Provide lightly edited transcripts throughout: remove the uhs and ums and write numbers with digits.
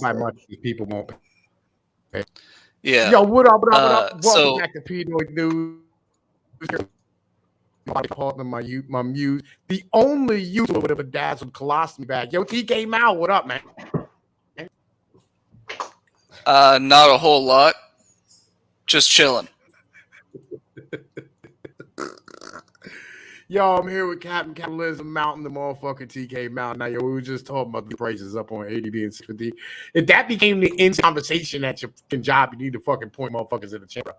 by much people won't pay. Yeah. Yo, what up? Welcome So back to Pinoid News. My muse, the only user would have bedazzled colostomy bag. Yo, TK Mal, what up, man? not a whole lot. Just chilling. Yo, I'm here with Captain Capitalism Mountain, the motherfucking TK Mountain. Now, yo, we were just talking about the prices up on ADB and 650. If that became the end conversation at your fucking job, you need to fucking point motherfuckers in the chamber.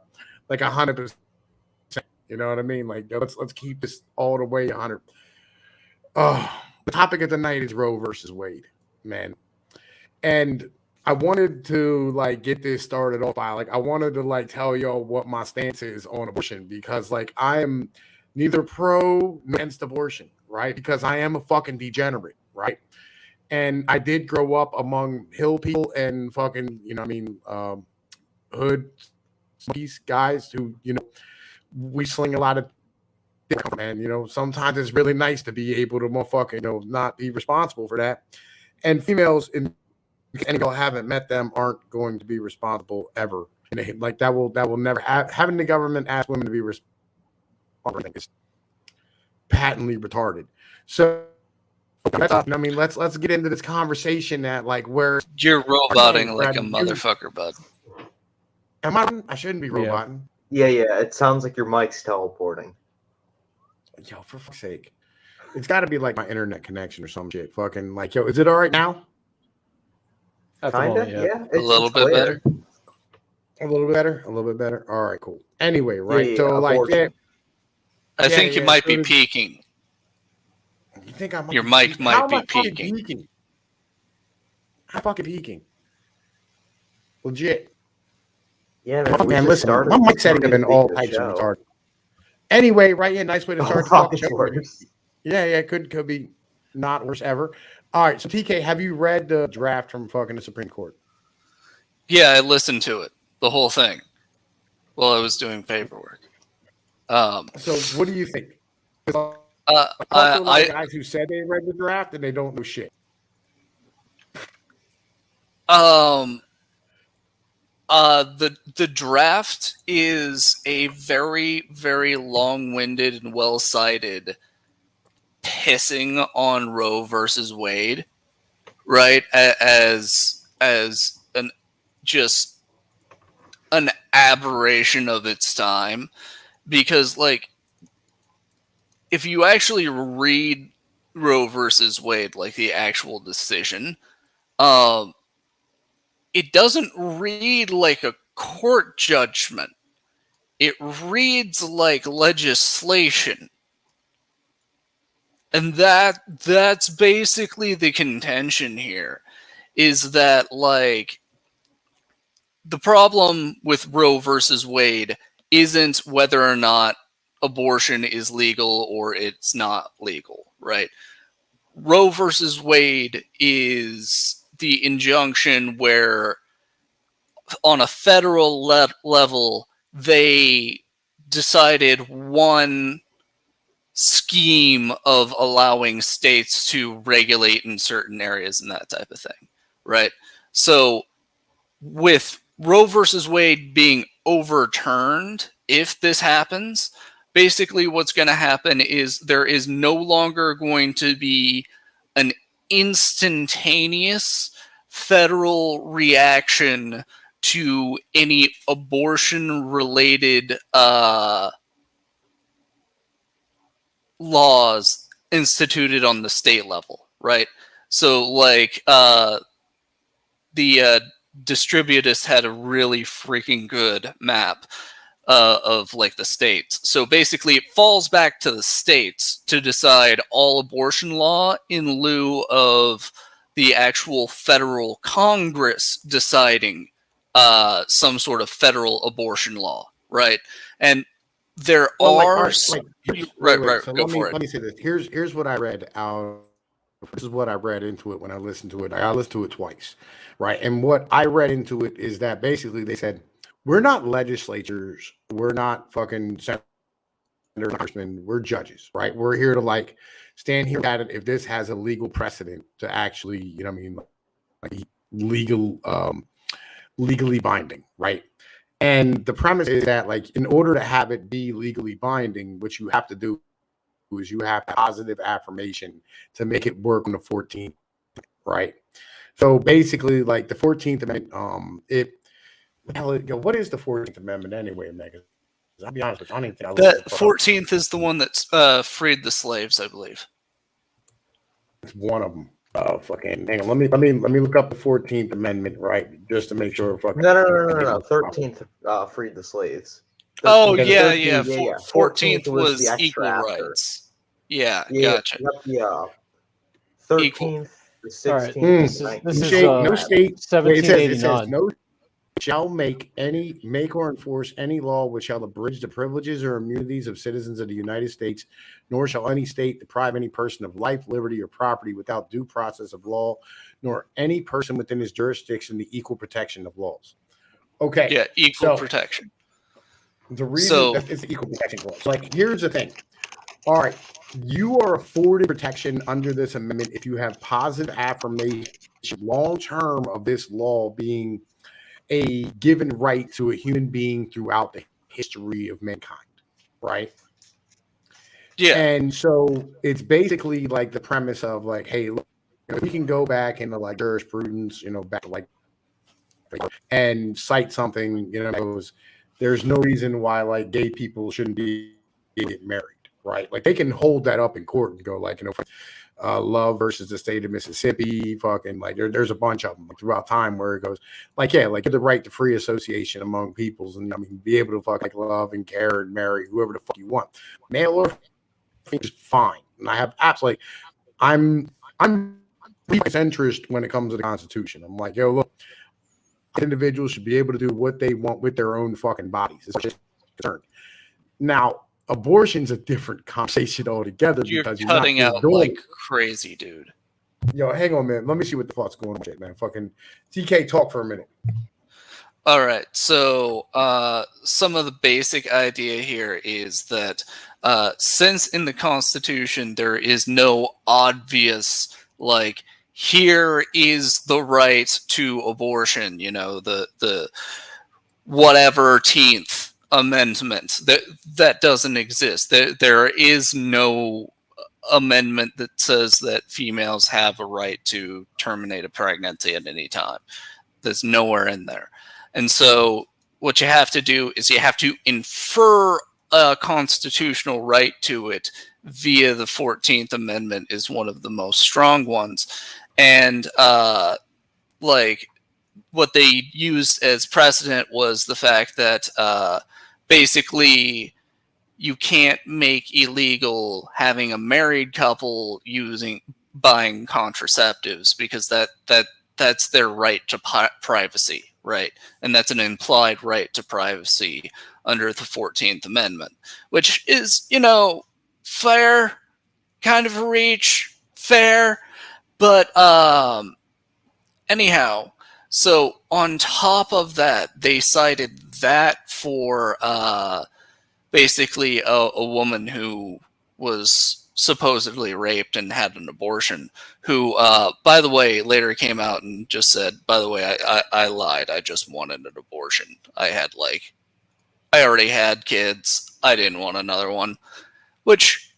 Like 100%. You know what I mean? Like, yo, let's keep this all the way 100. Oh, the topic of the night is Roe versus Wade, man. And I wanted to like get this started off by I wanted to tell y'all what my stance is on abortion, because I am neither pro nor against abortion, right? Because I am a fucking degenerate, right? And I did grow up among hill people and fucking, hood guys who, we sling a lot of dick, and sometimes it's really nice to be able to motherfucking, not be responsible for that. And females in and y'all haven't met them aren't going to be responsible ever. And that will never having the government ask women to be responsible is patently retarded. So let's get into this conversation that where you're roboting like a motherfucker, bud. Am I? I shouldn't be roboting. Yeah. It sounds like your mic's teleporting. Yo, for fuck's sake. It's got to be like my internet connection or some shit. Fucking yo, is it all right now? Kinda, yeah. A little bit better. A little bit better. All right, cool. Anyway, right? Yeah, so I think you might be peaking. You think I might? Your mic might be peaking. How fucking peaking? Legit. Yeah, man. Listen, my mic setting have been all types of retarded. Anyway, right? Yeah, nice way to start the fucking show. Yeah, could be not worse ever. All right, so TK, have you read the draft from fucking the Supreme Court? Yeah, I listened to it, the whole thing, while I was doing paperwork. So what do you think? I guys who said they read the draft and they don't know shit. The draft is a very, very long-winded and well-cited pissing on Roe versus Wade, right? As just an aberration of its time, because if you actually read Roe versus Wade, the actual decision, it doesn't read like a court judgment. It reads like legislation. And that's basically the contention here, is that the problem with Roe versus Wade isn't whether or not abortion is legal or it's not legal, right? Roe versus Wade is the injunction where on a federal level, they decided one scheme of allowing states to regulate in certain areas and that type of thing, right? So with Roe versus Wade being overturned, if this happens, basically what's going to happen is there is no longer going to be an instantaneous federal reaction to any abortion-related laws instituted on the state level, right? So, the distributist had a really freaking good map of the states. So basically, it falls back to the states to decide all abortion law in lieu of the actual federal Congress deciding some sort of federal abortion law, right? And there are So let me say this. Here's what I read out. This is what I read into it when I listened to it. I listened to it twice, right? And what I read into it is that basically they said, we're not legislatures, we're not fucking senators, we're judges, right? We're here to stand here at it if this has a legal precedent to actually, legally binding, right? And the premise is that, like, in order to have it be legally binding, what you have to do is you have positive affirmation to make it work on the 14th, right? So basically, like, the 14th Amendment, what is the 14th Amendment anyway, Megan? I'll be honest with you, I don't even think The 14th is the one that freed the slaves, I believe. It's one of them. Fucking hang on. Let me look up the 14th Amendment, right? Just to make sure. Fucking No. 13th freed the slaves. Oh, 13th, yeah. 14th was the extra equal after. rights. Yeah, Yeah, gotcha. the 13th, the 16th, Right. This is no state. It 1789. says no shall make or enforce any law which shall abridge the privileges or immunities of citizens of the United States, nor shall any state deprive any person of life, liberty, or property without due process of law, nor any person within his jurisdiction the equal protection of laws. Okay. Yeah, equal protection. The reason that it's equal protection clause. Like, here's the thing. All right, you are afforded protection under this amendment if you have positive affirmation long term of this law being a given right to a human being throughout the history of mankind, right? Yeah. And so it's basically like the premise of, like, hey, look, we can go back into, like, jurisprudence, back to, like, and cite something, there's no reason why, like, gay people shouldn't be getting married, right? Like, they can hold that up in court and go, like, Love versus the state of Mississippi, fucking, like, there's a bunch of them throughout time where it goes, like, yeah, like, the right to free association among peoples, and be able to fuck, like, love and care and marry whoever the fuck you want, male or female, is fine. And I have absolutely, I'm centrist when it comes to the Constitution. I'm like, yo, look, individuals should be able to do what they want with their own fucking bodies. It's just concerned. Now, abortion's a different conversation altogether. You're because cutting out like crazy, dude. Yo, hang on, man. Let me see what the fuck's going on, man. Fucking TK, talk for a minute. All right. So, some of the basic idea here is that since in the Constitution there is no obvious, like, here is the right to abortion, the whatever 10th Amendment, that doesn't exist. There is no amendment that says that females have a right to terminate a pregnancy at any time. There's nowhere in there. And so what you have to do is you have to infer a constitutional right to it via the 14th Amendment is one of the most strong ones. And like, what they used as precedent was the fact that basically you can't make illegal having a married couple buying contraceptives, because that's their right to privacy, right? And that's an implied right to privacy under the 14th Amendment, which is, fair, kind of a reach, fair, but anyhow, so on top of that, they cited that for basically a woman who was supposedly raped and had an abortion, who, by the way, later came out and just said, by the way, I lied. I just wanted an abortion. I already had kids. I didn't want another one. Which,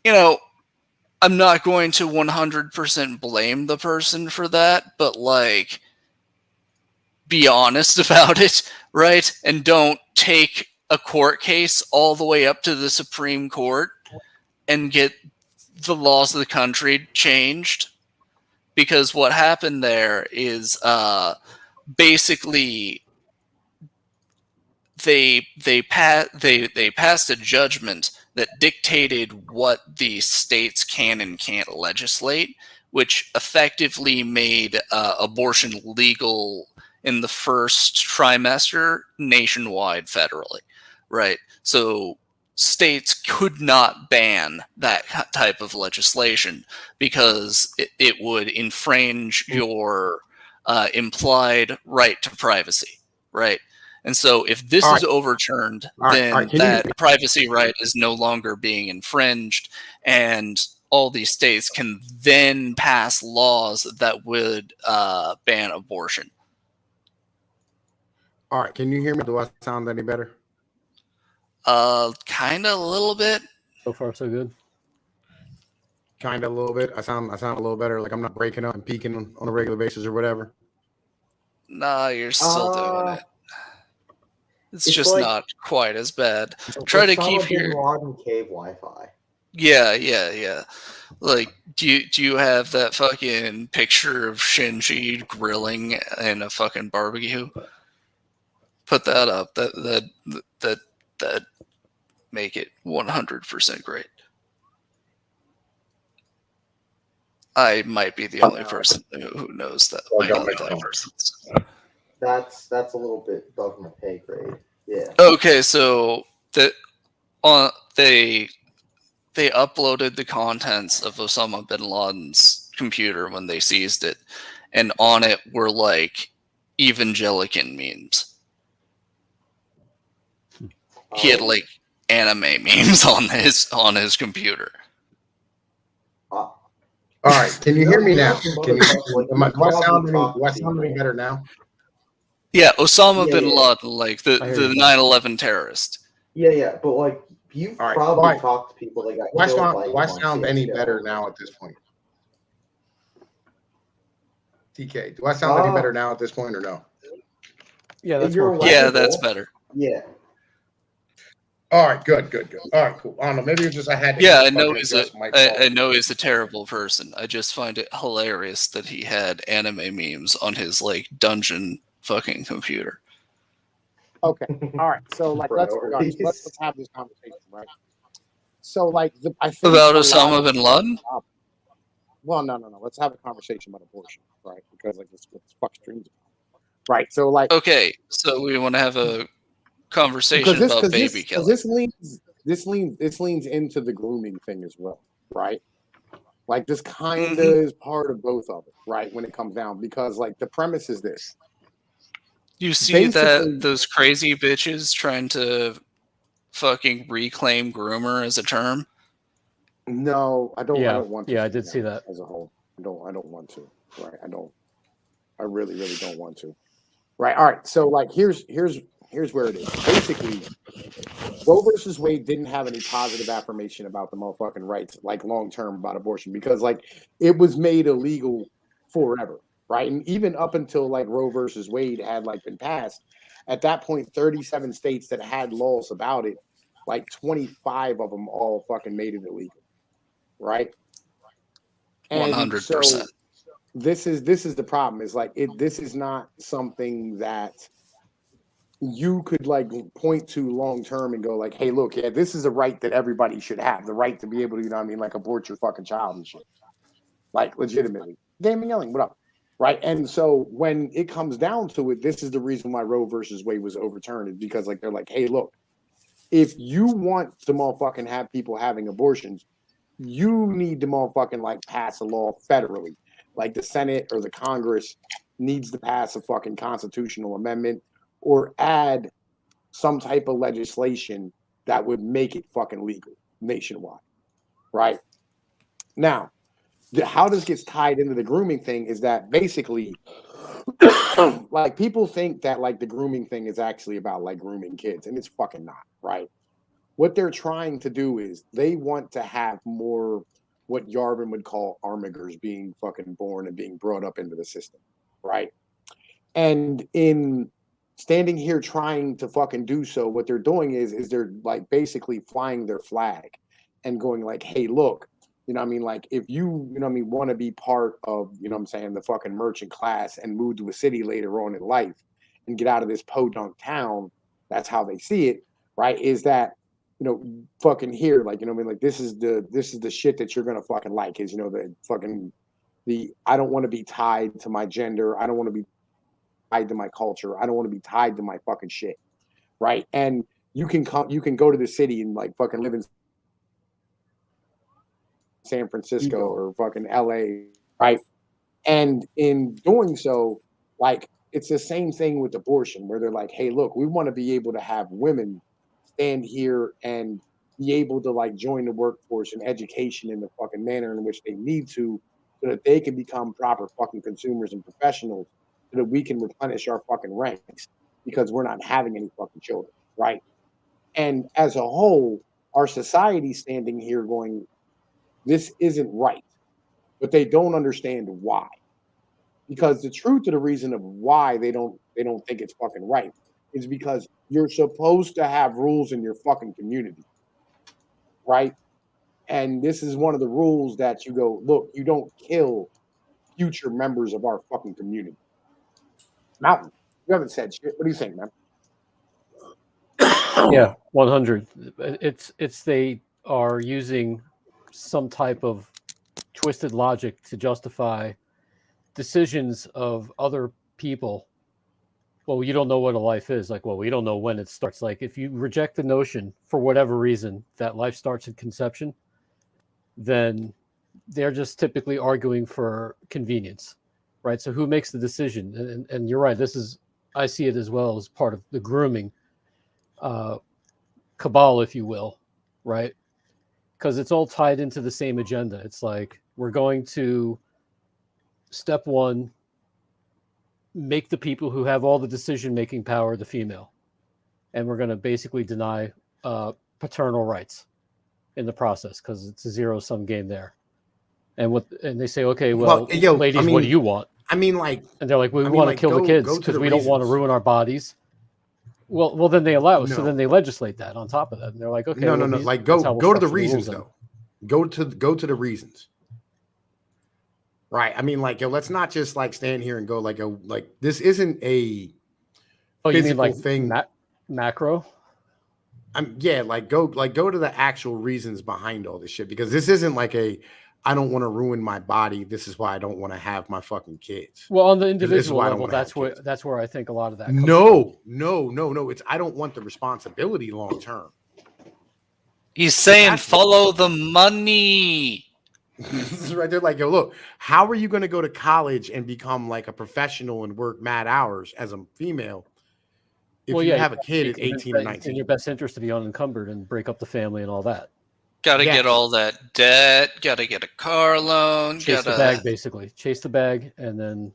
I'm not going to 100% blame the person for that, but, like, be honest about it, right? And don't take a court case all the way up to the Supreme Court and get the laws of the country changed. Because what happened there is basically they passed a judgment that dictated what the states can and can't legislate, which effectively made abortion legal in the first trimester nationwide federally, right? So states could not ban that type of legislation because it would infringe your implied right to privacy, right? And so if this is overturned, then that privacy right is no longer being infringed, and all these states can then pass laws that would ban abortion. All right, can you hear me? Do I sound any better? Kind of a little bit. So far, so good. Kind of a little bit. I sound a little better. Like I'm not breaking up and peaking on a regular basis or whatever. Nah, you're still doing it. It's just like- not quite as bad. Try to keep your Laden cave Wi-Fi. Yeah. Like, do you have that fucking picture of Shinji grilling in a fucking barbecue? Put that up. That make it 100% great. I might be the only person who knows that. That's a little bit above my pay grade. Yeah. Okay, so they uploaded the contents of Osama bin Laden's computer when they seized it, and on it were like evangelican memes. He had like anime memes on his computer. All right, can you hear me now? Do I sound any better now? Yeah, Osama bin Yeah. Laden, like the 9/11 terrorist. Yeah, but like you've All right, probably talked to people that got Do I killed sound, by do I him on sound any CS:GO. better now at this point? TK, do I sound any better now at this point or no? Yeah, that's You're more right. Yeah, that's better. Yeah. All right, good. All right, cool. I don't know. Maybe it's just I had to. Yeah, I know I know he's a terrible person. I just find it hilarious that he had anime memes on his like dungeon fucking computer. Okay. All right. So like let's have this conversation, right? So like I think About a lot Osama of- bin Laden? Well, no. Let's have a conversation about abortion, right? Because like this what this fuck streams about. Right. So like Okay, so we want to have a conversation about baby killing. This leans into the grooming thing as well, right? Like this kind of is part of both of it, right? When it comes down, because like the premise is this. You see basically- that those crazy bitches trying to fucking reclaim groomer as a term? No, I don't. Yeah. I don't want to. Yeah, I did see that. as a whole. I don't want to. Right. I really don't want to. Right. All right. So like here's where it is. Basically, Roe versus Wade didn't have any positive affirmation about the motherfucking rights, like long term about abortion, because like it was made illegal forever. Right. And even up until like Roe versus Wade had like been passed, at that point, 37 states that had laws about it, like 25 of them all fucking made it illegal. Right. And 100%. so this is the problem is like this is not something that you could like point to long term and go like, hey, look, yeah, this is a right that everybody should have, the right to be able to, you know what I mean, like abort your fucking child and shit. Like legitimately. Damon Yelling, what up? Right. And so when it comes down to it, this is the reason why Roe versus Wade was overturned, is because like they're like, hey, look, if you want to motherfucking have people having abortions, you need to motherfucking like pass a law federally. Like the Senate or the Congress needs to pass a fucking constitutional amendment or add some type of legislation that would make it fucking legal nationwide. Right? Now, how this gets tied into the grooming thing is that basically like people think that like the grooming thing is actually about like grooming kids, and it's fucking not, right? What they're trying to do is they want to have more what Yarbin would call armigers being fucking born and being brought up into the system, right? And in standing here trying to fucking do so, what they're doing is they're like basically flying their flag and going like, hey, look, you know what I mean? Like if you know what I mean, want to be part of, you know what I'm saying, the fucking merchant class and move to a city later on in life and get out of this podunk town, that's how they see it, right? Is that, you know, fucking here, like, you know what I mean? Like this is the shit that you're gonna fucking like, is, you know, I don't want to be tied to my gender, I don't want to be tied to my culture, I don't want to be tied to my fucking shit. Right. And you can go to the city and like fucking live in San Francisco or fucking LA, right? And in doing so, like it's the same thing with abortion, where they're like, hey, look, we want to be able to have women stand here and be able to like join the workforce and education in the fucking manner in which they need to, so that they can become proper fucking consumers and professionals, so that we can replenish our fucking ranks, because we're not having any fucking children, right? And as a whole, our society standing here going, this isn't right, but they don't understand why. Because the truth of the reason of why they don't think it's fucking right is because you're supposed to have rules in your fucking community, right? And this is one of the rules that you go, look, you don't kill future members of our fucking community. Mountain, you haven't said shit. What do you think, man? Yeah, 100. It's they are using some type of twisted logic to justify decisions of other people. Well, you don't know what a life is. Like, well, we don't know when it starts. Like, if you reject the notion for whatever reason that life starts at conception, then they're just typically arguing for convenience, right? So who makes the decision? And you're right. I see it as well as part of the grooming cabal, if you will, right? Because it's all tied into the same agenda. It's like, we're going to, step one, make the people who have all the decision-making power the female. And we're going to basically deny paternal rights in the process, because it's a zero-sum game there. And they say, okay, well ladies, what do you want? I mean, like, and they're like, we want to kill the kids because we don't want to ruin our bodies. Well, then they allow. So then they legislate that on top of that. And they're like, okay, no. Like, go to the reasons though. Go to the reasons. Right. I mean, like, let's not just like stand here and go like, this isn't a physical thing. Macro. Like go to the actual reasons behind all this shit, because this isn't like I don't want to ruin my body. This is why I don't want to have my fucking kids. Well, on the individual level, that's where I think a lot of that comes from. No. It's I don't want the responsibility long term. He's saying follow the money. This is right there. Like, look, how are you going to go to college and become like a professional and work mad hours as a female if you have a kid at 18 or 19? It's in your best interest to be unencumbered and break up the family and all that. Got to get all that debt. Got to get a car loan. Chase the bag, basically. Chase the bag, and then,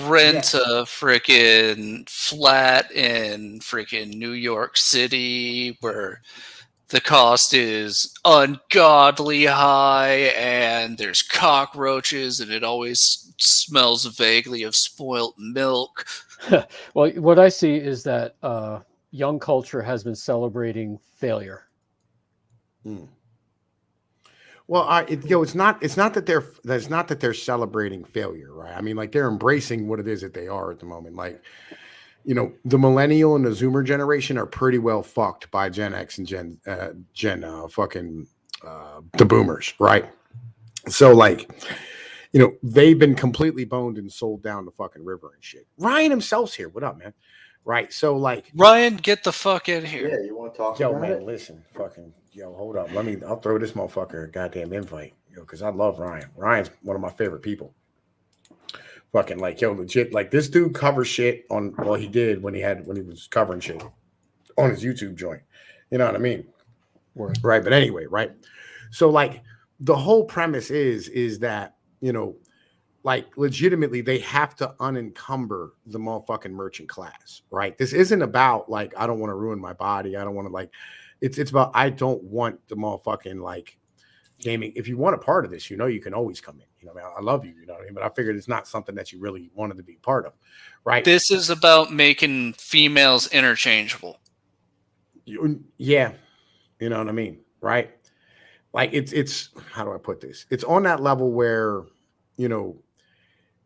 rent a freaking flat in freaking New York City where the cost is ungodly high and there's cockroaches and it always smells vaguely of spoiled milk. Well, what I see is that young culture has been celebrating failure. Well, it's not that they're celebrating failure, right? I mean, like, they're embracing what it is that they are at the moment. Like, the millennial and the Zoomer generation are pretty well fucked by Gen X and the boomers, right? So, like, they've been completely boned and sold down the fucking river and shit. Ryan himself's here. What up, man? Right. So, like, Ryan, get the fuck in here. Yeah, you want to talk about it? Listen, hold up. I'll throw this motherfucker a goddamn invite, because I love Ryan. Ryan's one of my favorite people. Fucking like, legit, like, this dude covers shit on, well, he did when he was covering shit on his YouTube joint. You know what I mean? Right. But anyway, right. So, like, the whole premise is that, like, legitimately they have to unencumber the motherfucking merchant class, right? This isn't about, like, I don't want to ruin my body. I don't want to, like, it's about, I don't want the motherfucking, like, gaming. If you want a part of this, you can always come in. I love you, what I mean? But I figured it's not something that you really wanted to be part of, right? This is about making females interchangeable. Yeah. You know what I mean? Right? Like, it's how do I put this? It's on that level where,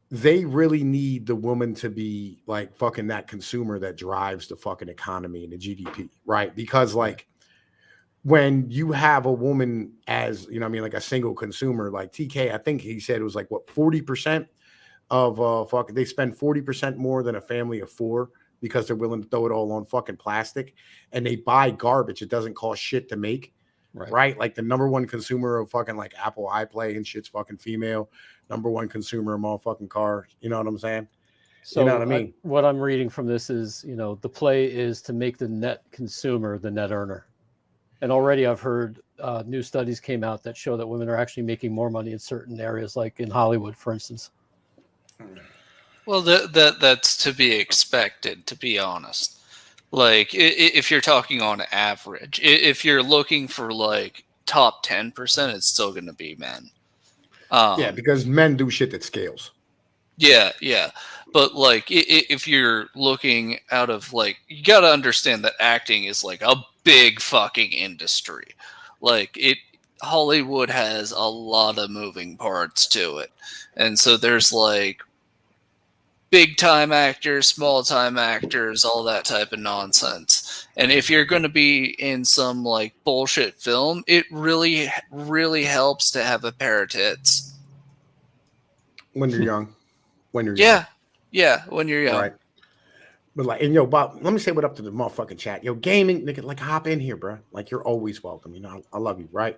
they really need the woman to be like fucking that consumer that drives the fucking economy and the GDP, right? Because, like, when you have a woman as, like a single consumer, like TK, I think he said it was like, what, 40% of they spend 40% more than a family of four, because they're willing to throw it all on fucking plastic, and they buy garbage. It doesn't cost shit to make, right? Like, the number one consumer of fucking like Apple iPlay and shit's fucking female. Number one consumer of motherfucking cars. You know what I'm saying? So you know what I mean? What I'm reading from this is, the play is to make the net consumer the net earner. And already I've heard new studies came out that show that women are actually making more money in certain areas, like in Hollywood, for instance. Well, that's to be expected, to be honest. Like, if you're talking on average, if you're looking for like top 10%, it's still going to be men. Yeah, because men do shit that scales. Yeah. But like, if you're looking out of like, you got to understand that acting is like a big fucking industry. Like Hollywood has a lot of moving parts to it. And so there's like big time actors, small time actors, all that type of nonsense. And if you're going to be in some like bullshit film, it really, really helps to have a pair of tits. When you're young. When you're young. Yeah, when you're young. Right. But like, and yo, Bob, let me say what up to the motherfucking chat. Yo, gaming, nigga, like hop in here, bro. Like you're always welcome. You know, I love you, right?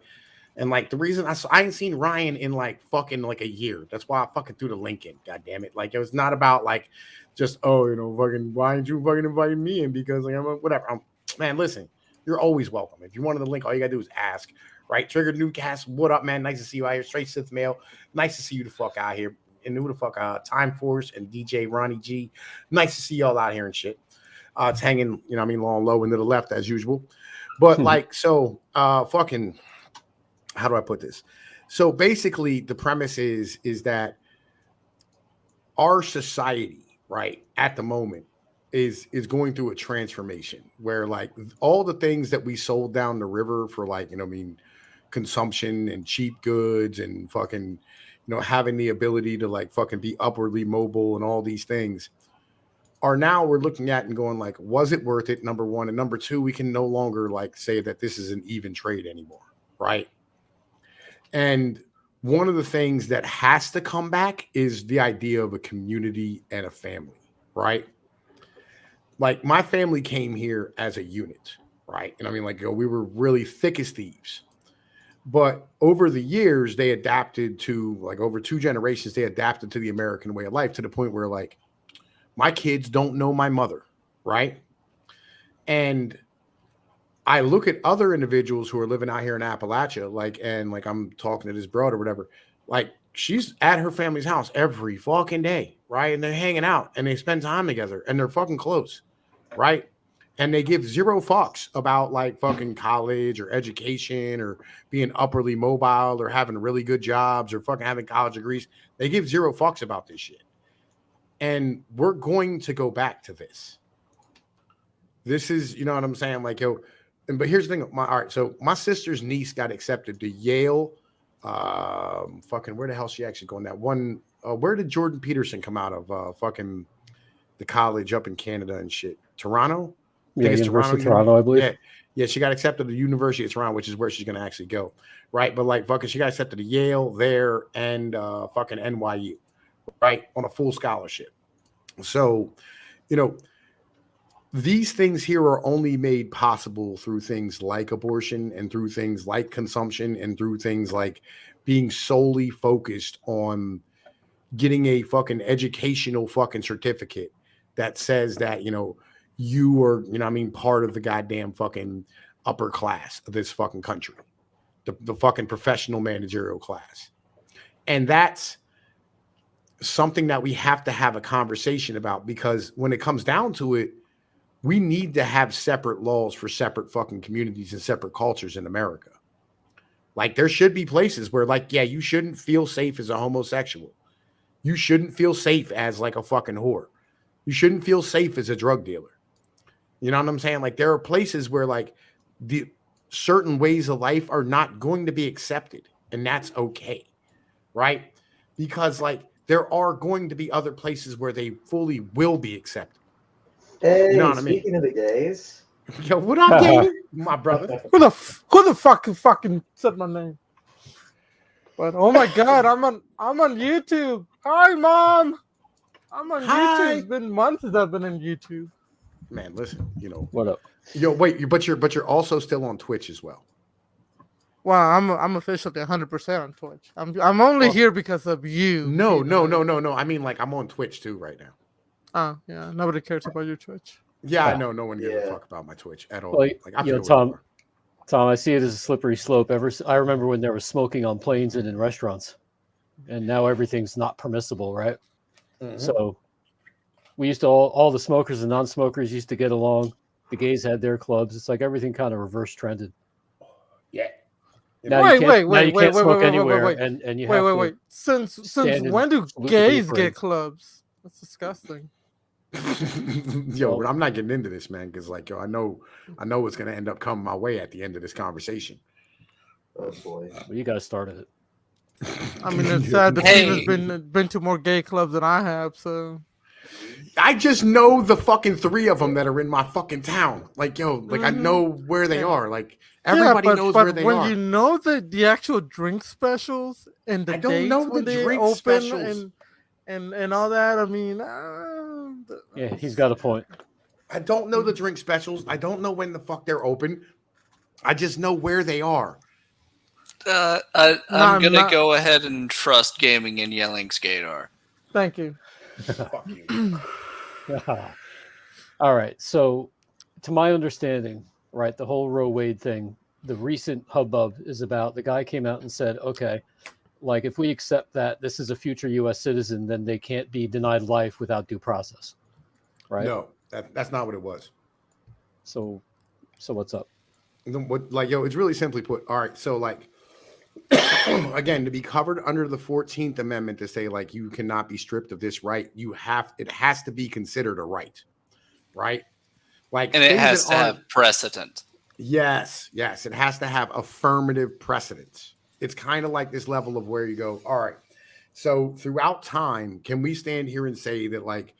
And like the reason I ain't seen Ryan in like fucking like a year. That's why I fucking threw the link in. God damn it. Like it was not about like just, oh, you know, fucking why ain't you fucking inviting me in? Because like I'm whatever. Man, listen, you're always welcome. If you wanted the link, all you gotta do is ask. Right? Triggered Newcast, what up, man? Nice to see you out here. Straight Sith Mail. Nice to see you the fuck out here. And who the fuck Time Force and DJ Ronnie G. Nice to see y'all out here and shit. It's hanging, you know what I mean, long low and to the left as usual. But like, so fucking, how do I put this? So basically the premise is that our society, right, at the moment is going through a transformation where like all the things that we sold down the river for like, you know what I mean, consumption and cheap goods and fucking, you know, having the ability to like fucking be upwardly mobile and all these things are now we're looking at and going like, was it worth it? Number one. And number two, we can no longer like say that this is an even trade anymore. Right. And one of the things that has to come back is the idea of a community and a family. Right. Like my family came here as a unit. Right. And I mean, like, we were really thick as thieves. But over the years, they adapted to like over 2 generations, they adapted to the American way of life to the point where like my kids don't know my mother. Right. And I look at other individuals who are living out here in Appalachia, like, and like I'm talking to this broad or whatever, like she's at her family's house every fucking day. Right. And they're hanging out and they spend time together and they're fucking close. Right. And they give zero fucks about like fucking college or education or being upwardly mobile or having really good jobs or fucking having college degrees. They give zero fucks about this shit. And we're going to go back to this. This is, you know what I'm saying? Like, yo, but here's the thing. All right. So my sister's niece got accepted to Yale. Fucking, where the hell is she actually going? That one, where did Jordan Peterson come out of? Fucking the college up in Canada and shit. Toronto? Yeah, University of Toronto, I believe. Yeah, she got accepted to the University of Toronto, which is where she's going to actually go, right? But like fucking, she got accepted to Yale there and fucking NYU, right, on a full scholarship. So, you know, these things here are only made possible through things like abortion and through things like consumption and through things like being solely focused on getting a fucking educational fucking certificate that says that, you know, you are, you know what I mean, part of the goddamn fucking upper class of this fucking country, the fucking professional managerial class. And that's something that we have to have a conversation about, because when it comes down to it, we need to have separate laws for separate fucking communities and separate cultures in America. Like there should be places where like, yeah, you shouldn't feel safe as a homosexual. You shouldn't feel safe as like a fucking whore. You shouldn't feel safe as a drug dealer. You know what I'm saying? Like there are places where like the certain ways of life are not going to be accepted, and that's okay. Right? Because like there are going to be other places where they fully will be accepted. Hey, you know what I mean? Speaking of the gays, yo, what up, gay? My brother. Who the fuck fucking said my name? But oh my god, I'm on YouTube. Hi, Mom. I'm on YouTube. It's been months since I've been on YouTube. Man, listen, you know what up? Yo, wait, but you're also still on Twitch as well. Well, I'm officially 100% on Twitch. I'm only here because of you. No. I mean, like I'm on Twitch too right now. Oh yeah, nobody cares about your Twitch. Yeah, I know. No one gives a fuck about my Twitch at all. Well, like I you know, feel Tom, Tom, I see it as a slippery slope. I remember when there was smoking on planes and in restaurants, and now everything's not permissible, right? Mhm. So we used to all the smokers and non-smokers used to get along. The gays had their clubs. It's like everything kind of reverse trended. Yeah. Now Wait, you wait, can't wait, smoke wait, anywhere, wait. and you Wait, have wait, to wait. Since stand in when do absolute gays parade. get clubs? That's disgusting. Yo, Well- but I'm not getting into this, man, because like, yo, I know what's gonna end up coming my way at the end of this conversation. Oh boy. Well, you guys started it. I mean, it's sad. The Hey. team has been to more gay clubs than I have. So I just know the fucking 3 of them that are in my fucking town. Like, yo, like I know where they are. Like everybody knows where they when are. you know the actual drink specials and the I don't dates know when the they drink open specials. and all that, I mean, Yeah, he's got a point. I don't know the drink specials. I don't know when the fuck they're open. I just know where they are. I'm I'm gonna not- go ahead and trust gaming and yelling Skadar. Thank you. Fuck you. All right. So, to my understanding, right, the whole Roe Wade thing, the recent hubbub is about the guy came out and said, okay, like if we accept that this is a future U.S. citizen, then they can't be denied life without due process, right? No, that's not what it was. So what's up? And then what, like, yo, it's really simply put. All right, so like, again, to be covered under the 14th Amendment to say like you cannot be stripped of this right, it has to be considered a right, right? Like, And it things has that to aren't- have precedent. Yes, it has to have affirmative precedence. It's kind of like this level of where you go, all right. So throughout time, can we stand here and say that like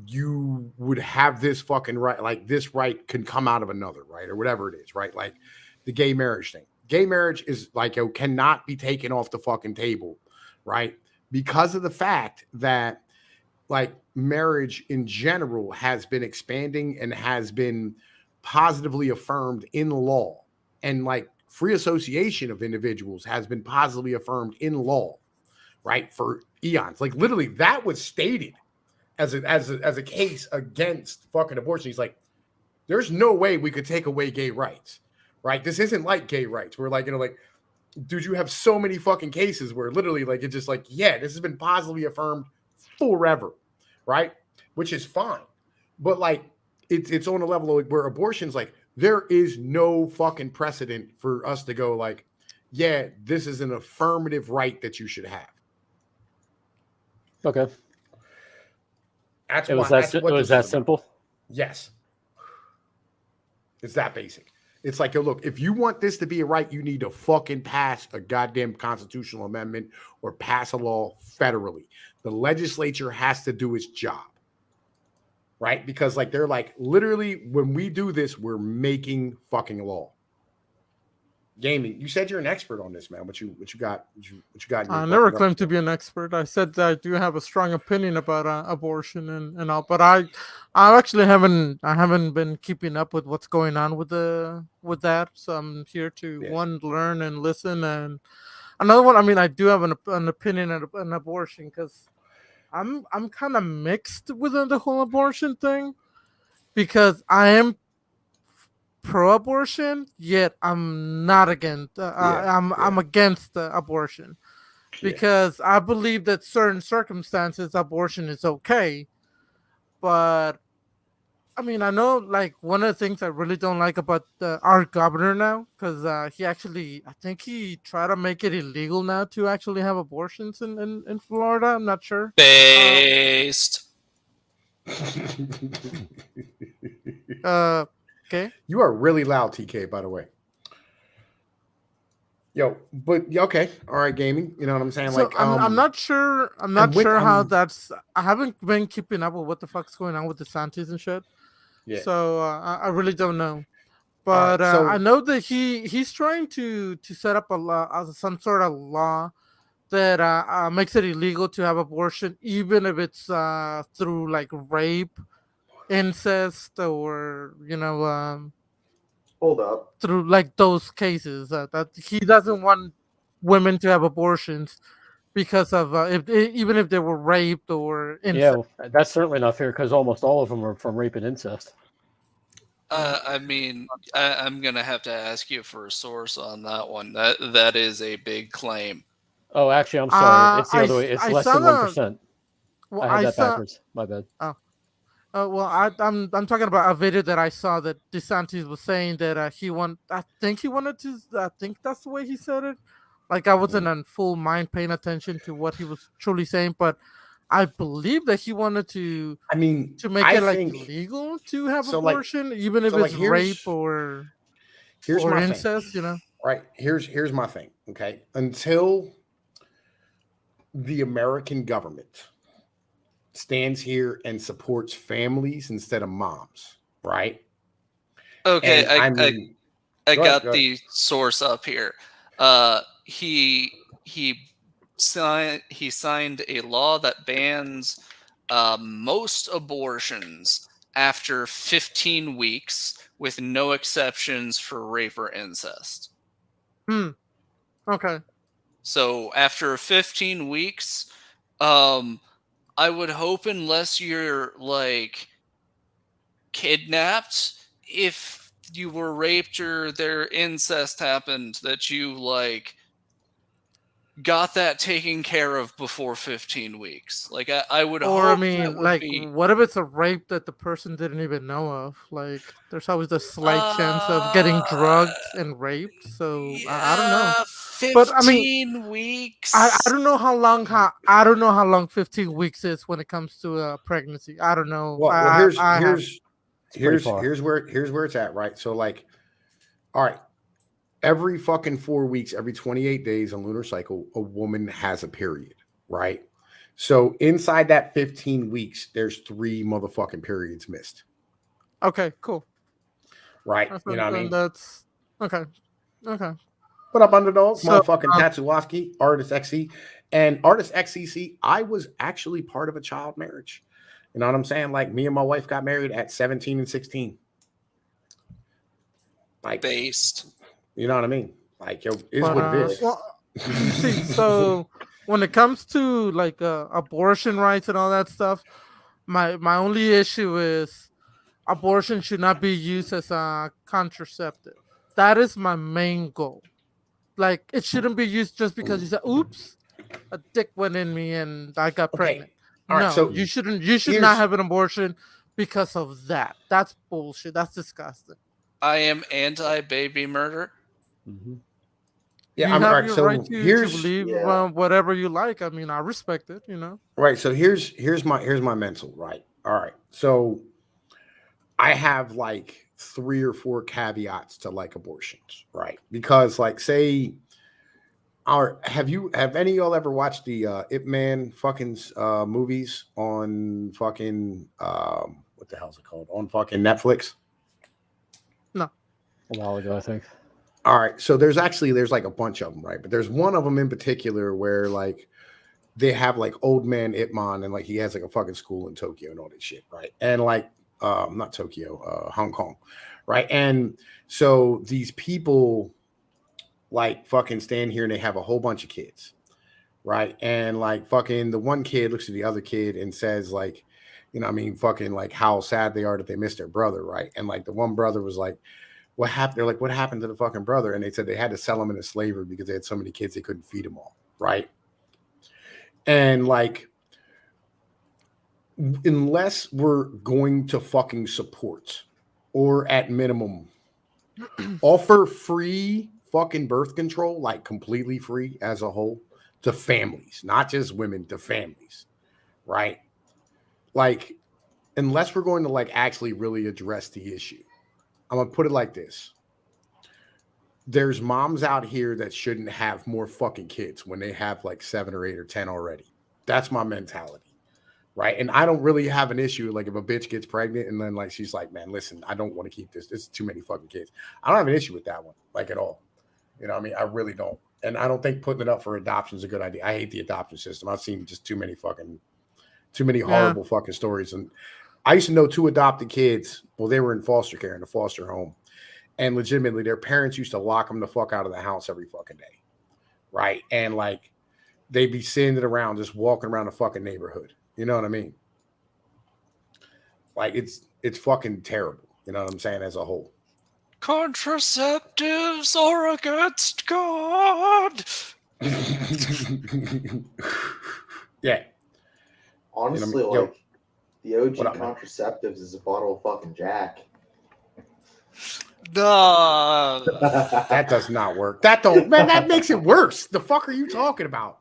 you would have this fucking right, like this right can come out of another right or whatever it is, right? Like the gay marriage thing. Gay marriage is like, yo, cannot be taken off the fucking table, right? Because of the fact that like marriage in general has been expanding and has been positively affirmed in law, and like free association of individuals has been positively affirmed in law, right, for eons. Like literally that was stated as a case against fucking abortion. He's like, there's no way we could take away gay rights, right? This isn't like gay rights. We're like, you know, like, dude, you have so many fucking cases where literally like it's just like, yeah, this has been positively affirmed forever, right? Which is fine. But like it's on a level of where abortion's like, there is no fucking precedent for us to go like, yeah, this is an affirmative right that you should have. Okay. That's It was why, that. that's what It was this that is about. simple. Yes. It's that basic. It's like, yo, look, if you want this to be a right, you need to fucking pass a goddamn constitutional amendment or pass a law federally. The legislature has to do its job. Right? Because like they're like, literally, when we do this, we're making fucking law. Gaming. You said you're an expert on this, man. What you got? What you got? In your I never fucking claimed to be an expert. I said that I do have a strong opinion about abortion and all, but I actually haven't been keeping up with what's going on with that. So I'm here to one, learn and listen, and another one. I mean, I do have an opinion on abortion because I'm kind of mixed with the whole abortion thing because I am pro-abortion, yet I'm not against. I'm against abortion because I believe that certain circumstances abortion is okay. But I mean, I know like one of the things I really don't like about our governor now, because he actually, I think he tried to make it illegal now to actually have abortions in Florida. I'm not sure. Based. Okay. You are really loud, TK, by the way. Yo, but okay, all right, gaming. You know what I'm saying? So like, I'm not sure. I'm not with- sure how that's. I haven't been keeping up with what the fuck's going on with the DeSantis and shit. Yeah. So I really don't know. But right, so- I know that he's trying to set up a law, some sort of law that makes it illegal to have abortion, even if it's through like rape, incest, or Hold up. through like those cases that he doesn't want women to have abortions because of even if they were raped or incest. Yeah, well, that's certainly not fair because almost all of them are from rape and incest. I mean, I'm gonna have to ask you for a source on that one. That is a big claim. Oh, actually, I'm sorry. It's the other way. It's I less saw than the 1%. well, I had I that saw. backwards. My bad. Well, I'm talking about a video that I saw that DeSantis was saying that I think he wanted to. I think that's the way he said it. Like I wasn't in full mind paying attention to what he was truly saying, but I believe that he wanted to I mean, make I it like think legal to have so. Like, abortion, even if so like it's rape or here's my thing. incest. You know. Right. Here's my thing. Okay. Until the American government stands here and supports families instead of moms, right? Okay, And I mean, I go ahead, got the source up here. He signed a law that bans most abortions after 15 weeks, with no exceptions for rape or incest. Okay. So after 15 weeks, I would hope, unless you're like kidnapped, if you were raped or their incest happened, that you like got that taken care of before 15 weeks. Like I would Or I hope that mean, would like, be what if it's a rape that the person didn't even know of? Like, there's always the slight chance of getting drugged and raped. So I don't know. yeah, But I mean, 15 weeks. I don't know how long I don't know how long 15 weeks is when it comes to pregnancy. I don't know. well, pretty far. here's where it's at, right? So like, all right, every fucking 4 weeks, every 28 days on lunar cycle, a woman has a period, right? So inside that 15 weeks, there's 3 motherfucking periods missed, Okay, cool. right? You know what I mean? That's okay. Okay. What up, underdogs? So, Motherfucking Tatsuowski, Artist XC. And Artist XCC, I was actually part of a child marriage. You know what I'm saying? Like, me and my wife got married at 17 and 16. Like, Based. you know what I mean? Like, yo, is what it is. Well, you see, so when it comes to like abortion rights and all that stuff, my only issue is abortion should not be used as a contraceptive. That is my main goal. Like, it shouldn't be used just because you said, "Oops, a dick went in me and I got pregnant." All right, No, so you shouldn't. You should here's- not have an abortion because of that. That's bullshit. That's disgusting. I am anti-baby murder. Mm-hmm. Yeah, You I'm all have right. your So right to here's believe Yeah. whatever you like. I mean, I respect it. You know. right. So here's my mental, right? All right. So I have like 3 or 4 caveats to like abortions, right? Because like, say, have any of y'all ever watched the Ip Man fucking movies on fucking what the hell's it called, on fucking Netflix? No. A while ago, I think. All right, so there's like a bunch of them, right? But there's one of them in particular where like they have like old man Ip Man, and like he has like a fucking school in Tokyo and all this shit, right? And like not Tokyo, Hong Kong, right? And so these people like fucking stand here and they have a whole bunch of kids, right? And like fucking the one kid looks at the other kid and says like, you know, I mean, fucking like how sad they are that they missed their brother, right? And like the one brother was like, what happened? They're like, what happened to the fucking brother? And they said they had to sell him into slavery because they had so many kids they couldn't feed them all, right? And like, unless we're going to fucking support, or at minimum offer free fucking birth control, like completely free as a whole, to families, not just women, to families, right? Like, unless we're going to like actually really address the issue, I'm gonna put it like this. There's moms out here that shouldn't have more fucking kids when they have like 7 or 8 or 10 already. That's my mentality, right? And I don't really have an issue like if a bitch gets pregnant and then like she's like, man, listen, I don't want to keep this. This is too many fucking kids. I don't have an issue with that one, like at all. You know what I mean? I really don't. And I don't think putting it up for adoption is a good idea. I hate the adoption system. I've seen just too many horrible fucking stories. And I used to know 2 adopted kids. Well, they were in foster care in a foster home. And legitimately, their parents used to lock them the fuck out of the house every fucking day. Right? And like, they'd be sitting around, just walking around the fucking neighborhood. You know what I mean? Like, it's fucking terrible. You know what I'm saying? As a whole. Contraceptives are against God. Yeah. Honestly, Yo, like the OG what up, man? contraceptives is a bottle of fucking Jack. Nah. That does not work. That don't, man. That makes it worse. The fuck are you talking about?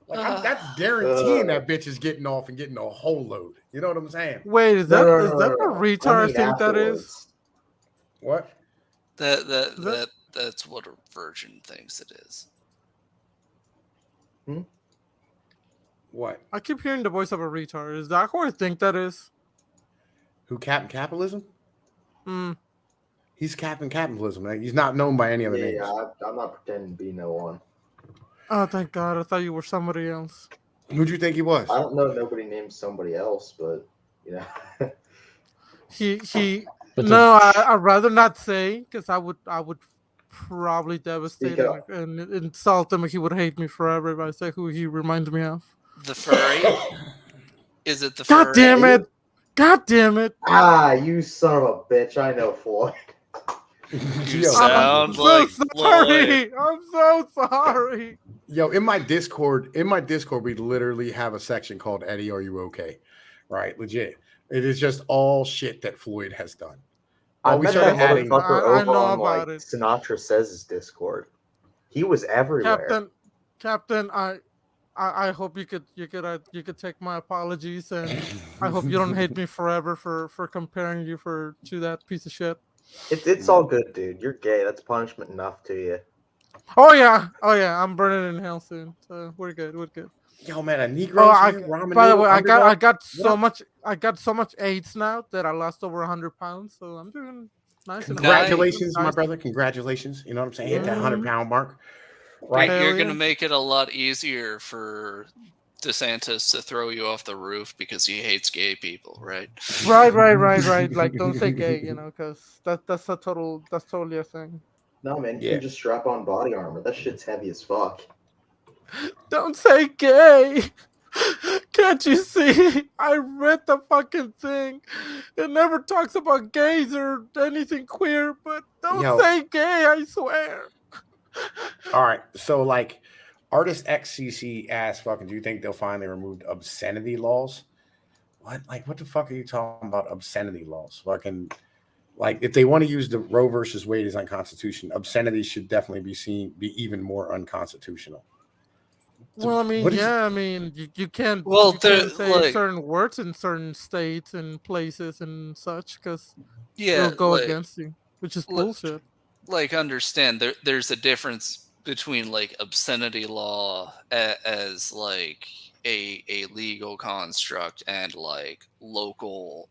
Like, that's guaranteeing that bitch is getting off and getting a whole load. You know what I'm saying? Wait, is that what retard mean think that is? afterwards. What? That's what a virgin thinks it is. What? I keep hearing the voice of a retard. Is that who I think that is? Who Captain Capitalism? Hmm. He's Captain Capitalism. Right? He's not known by any other names. Yeah, I'm not pretending to be no one. Oh, thank God. I thought you were somebody else. Who'd you think he was? I don't know nobody named somebody else, but you know. He. But No, I'd rather not say because I would probably devastate Speak him up. and insult him. He would hate me forever if I say who he reminds me of. The furry? Is it the furry? God damn it! God damn it! You son of a bitch! I know Floyd. You Yo, sound I'm like so Floyd. sorry. I'm so sorry. Yo, in my Discord, we literally have a section called Eddie, Are You Okay? Right? Legit. It is just all shit that Floyd has done. I we met started that adding. motherfucker I over know on about like it. Sinatra Says' Discord. He was everywhere. Captain, I hope you could take my apologies, and I hope you don't hate me forever for comparing you to that piece of shit. It's all good, dude. You're gay. That's punishment enough to you. Oh yeah. I'm burning in hell soon, so we're good. Yo, man, a Negro. By the way, I got so much AIDS now that I lost over 100 pounds, so I'm doing nice. Congratulations, nice. my brother. Congratulations. You know what I'm saying? Hit that 100-pound mark. Right, Hell you're yeah. gonna make it a lot easier for DeSantis to throw you off the roof because he hates gay people, right? Right. Like, don't say gay, because that's totally a thing. No, man, you Yeah. can just strap on body armor. That shit's heavy as fuck. Don't say gay. Can't you see? I read the fucking thing. It never talks about gays or anything queer, but don't say gay, I swear. All right. So, like, Artist XCC asked, fucking, do you think they'll finally remove obscenity laws? What? Like, what the fuck are you talking about? Obscenity laws? Fucking, like, if they want to use the Roe versus Wade as unconstitutional, obscenity should definitely be even more unconstitutional. Well, I mean, you can't. Well, you can't say like, certain words in certain states and places and such because yeah, it'll go like, against you, which is bullshit. Like, understand there's a difference between like obscenity law as like a legal construct and like local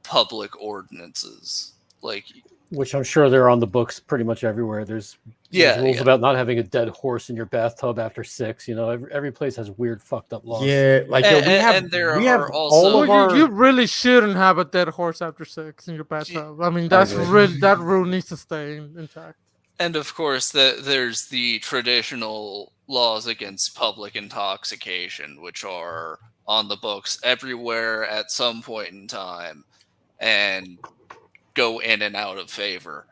public ordinances, like, which I'm sure they're on the books pretty much everywhere. There's rules about not having a dead horse in your bathtub after 6. Every place has weird fucked up laws. Yeah, like we have also all of our... You really shouldn't have a dead horse after 6 in your bathtub. I mean, that rule needs to stay intact. And of course, there's the traditional laws against public intoxication, which are on the books everywhere at some point in time, and go in and out of favor.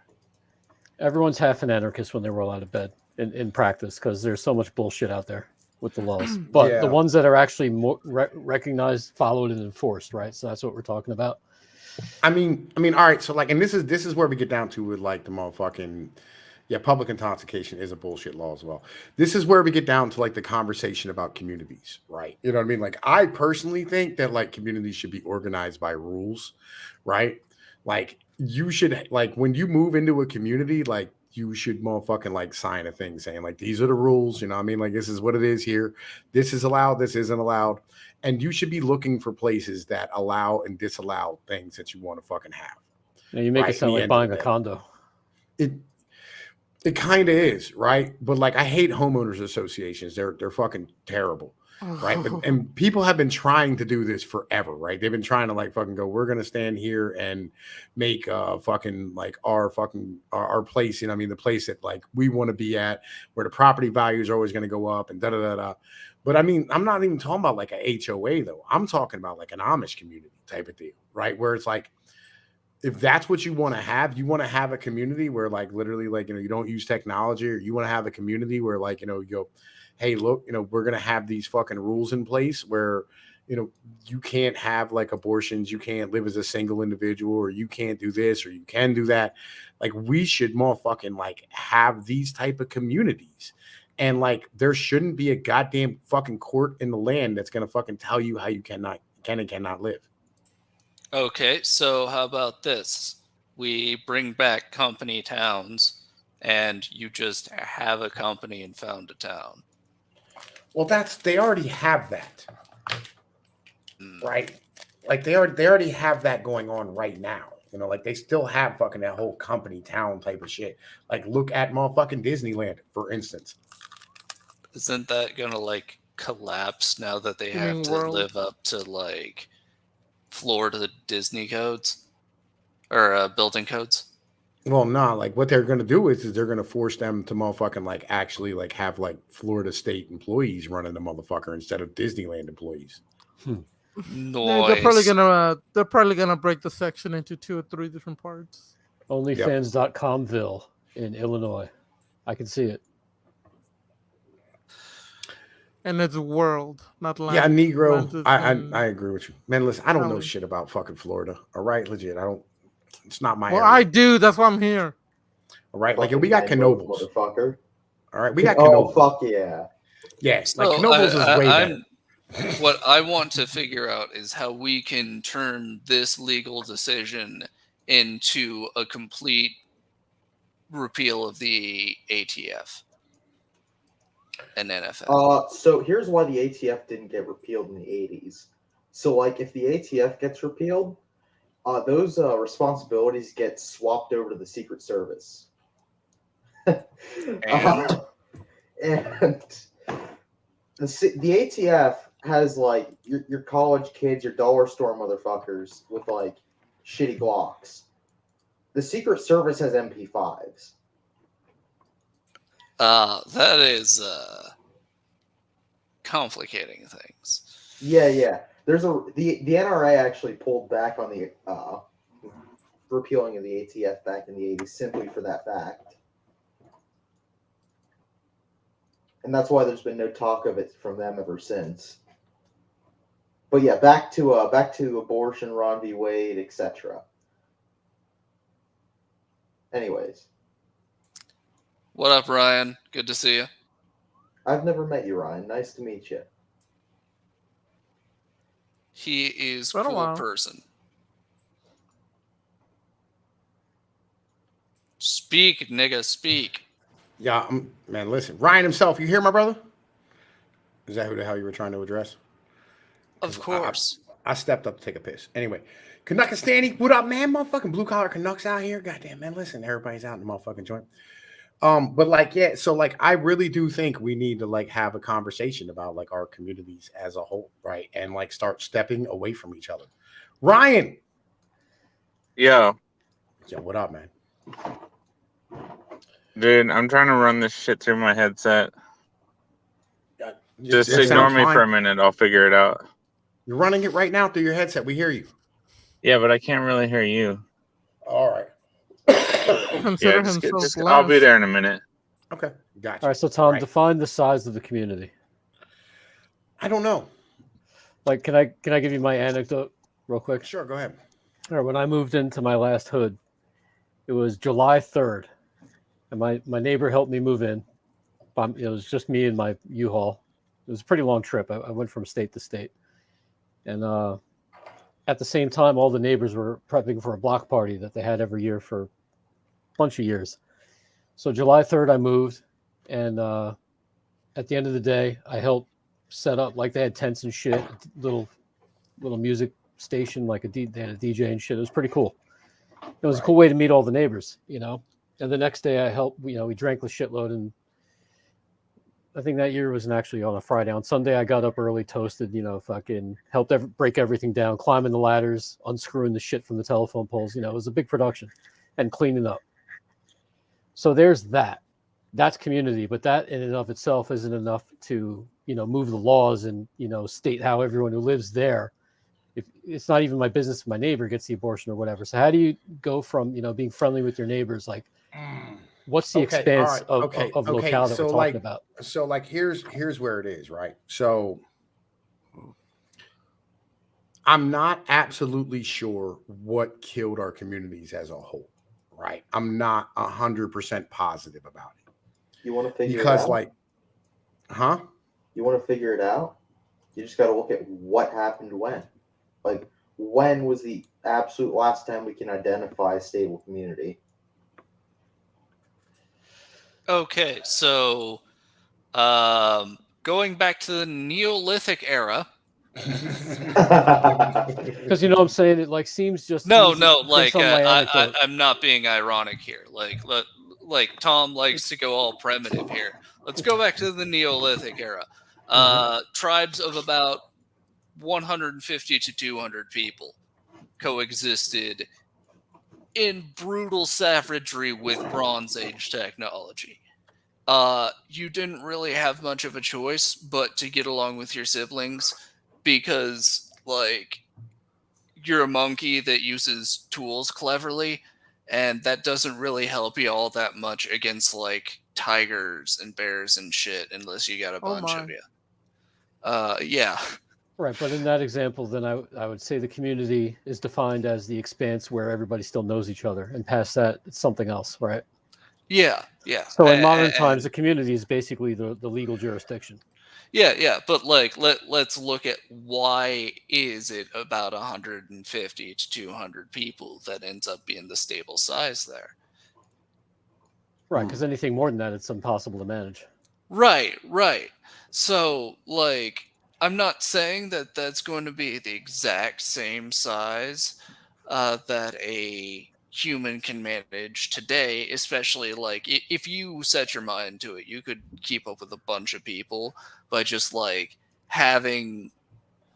Everyone's half an anarchist when they roll out of bed in practice because there's so much bullshit out there with the laws. But the ones that are actually more recognized, followed, and enforced, right? So that's what we're talking about. I mean, all right. So like, and this is where we get down to with like the motherfucking, public intoxication is a bullshit law as well. This is where we get down to like the conversation about communities, right? You know what I mean? Like, I personally think that like communities should be organized by rules, right? Like, you should, like, when you move into a community, like, you should motherfucking like sign a thing saying like, these are the rules, you know what I mean? Like, this is what it is here. This is allowed. This isn't allowed. And you should be looking for places that allow and disallow things that you want to fucking have. Now you make it sound like buying a condo. It kind of is, right? But like, I hate homeowners associations. They're fucking terrible. Right. And people have been trying to do this forever, right? They've been trying to like fucking go, we're going to stand here and make fucking like our place, you know what I mean? The place that like we want to be at, where the property values are always going to go up and da-da-da-da. But I mean, I'm not even talking about like a HOA though. I'm talking about like an Amish community type of deal, right? Where it's like, if that's what you want to have a community where like literally like, you don't use technology, or you want to have a community where like, you go, hey, look, we're going to have these fucking rules in place where, you can't have like abortions, you can't live as a single individual, or you can't do this, or you can do that. Like we should motherfucking like have these type of communities. And like, there shouldn't be a goddamn fucking court in the land that's going to fucking tell you how you can and cannot live. Okay, so how about this? We bring back company towns, and you just have a company and found a town. Well, they already have that, right? Like they already have that going on right now. Like they still have fucking that whole company town type of shit. Like look at motherfucking Disneyland, for instance. Isn't that gonna like collapse now that they have to live up to like Florida Disney codes or building codes? Well, no, like what they're going to do is they're going to force them to motherfucking like actually like have like Florida state employees running the motherfucker instead of Disneyland employees. Nice. They're probably gonna break the section into 2 or 3 different parts. Onlyfans.comville in Illinois. I can see it. And it's world, not land. Yeah, Negro. I agree with you, man. Listen, I don't know shit about fucking Florida. All right, legit. I don't. It's not my. Well, area. I do. That's why I'm here. All right, like we got Knoebels, motherfucker. All right, we got Knoebels. Oh fuck yeah. Yes, like Knoebels is way better. What I want to figure out is how we can turn this legal decision into a complete repeal of the ATF and NFL. So here's why the ATF didn't get repealed in the 80s. So like if the ATF gets repealed, those responsibilities get swapped over to the Secret Service. And the ATF has like your college kids, your dollar store motherfuckers with like shitty Glocks. The Secret Service has MP5s. That is complicating things. Yeah. There's the NRA actually pulled back on the repealing of the ATF back in the 80s simply for that fact. And that's why there's been no talk of it from them ever since. But yeah, back to abortion, Roe v. Wade, etc. Anyways. What up, Ryan? Good to see you. I've never met you, Ryan. Nice to meet you. He is a cool person. Speak, nigga, speak. Yeah, man, listen. Ryan himself, you hear my brother? Is that who the hell you were trying to address? Of course. I stepped up to take a piss. Anyway, Canuckistani, what up, man? Motherfucking blue collar Canucks out here. Goddamn, man, listen, everybody's out in the motherfucking joint. But like, yeah, so like, I really do think we need to like have a conversation about like our communities as a whole, right? And like start stepping away from each other. Ryan. Yeah. Yo, what up, man? Dude, I'm trying to run this shit through my headset. Just it ignore me fine. for a minute. I'll figure it out. You're running it right now through your headset. We hear you. Yeah, but I can't really hear you. All right. I'll be there in a minute. Okay, gotcha. All right, so Tom, define the size of the community. I don't know. Like, can I give you my anecdote real quick? Sure, go ahead. All right, when I moved into my last hood, it was July 3rd, and my neighbor helped me move in. It was just me and my U-Haul. It was a pretty long trip. I went from state to state, and at the same time, all the neighbors were prepping for a block party that they had every year for a bunch of years. So July 3rd, I moved, and at the end of the day, I helped set up, like they had tents and shit, little music station, like they had a DJ and shit. It was pretty cool. It was a cool way to meet all the neighbors, you know. And the next day I helped, we drank the shitload, and I think that year was actually on a Friday. On Sunday, I got up early, toasted, fucking helped break everything down, climbing the ladders, unscrewing the shit from the telephone poles. It was a big production, and cleaning up. So there's that. That's community, but that in and of itself isn't enough to, move the laws and, state how everyone who lives there if it's not even my business, if my neighbor gets the abortion or whatever. So how do you go from being friendly with your neighbors, like what's the Okay, expanse all right, of okay, locale that so we're talking about? So like here's where it is, right? So I'm not absolutely sure what killed our communities as a whole, right? I'm not 100% positive about it. You want to figure it Because out? like, huh? You want to figure it out? You just got to look at what happened when. Like, when was the absolute last time we can identify a stable community? Okay, so going back to the Neolithic era. Because I'm saying it like seems just No, easy no, based like on my anecdote. I'm not being ironic here. Like Tom likes to go all primitive here. Let's go back to the Neolithic era. Tribes of about 150 to 200 people coexisted in brutal savagery with Bronze Age technology. You didn't really have much of a choice but to get along with your siblings because, like, you're a monkey that uses tools cleverly, and that doesn't really help you all that much against, like, tigers and bears and shit unless you got a bunch of you. Yeah. Right, but in that example, then I would say the community is defined as the expanse where everybody still knows each other, and past that, it's something else, right? Yeah. So in modern times, the community is basically the legal jurisdiction. Yeah, but like let's look at why is it about 150 to 200 people that ends up being the stable size there. Right, because anything more than that, it's impossible to manage. Right. So, like, I'm not saying that that's going to be the exact same size that a human can manage today, especially, like, if you set your mind to it, you could keep up with a bunch of people by just, like, having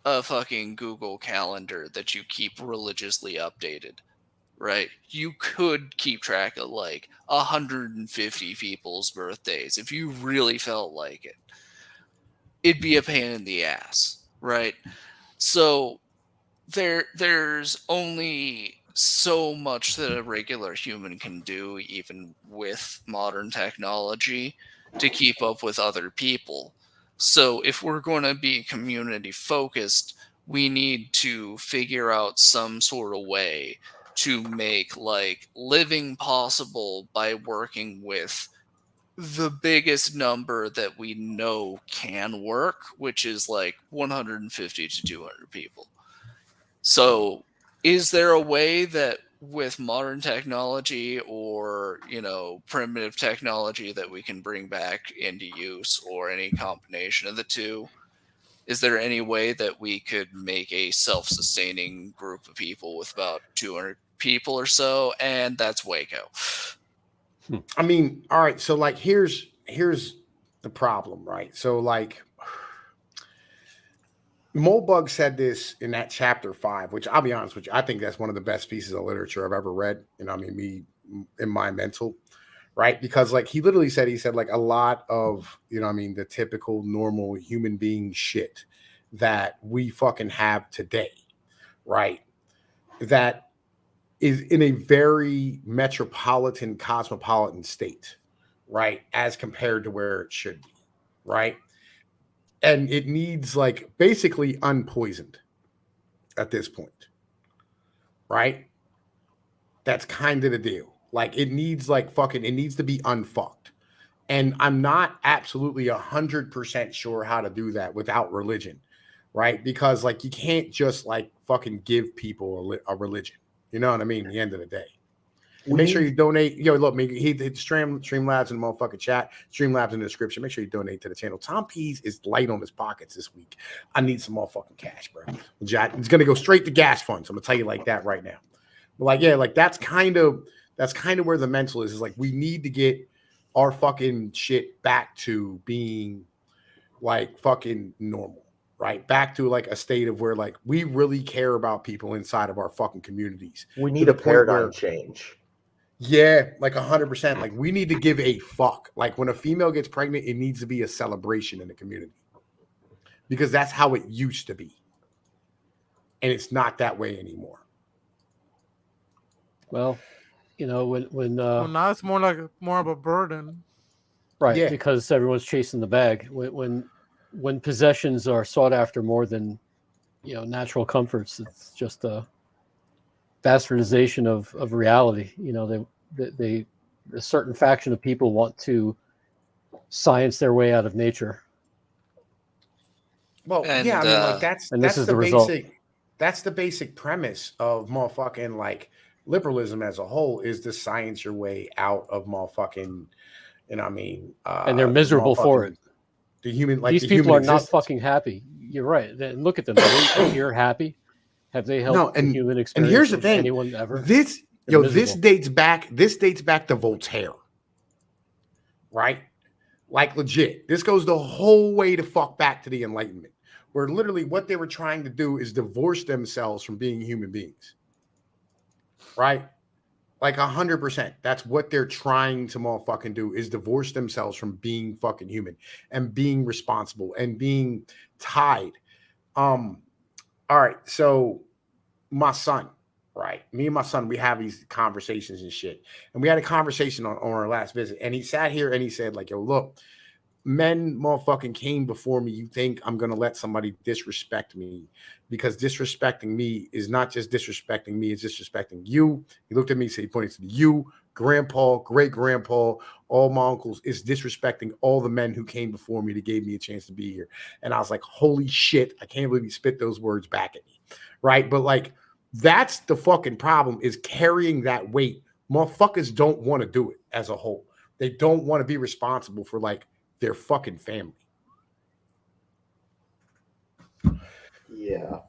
a fucking Google Calendar that you keep religiously updated. Right, you could keep track of like 150 people's birthdays if you really felt like it. It'd be a pain in the ass, right? So there's only so much that a regular human can do, even with modern technology, to keep up with other people. So if we're going to be community focused, we need to figure out some sort of way to make, like, living possible by working with the biggest number that we know can work, which is like 150 to 200 people. So is there a way that with modern technology or, primitive technology that we can bring back into use, or any combination of the two? Is there any way that we could make a self-sustaining group of people with about 200 people or so? And that's Waco. I mean, all right. So like, here's the problem, right? So like, Molebug said this in that chapter 5, which I'll be honest with you, I think that's one of the best pieces of literature I've ever read. I mean, me in my mental, right? Because like he said like a lot of, the typical normal human being shit that we fucking have today, right? That is in a very metropolitan, cosmopolitan state, right? As compared to where it should be, right? And it needs like basically unpoisoned at this point, right? That's kind of the deal. Like it needs like fucking, it needs to be unfucked. And I'm not absolutely 100% sure how to do that without religion, right? Because like you can't just like fucking give people a religion. You know what I mean? At the end of the day. Make sure you donate. Look, he did Streamlabs in the motherfucking chat. Streamlabs in the description. Make sure you donate to the channel. Tom Pease is light on his pockets this week. I need some motherfucking cash, bro. It's gonna go straight to gas funds. I'm gonna tell you like that right now. But like, yeah, like that's kind of where the mental is like we need to get our fucking shit back to being like fucking normal, right? Back to like a state of where like we really care about people inside of our fucking communities. We need a paradigm change. Yeah, like 100%. Like we need to give a fuck. Like when a female gets pregnant, it needs to be a celebration in the community because that's how it used to be. and it's not that way anymore. Well, when Well, now it's more of a burden. right, Yeah. because everyone's chasing the bag. When possessions are sought after more than natural comforts, it's just a bastardization of reality. A certain faction of people want to science their way out of nature. Well, And, yeah, I mean, like that's and this that's is the the result. that's the basic premise of motherfucking like liberalism as a whole is to science your way out of motherfucking, And they're miserable for it. The human, like These the people human are not existence. fucking happy. You're right. Then look at them. Are they here happy? Have they helped No, the and human and experience here's the of thing. anyone ever? This They're this miserable. dates back to Voltaire, right? Like legit. This goes the whole way to fuck back to the Enlightenment, where literally what they were trying to do is divorce themselves from being human beings, right? Like 100%. That's what they're trying to motherfucking do is divorce themselves from being fucking human and being responsible and being tied. All right. So my son, right? Me and my son, we have these conversations and shit. And we had a conversation on our last visit. And he sat here and he said, like, yo, look, men motherfucking came before me. You think I'm going to let somebody disrespect me? Because disrespecting me is not just disrespecting me, it's disrespecting you. He looked at me, said he pointed to you, grandpa, great grandpa, all my uncles, is disrespecting all the men who came before me that gave me a chance to be here. And I was like, holy shit, I can't believe he spit those words back at me. Right. But like, that's the fucking problem, is carrying that weight. Motherfuckers don't want to do it as a whole. They don't want to be responsible for like their fucking family. Yeah.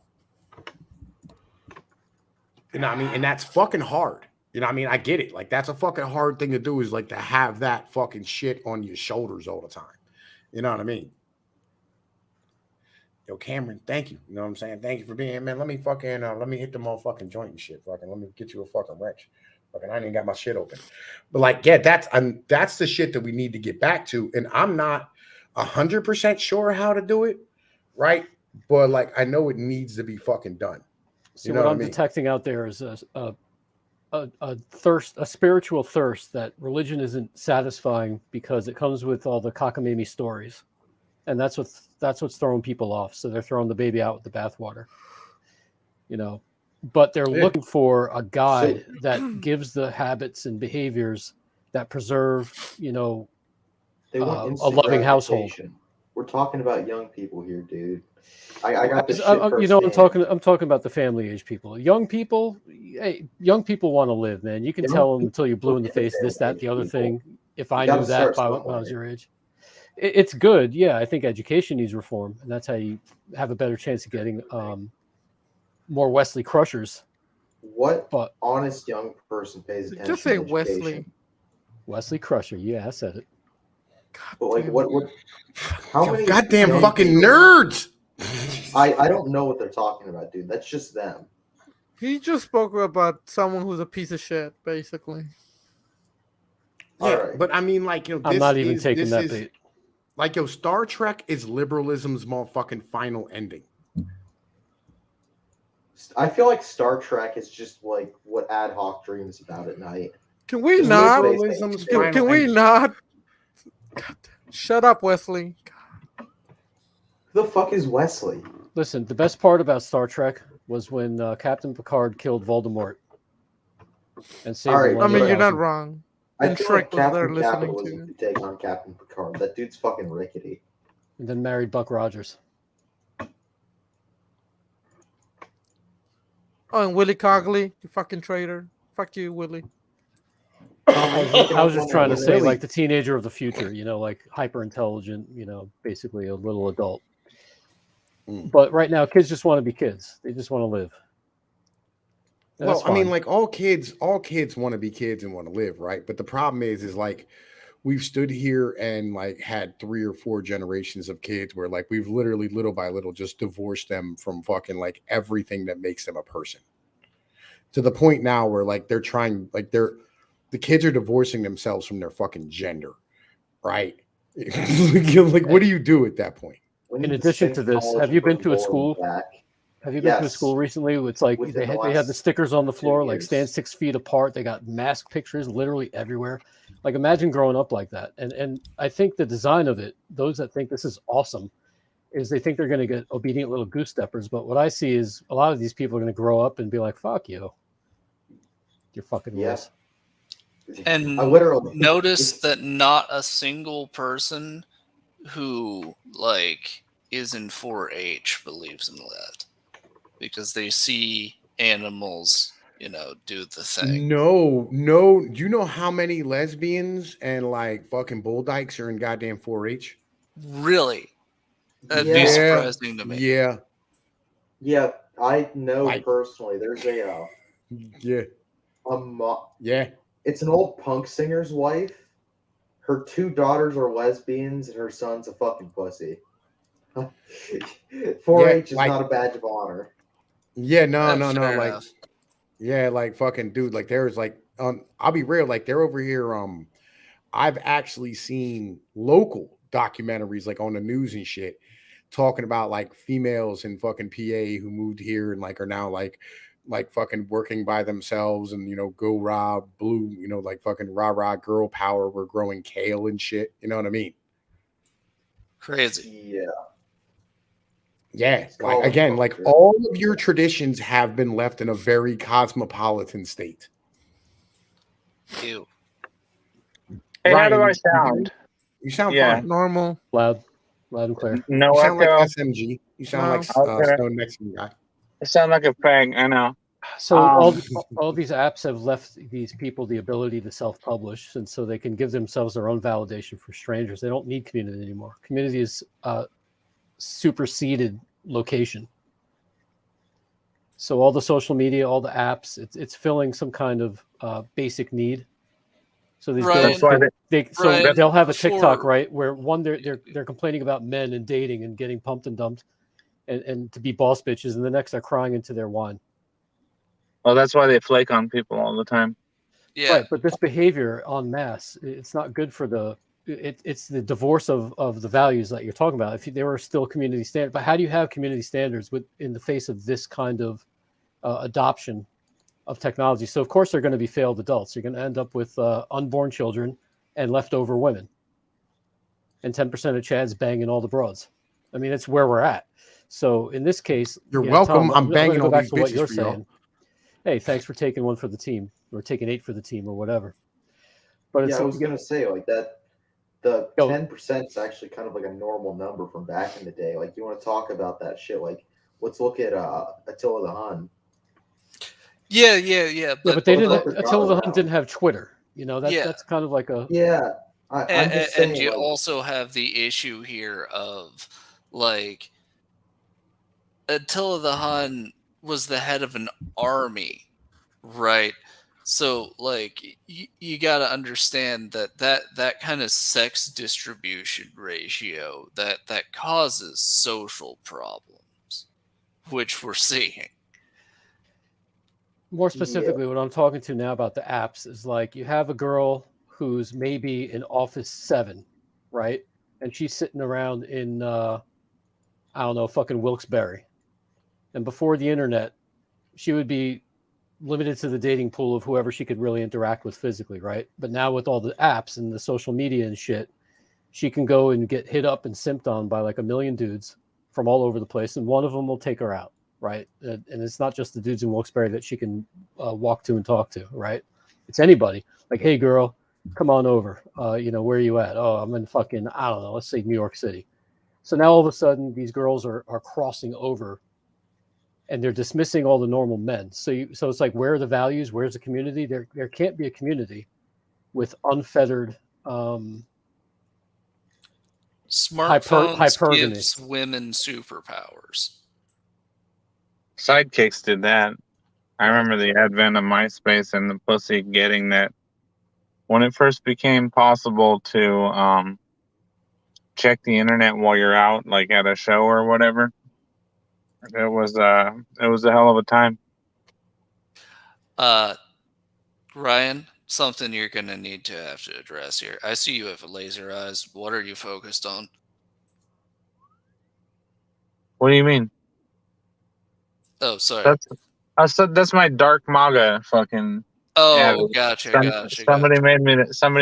You know what I mean? And that's fucking hard. You know what I mean? I get it. Like, that's a fucking hard thing to do, is like to have that fucking shit on your shoulders all the time. You know what I mean? Yo, Cameron, thank you. You know what I'm saying? Thank you for being here, man. Let me hit the motherfucking joint and shit. Fucking, let me get you a fucking wrench. Fucking, I ain't even got my shit open. But like, yeah, that's the shit that we need to get back to. And I'm not 100% sure how to do it, right? But like, I know it needs to be fucking done. So what I'm detecting out there is a thirst, a spiritual thirst that religion isn't satisfying because it comes with all the cockamamie stories, and that's what's throwing people off. So they're throwing the baby out with the bathwater, But they're looking for a guide that gives the habits and behaviors that preserve, they want a instant loving household. gratification. We're talking about young people here, dude. I got this shit I'm talking about the family age people. Young people, hey, young people want to live, man. You can tell them until you're blue in the face, this, that, the other thing. If I knew that when I was your age, it's good. Yeah, I think education needs reform, and that's how you have a better chance of getting more Wesley Crushers. What honest young person pays attention? Just say to Wesley. Wesley Crusher. Yeah, I said it. But like, what? How many goddamn fucking nerds? I don't know what they're talking about, dude. That's just them. He just spoke about someone who's a piece of shit, basically. Yeah, Right. but I mean, like, I'm not even taking that bait. Like, Star Trek is liberalism's motherfucking final ending. I feel like Star Trek is just like what Ad Hoc dreams about at night. Can we not? Liberalism's final Can we ending. not? God, shut up, Wesley. Who the fuck is Wesley? Listen, the best part about Star Trek was when Captain Picard killed Voldemort and saved All right, the I mean, you're 1,000. not wrong. I And feel Shrek like was there Captain listening Capitalism to could take on Captain Picard. That dude's fucking rickety. And then married Buck Rogers. Oh, and Willie Cogley, you fucking traitor. Fuck you, Willie. I was just trying to say, Really? like, the teenager of the future, like hyper intelligent, basically a little adult. But right now, kids just want to be kids. They just want to live. And Well, that's I mean, fine. like, all kids want to be kids and want to live, right? But the problem is like, we've stood here and like had 3 or 4 generations of kids where like we've literally little by little just divorced them from fucking like everything that makes them a person, to the point now where like they're trying, like the kids are divorcing themselves from their fucking gender, right? Like, what do you do at that point? We In need to addition sink to this, college have you and put been to a Voldemort school? back. Have you been to a Yes. school recently? It's like Within they the had the last stickers on the floor, like years. stand 6 feet apart. They got mask pictures literally everywhere. Like imagine growing up like that. And I think the design of it, those that think this is awesome, is they think they're going to get obedient little goose steppers. But what I see is a lot of these people are going to grow up and be like, "Fuck you, your fucking Yeah. rules." And I literally notice that not a single person who like is in 4-H believes in that, because they see animals, do the thing. No. Do you know how many lesbians and like fucking bull dykes are in goddamn 4-H? Really, that'd be Yeah. surprising to me. Yeah. Yeah, I know Like- personally. There's a Yeah. Yeah. it's an old punk singer's wife. Her 2 daughters are lesbians, and her son's a fucking pussy. 4-H is like- not a badge of honor. Yeah, no, Fair like enough. yeah, like fucking dude, like there's like I'll be real, like they're over here. I've actually seen local documentaries like on the news and shit talking about like females in fucking PA who moved here and like are now like fucking working by themselves and go raw blue, like fucking rah girl power. We're growing kale and shit. You know what I mean? Crazy. Yeah. Yeah, like all again, like culture. all of your traditions have been left in a very cosmopolitan state. Ew. Hey, how Ryan, do I you sound? You sound Yeah. fine. Normal. Loud and clear. No You sound like echo. SMG. You sound No. like Okay. Stone Mexican guy. I sound like a fag. I know. So Um, all these apps have left these people the ability to self-publish, and so they can give themselves their own validation for strangers. They don't need community anymore. Community is superseded location. So all the social media, all the apps, it's filling some kind of basic need. So these Ryan, girls, That's why Ryan, they'll have a before- TikTok, right, where one they're complaining about men and dating and getting pumped and dumped, and to be boss bitches, and the next they're crying into their wine. Well, that's why they flake on people all the time. Yeah. Right, but this behavior en masse, it's not good for it's the divorce of the values that you're talking about. If there were still community standards, but how do you have community standards in the face of this kind of adoption of technology? So of course they're going to be failed adults. You're going to end up with unborn children and leftover women, and 10% of Chads banging all the broads. I mean, it's where we're at. So in this case, You're yeah, welcome. Tom, I'm gonna banging go all back these to what bitches you're for y'all. saying. Hey, thanks for taking one for the team, or taking 8 for the team, or whatever. But it's Yeah, I was gonna say like that. The Go. 10% is actually kind of like a normal number from back in the day. Like you want to talk about that shit? Like let's look at Attila the Hun. Yeah. yeah, but they Well, didn't. it's like Attila the now. Hun didn't have Twitter. Yeah. That's kind of like a Yeah, I'm just saying. And you like, also have the issue here of like Attila the Hun was the head of an army, right? So like you got to understand that kind of sex distribution ratio that causes social problems, which we're seeing. more specifically what I'm talking to now about the apps is like you have a girl who's maybe in Office 7, right? And she's sitting around in I don't know, fucking Wilkes-Barre. And before the internet, she would be limited to the dating pool of whoever she could really interact with physically, right? But now with all the apps and the social media and shit, she can go and get hit up and simped on by like a million dudes from all over the place, and one of them will take her out, right? And it's not just the dudes in Wilkes-Barre that she can walk to and talk to, right? It's anybody. Like, hey, girl, come on over. Where are you at? Oh, I'm in fucking, I don't know, let's say New York City. So now all of a sudden, these girls are crossing over, and they're dismissing all the normal men. So it's like, where are the values? Where's the community? There can't be a community with unfettered Smartphones hypergamy. gives women superpowers. Sidekicks did that. I remember the advent of MySpace and the pussy getting that. When it first became possible to check the internet while you're out, like at a show or whatever, it was a hell of a time. Ryan, something you're gonna need to have to address here. I see you have laser eyes. What are you focused on? What do you mean? Oh, sorry. That's my dark MAGA fucking. Oh, avid. gotcha. Somebody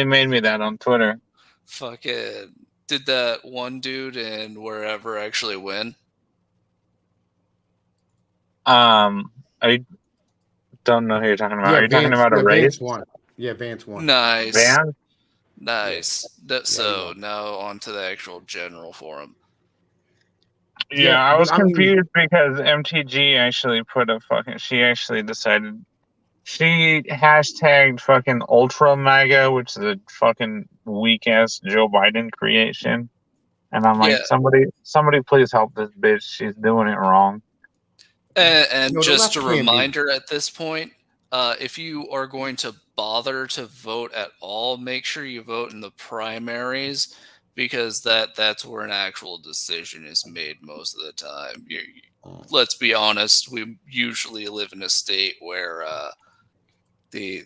made me that on Twitter. Fucking did that one dude in wherever actually win? I don't know who you're talking about. Yeah, Are you talking about a race? Vance won. Yeah, Vance won. Nice. Van? Nice. Yeah, So he now on to the actual general forum. Yeah, I was but I mean- confused because MTG actually put a fucking. She actually decided. She hashtagged fucking Ultra MAGA, which is a fucking weak ass Joe Biden creation. And I'm like, somebody please help this bitch. She's doing it wrong. And No, the just a left can't be. reminder at this point, if you are going to bother to vote at all, make sure you vote in the primaries, because that's where an actual decision is made most of the time. Let's be honest, we usually live in a state where the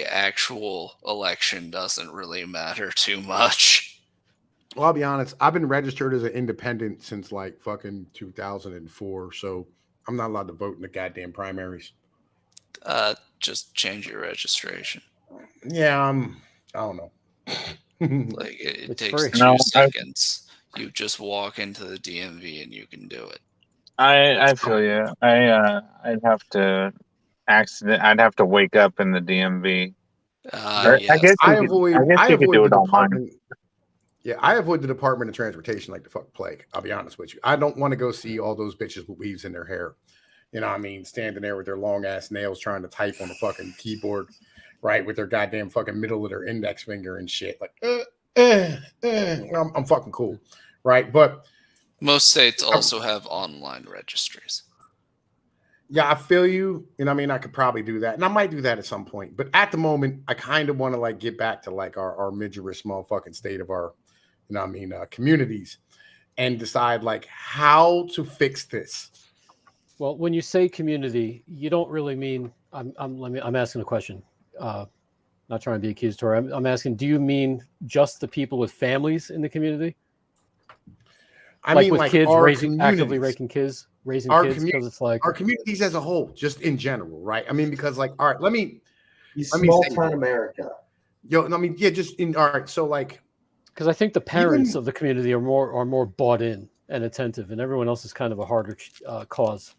actual election doesn't really matter too much. Well, I'll be honest. I've been registered as an independent since like fucking 2004, so I'm not allowed to vote in the goddamn primaries. Just change your registration. Yeah, I don't know. Like it takes free. 2 seconds. You just walk into the DMV and you can do it. I feel you. I'd have to wake up in the DMV. Yes. I guess I you avoid could do the it online. department. Yeah, I avoid the Department of Transportation like the fuck plague. I'll be honest with you. I don't want to go see all those bitches with weaves in their hair. You know what I mean? Standing there with their long ass nails trying to type on the fucking keyboard, right? With their goddamn fucking middle of their index finger and shit. Like, I'm fucking cool. Right. But Most states also have online registries. yeah, I feel you. You know what I mean? I could probably do that. And I might do that at some point. But at the moment, I kind of want to like get back to like our midgerous motherfucking state of our, you know what I mean, communities, and decide like how to fix this. Well, when you say community, you don't really mean. I'm asking a question. Not trying to be accusatory. I'm asking. Do you mean just the people with families in the community? I like mean, with like kids our actively raising kids, because it's like our communities as a whole, just in general, right? I mean, because like, all right, let me Small say- town America. Yo, I mean, yeah, just in all right. So like, because I think the parents of the community are more bought in and attentive, and everyone else is kind of a harder cause.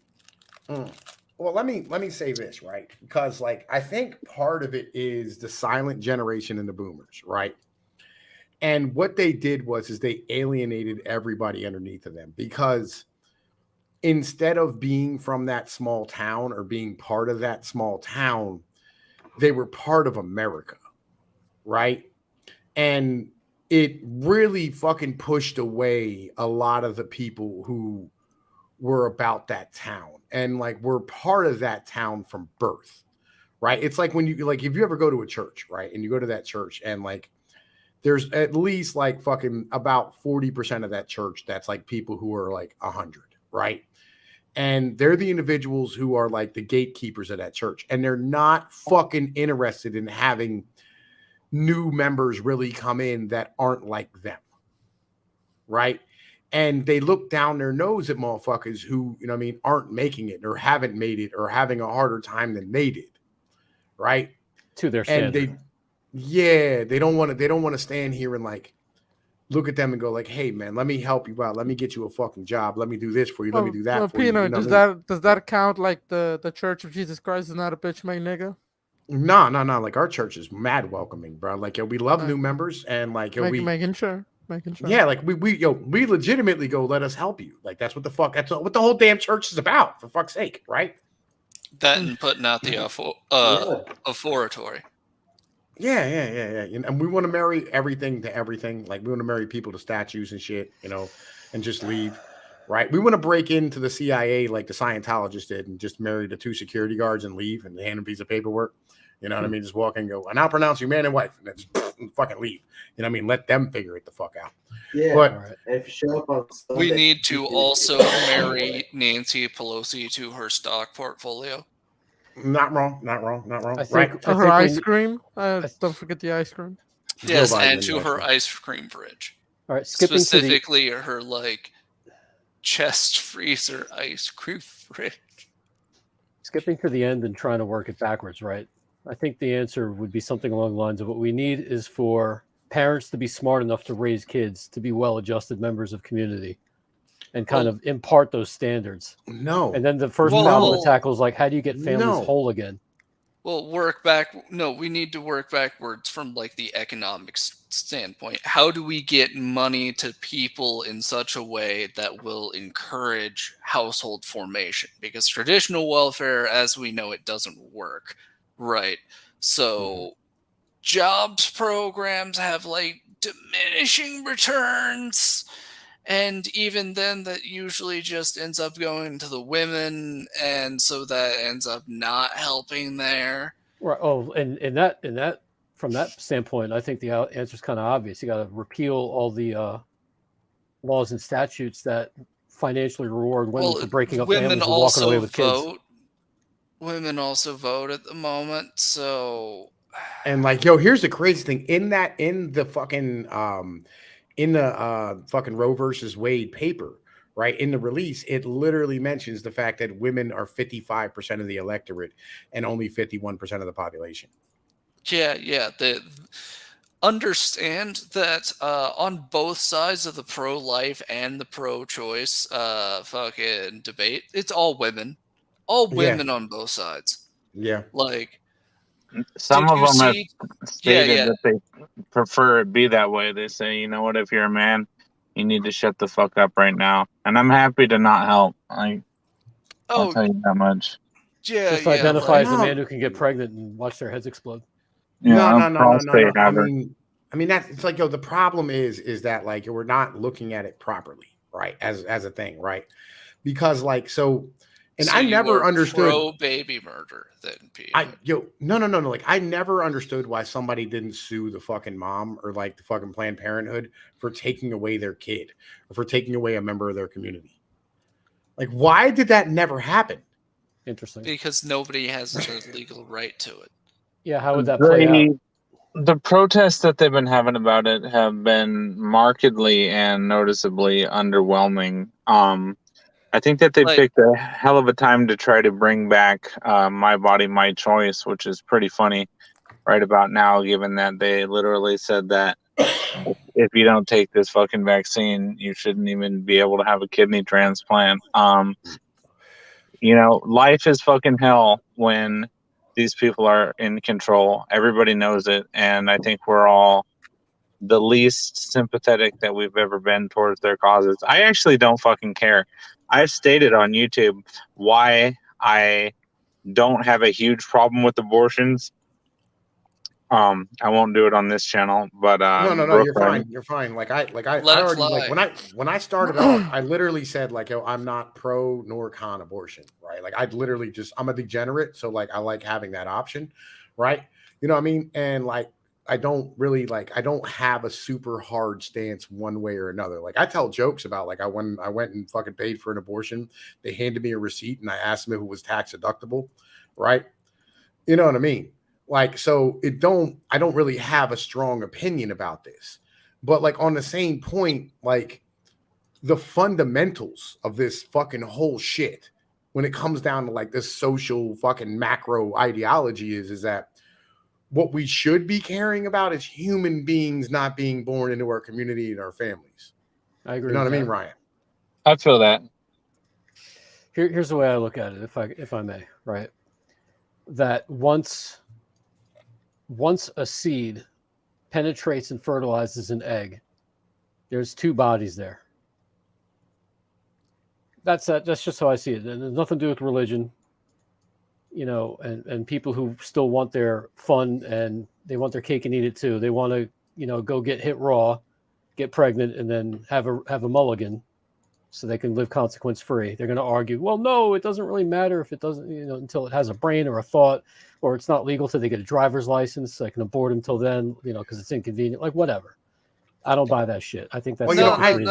Well, let me say this, right? Because like I think part of it is the silent generation and the boomers, right? And what they did is they alienated everybody underneath of them, because instead of being from that small town or being part of that small town, they were part of America, right? And it really fucking pushed away a lot of the people who were about that town and like were part of that town from birth, right? It's like when you like, if you ever go to a church, right? And you go to that church and like, there's at least like fucking about 40% of that church that's like people who are like 100, right? And they're the individuals who are like the gatekeepers of that church. And they're not fucking interested in having new members really come in that aren't like them, right? And they look down their nose at motherfuckers who, you know what I mean, aren't making it or haven't made it or having a harder time than they did, right? To their And standard. they don't want to stand here and like look at them and go like, hey man, let me help you out. Let me get you a fucking job. Let me do this for you. Let me do that for Pino, you. does that count like the Church of Jesus Christ is not a bitch made nigga? No. Like our church is mad welcoming, bro. Like, yo, we love new members and like, yo, making sure. Yeah, like we legitimately go, let us help you. Like that's what the whole damn church is about, for fuck's sake, right? That and putting out the oratory. Yeah. And we want to marry everything to everything. Like we want to marry people to statues and shit, you know, and just leave. Right. We want to break into the CIA like the Scientologists did and just marry the 2 security guards and leave and hand them a piece of paperwork. You know what I mean? Just walk and go, and I'll pronounce you man and wife, and then just fucking leave. You know what I mean? Let them figure it the fuck out. Yeah. But and if you show up on Sunday, We need to also marry Nancy Pelosi to her stock portfolio. not wrong. I think, Right. To her ice cream. Don't forget the ice cream. Yes, Joe Biden and to ice her cream. ice cream fridge. all right, skipping to the Specifically, her like chest freezer ice cream fridge. Skipping to the end and trying to work it backwards, right? I think the answer would be something along the lines of what we need is for parents to be smart enough to raise kids to be well-adjusted members of community and kind of impart those standards. No. And then the first problem to tackle is like, how do you get families whole again? Well, we need to work backwards from like the economic standpoint. How do we get money to people in such a way that will encourage household formation? Because traditional welfare, as we know it, doesn't work, right? So jobs programs have like diminishing returns. And even then, that usually just ends up going to the women, and so that ends up not helping there. Right. Oh, and that from that standpoint, I think the answer is kind of obvious. You got to repeal all the laws and statutes that financially reward women for breaking up families and walking away with kids. Women also vote at the moment, so. And like, yo, here's the crazy thing: in the fucking Roe versus Wade paper, right? In the release, it literally mentions the fact that women are 55% of the electorate and only 51% of the population. Yeah. Understand that on both sides of the pro-life and the pro-choice fucking debate, it's all women. All women on both sides. Yeah. Like, some of them have stated that they prefer it be that way. They say, you know what, if you're a man, you need to shut the fuck up right now. And I'm happy to not help. I'll tell you that much. Yeah, just identify as a man who can get pregnant and watch their heads explode. Yeah, no. I mean that's it's like, yo, the problem is that like we're not looking at it properly, right? As a thing, right? Because like so. And so I never understood pro baby murder. Then no. Like I never understood why somebody didn't sue the fucking mom or like the fucking Planned Parenthood for taking away their kid or for taking away a member of their community. Like, why did that never happen? Interesting. Because nobody has the legal right to it. Yeah, how would that play out? The protests that they've been having about it have been markedly and noticeably underwhelming. I think that they picked a hell of a time to try to bring back My Body, My Choice, which is pretty funny right about now, given that they literally said that if you don't take this fucking vaccine, you shouldn't even be able to have a kidney transplant. You know, life is fucking hell when these people are in control. Everybody knows it, and I think we're all the least sympathetic that we've ever been towards their causes. I actually don't fucking care. I've stated on YouTube why I don't have a huge problem with abortions. I won't do it on this channel, but no, you're fine. You're fine. Like I already like when I started off, I literally said like, yo, I'm not pro nor con abortion, right? Like I'd literally I'm a degenerate, so like I like having that option, right? You know what I mean? And like I don't have a super hard stance one way or another. Like I tell jokes about like I went and fucking paid for an abortion. They handed me a receipt and I asked them if it was tax deductible, right? You know what I mean? Like, so I don't really have a strong opinion about this, but like on the same point, like the fundamentals of this fucking whole shit, when it comes down to like this social fucking macro ideology is that what we should be caring about is human beings not being born into our community and our families. I agree. You know what I mean, Ryan? I feel that. Here's the way I look at it, if I may, right? That once a seed penetrates and fertilizes an egg, there's two bodies there. That's just how I see it. And there's nothing to do with religion. You know, and people who still want their fun and they want their cake and eat it too. They want to, you know, go get hit raw, get pregnant, and then have a mulligan so they can live consequence free. They're going to argue, well, no, it doesn't really matter if it doesn't, you know, until it has a brain or a thought, or it's not legal till they get a driver's license. So I can abort until then, you know, because it's inconvenient, like whatever. I don't buy that shit. I think that's Well, you know, crazy.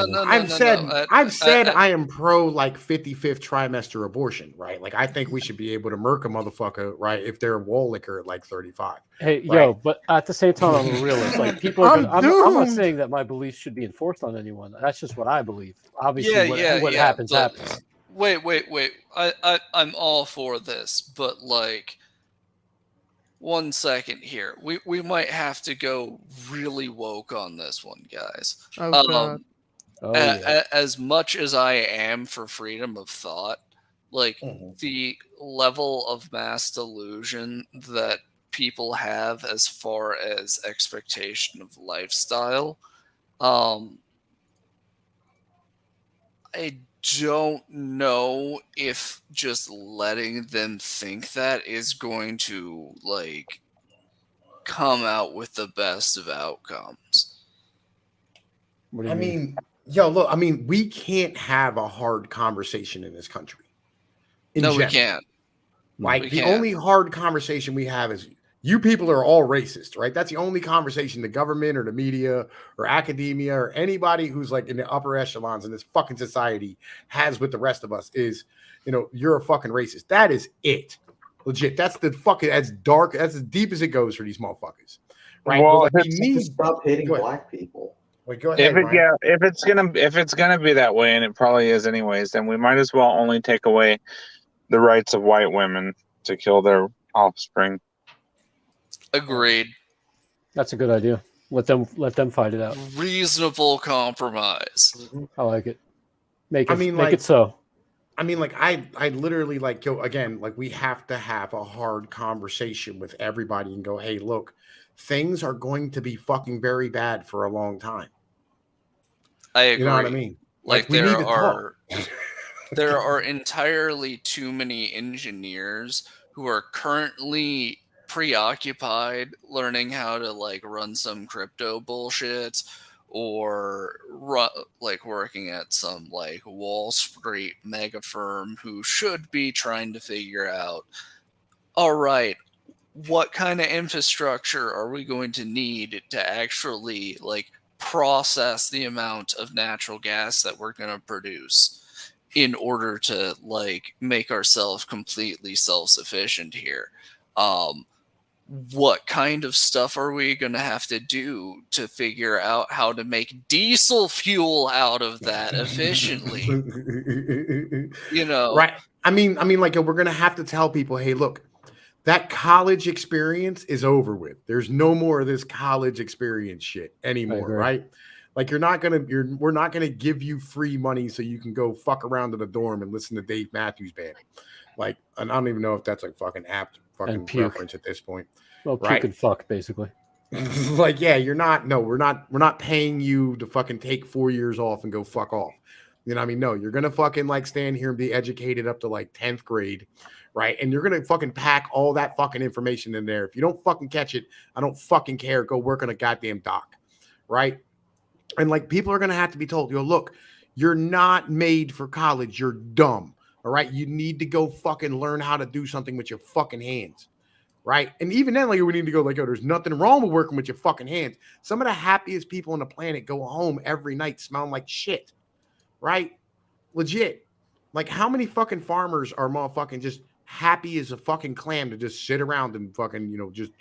I've said I am pro like 55th trimester abortion, right? Like I think we should be able to murk a motherfucker, right? If they're a wall licker at like 35. Hey, right? yo, but at the same time, I'm a realist. Like people are. I'm not saying that my beliefs should be enforced on anyone. That's just what I believe. Obviously, what happens happens. Wait. I'm all for this, but like, 1 second here. We might have to go really woke on this one, guys. God. As much as I am for freedom of thought, like the level of mass delusion that people have as far as expectation of lifestyle, I don't know if just letting them think that is going to like come out with the best of outcomes. What do you mean? Look, I mean, we can't have a hard conversation in this country. We can't. Like the only hard conversation we have is you people are all racist, right? That's the only conversation the government or the media or academia or anybody who's like in the upper echelons in this fucking society has with the rest of us is, you're a fucking racist. That is it. Legit. That's the fucking, as dark, that's as deep as it goes for these motherfuckers. Right? Well, but like, you need stop hating black people. Wait, go ahead. If it's gonna be that way, and it probably is anyways, then we might as well only take away the rights of white women to kill their offspring. Agreed. That's a good idea. Let them fight it out. Reasonable compromise. I like it. Make it so. I mean, like I literally like again, like we have to have a hard conversation with everybody and go, hey, look, things are going to be fucking very bad for a long time. I agree. You know what I mean? Like there are entirely too many engineers who are currently preoccupied learning how to like run some crypto bullshit or like working at some like Wall Street mega firm who should be trying to figure out, all right, what kind of infrastructure are we going to need to actually like process the amount of natural gas that we're going to produce in order to like make ourselves completely self-sufficient here. What kind of stuff are we going to have to do to figure out how to make diesel fuel out of that efficiently? Right. I mean, like we're going to have to tell people, hey, look, that college experience is over with. There's no more of this college experience shit anymore, right? Like we're not gonna give you free money so you can go fuck around in the dorm and listen to Dave Matthews Band. Like, and I don't even know if that's like fucking apt fucking reference at this point. Well, puke and fuck, basically. Like, yeah, we're not paying you to fucking take 4 years off and go fuck off. You know what I mean? No, you're gonna fucking like stand here and be educated up to like 10th grade, right? And you're gonna fucking pack all that fucking information in there. If you don't fucking catch it, I don't fucking care. Go work on a goddamn dock, right? And like people are gonna have to be told, look, you're not made for college. You're dumb. All right. You need to go fucking learn how to do something with your fucking hands. Right. And even then, like we need to go like, there's nothing wrong with working with your fucking hands. Some of the happiest people on the planet go home every night smelling like shit. Right. Legit. Like how many fucking farmers are motherfucking just happy as a fucking clam to just sit around and fucking, just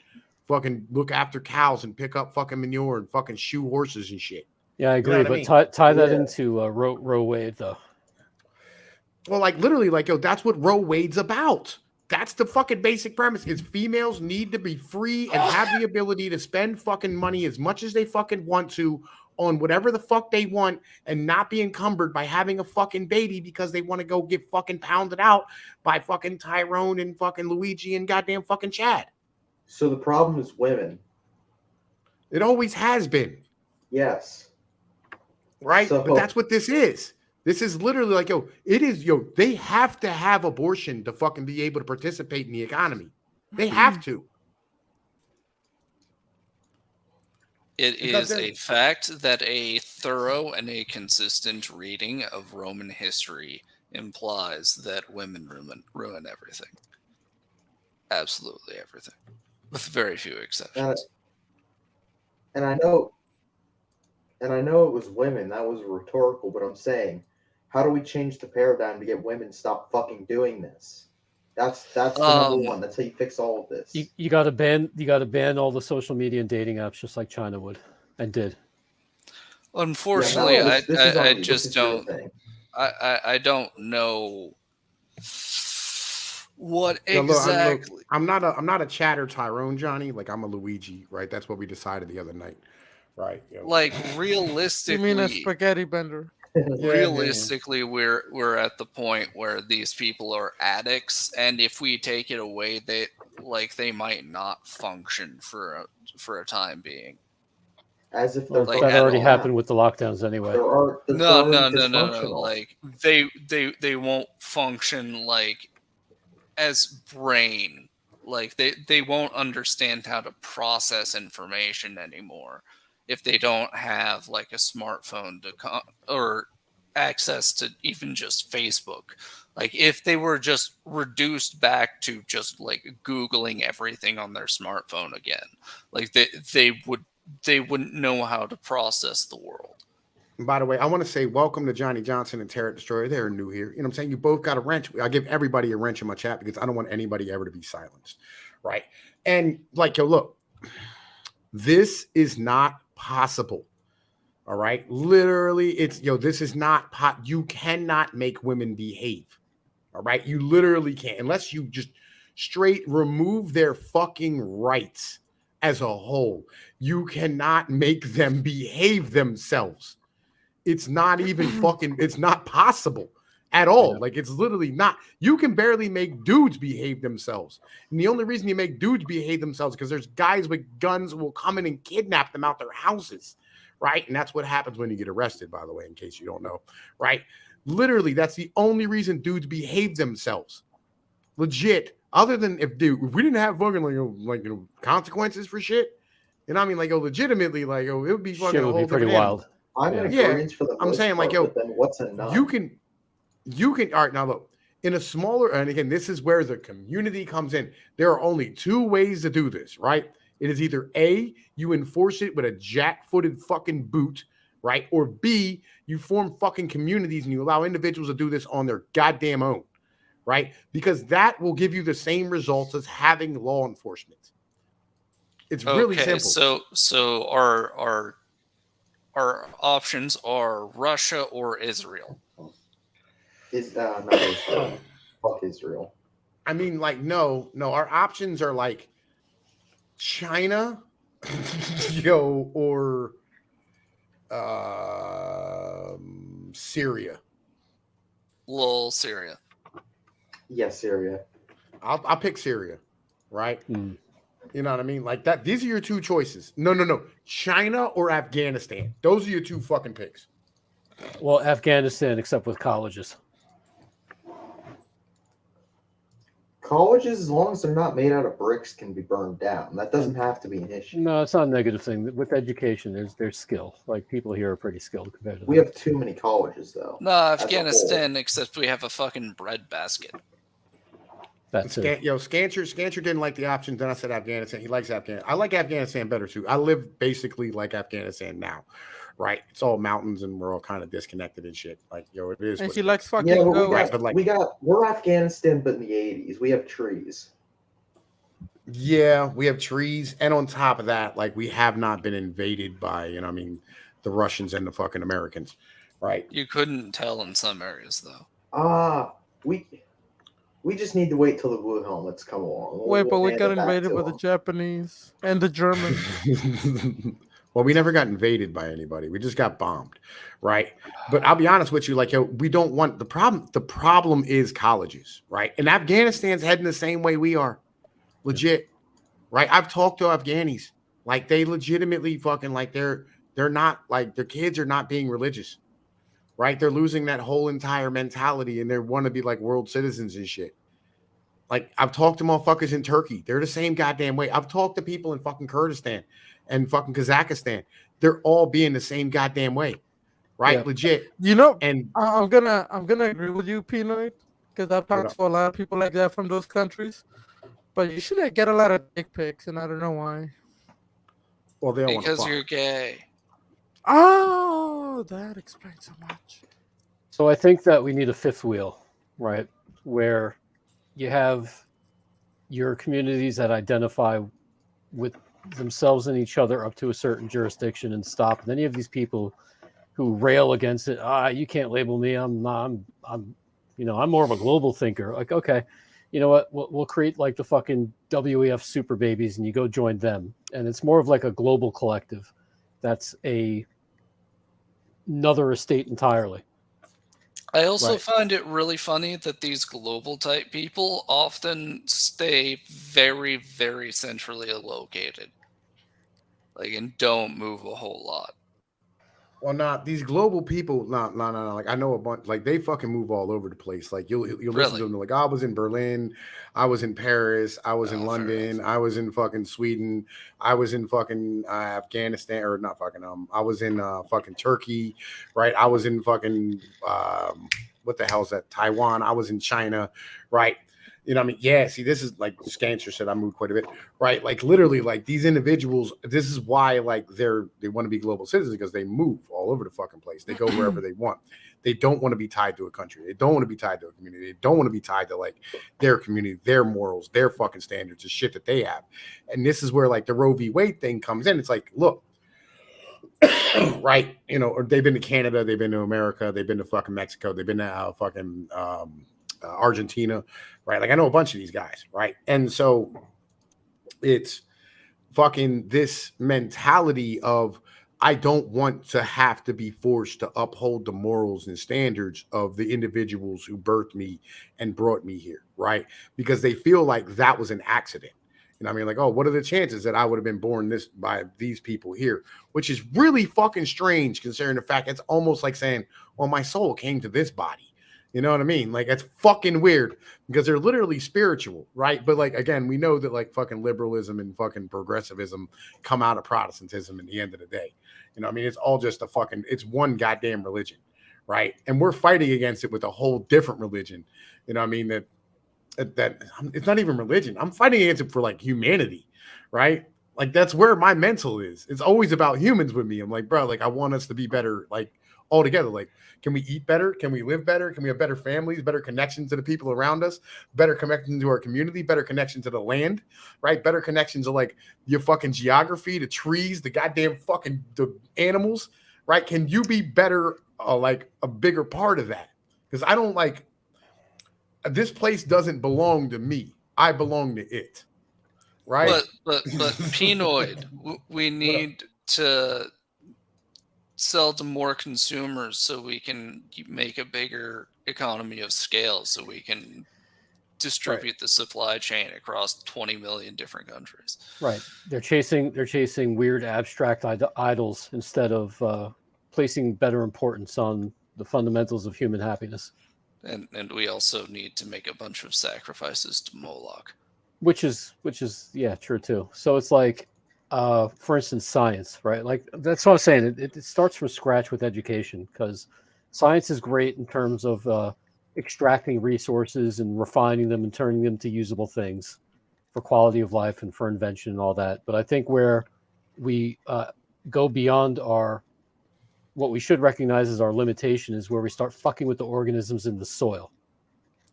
fucking look after cows and pick up fucking manure and fucking shoe horses and shit. Yeah, I agree. But tie that into Roe Wade, though. Well, like literally, like, that's what Roe Wade's about. That's the fucking basic premise is females need to be free and have the ability to spend fucking money as much as they fucking want to on whatever the fuck they want and not be encumbered by having a fucking baby because they want to go get fucking pounded out by fucking Tyrone and fucking Luigi and goddamn fucking Chad. So the problem is women. It always has been. Yes. Right? But that's what this is. This is literally like, they have to have abortion to fucking be able to participate in the economy. They have to. It is a fact that a thorough and a consistent reading of Roman history implies that women ruin everything. Absolutely everything. With very few exceptions. And I know and I know it was women. That was rhetorical, but I'm saying, how do we change the paradigm to get women to stop fucking doing this? That's the number one. That's how you fix all of this. You got to ban all the social media and dating apps, just like China would and did. Unfortunately, Yeah, no, I just don't. I don't know what exactly. Look, I'm not a chatter Tyrone, Johnny. Like I'm a Luigi, right? That's what we decided the other night, right? Like You realistically, mean a spaghetti bender? realistically, we're at the point where these people are addicts, and if we take it away, they might not function for a time being. As if they're Like, that at already all. happened with the lockdowns anyway. No. Like they won't function like as brain. Like they won't understand how to process information anymore if they don't have like a smartphone or access to even just Facebook. Like if they were just reduced back to just like Googling everything on their smartphone again, like they wouldn't know how to process the world. And by the way, I want to say welcome to Johnny Johnson and Terror Destroyer. They're new here. You know what I'm saying? You both got a wrench. I give everybody a wrench in my chat because I don't want anybody ever to be silenced. Right. And like, yo, look, this is not possible. All right. Literally, this is not you cannot make women behave. All right. You literally can't unless you just straight remove their fucking rights as a whole. You cannot make them behave themselves. It's not even it's not possible at all. Yeah. Like it's literally not. You can barely make dudes behave themselves. And the only reason you make dudes behave themselves is because there's guys with guns who will come in and kidnap them out their houses. Right. And that's what happens when you get arrested, by the way, in case you don't know. Right. Literally, that's the only reason dudes behave themselves. Legit. Other than if we didn't have fucking consequences for shit, you know what I mean? Like, legitimately, like, it would be fucking shit would be pretty wild. I'm in agreement for the most saying, part, like, but then what's enough? You can, all right, now look, in a smaller, and again, this is where the community comes in. There are only two ways to do this, right? It is either A, you enforce it with a jack-footed fucking boot, right? Or B, you form fucking communities and you allow individuals to do this on their goddamn own. Right? Because that will give you the same results as having law enforcement. It's really simple. So our options are Russia or Israel. Not Israel. Fuck Israel. I mean, like, no. Our options are like China, or Syria. Lol, Syria. Yes, Syria. I'll pick Syria, right? You know what I mean? Like that. These are your two choices. No. China or Afghanistan. Those are your two fucking picks. Well, Afghanistan, except with colleges. Colleges, as long as they're not made out of bricks, can be burned down. That doesn't have to be an issue. No, it's not a negative thing. With education, there's skill. Like people here are pretty skilled compared to We have too many colleges, though. No, Afghanistan, except we have a fucking bread basket. That's it. Scancher didn't like the options. Then I said Afghanistan. He likes Afghanistan. I like Afghanistan better too. I live basically like Afghanistan now, right? It's all mountains and we're all kind of disconnected and shit. Like, it is. And he likes fucking. Yeah, but we're Afghanistan, but in the 80s, we have trees. Yeah, we have trees, and on top of that, like we have not been invaded by, the Russians and the fucking Americans, right? You couldn't tell in some areas though. We just need to wait till the blue helmets come along. But we got invaded by the Japanese and the Germans. Well, we never got invaded by anybody. We just got bombed, right? But I'll be honest with you, like, we don't want the problem. The problem is colleges, right? And Afghanistan's heading the same way we are, legit, right? I've talked to Afghanis, like they legitimately fucking like they're not like their kids are not being religious. Right? They're losing that whole entire mentality and they want to be like world citizens and shit. Like, I've talked to motherfuckers in Turkey. They're the same goddamn way. I've talked to people in fucking Kurdistan and fucking Kazakhstan. They're all being the same goddamn way. Right? Yeah. Legit. And I'm gonna agree with you, Peanut, because I've talked to a lot of people like that from those countries. But you should get a lot of dick pics, and I don't know why. Well, they don't because you're gay. Oh, that explains so much. So I think that we need a fifth wheel, right? Where you have your communities that identify with themselves and each other up to a certain jurisdiction and stop. And then you have these people who rail against it. You can't label me. I'm not. I'm more of a global thinker. Like, okay, you know what? We'll create like the fucking WEF super babies, and you go join them. And it's more of like a global collective. That's another estate entirely. I also Right. find it really funny that these global type people often stay very, very centrally located, like, and don't move a whole lot. Well, not these global people. No. Like I know a bunch. Like they fucking move all over the place. Like you'll listen Really? to them. Like I was in Berlin, I was in Paris, I was in Oh, fair London, enough. I was in fucking Sweden, I was in fucking Afghanistan, or not fucking I was in fucking Turkey, right? I was in fucking what the hell is that? Taiwan. I was in China, right? You know what I mean? Yeah, see, this is like Scancer said, I moved quite a bit, right? Like literally, like these individuals, this is why like they want to be global citizens, because they move all over the fucking place. They go wherever they want. They don't want to be tied to a country. They don't want to be tied to a community. They don't want to be tied to like their community, their morals, their fucking standards, the shit that they have. And this is where like the Roe v. Wade thing comes in. It's like, look, right? You know, or they've been to Canada, they've been to America, they've been to fucking Mexico, they've been to fucking Argentina, right? Like I know a bunch of these guys, right? And so it's fucking this mentality of I don't want to have to be forced to uphold the morals and standards of the individuals who birthed me and brought me here, right? Because they feel like that was an accident. You know what I mean? Like, oh, what are the chances that I would have been born this by these people here? Which is really fucking strange considering the fact it's almost like saying, well, my soul came to this body. You know what I mean? Like, it's fucking weird because they're literally spiritual, right? But like, again, we know that like fucking liberalism and fucking progressivism come out of Protestantism in the end of the day. You know what I mean? It's all just it's one goddamn religion, right? And we're fighting against it with a whole different religion. You know what I mean? That it's not even religion. I'm fighting against it for like humanity, right? Like that's where my mental is. It's always about humans with me. I'm like, bro, like I want us to be better, like all together. Like, can we eat better? Can we live better? Can we have better families, better connections to the people around us, better connection to our community, better connection to the land, right? Better connections to like your fucking geography, the trees, the goddamn fucking the animals, right? Can you be better, like a bigger part of that? Because I don't like this place doesn't belong to me. I belong to it. Right? But Pinoid, we need to sell to more consumers so we can make a bigger economy of scale so we can distribute the supply chain across 20 million different countries. Right. They're chasing weird abstract idols instead of placing better importance on the fundamentals of human happiness. And we also need to make a bunch of sacrifices to Moloch. Which is yeah, true too. So it's like, for instance, science, right? Like that's what I'm saying. It starts from scratch with education because science is great in terms of extracting resources and refining them and turning them to usable things for quality of life and for invention and all that. But I think where we go beyond what we should recognize as our limitation is where we start fucking with the organisms in the soil,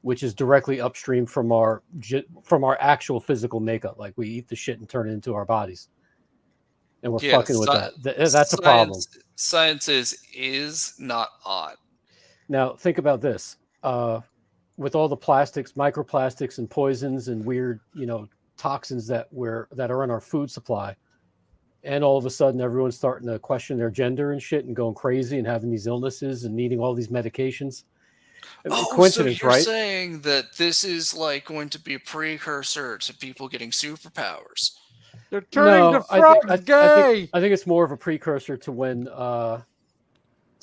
which is directly upstream from our actual physical makeup. Like we eat the shit and turn it into our bodies, and we're fucking with that. That's a problem. Science is not odd. Now think about this: with all the plastics, microplastics, and poisons and weird, toxins that are in our food supply. And all of a sudden, everyone's starting to question their gender and shit and going crazy and having these illnesses and needing all these medications. Coincidence, so you're right? saying that this is like going to be a precursor to people getting superpowers. They're turning the frogs gay. I think it's more of a precursor to when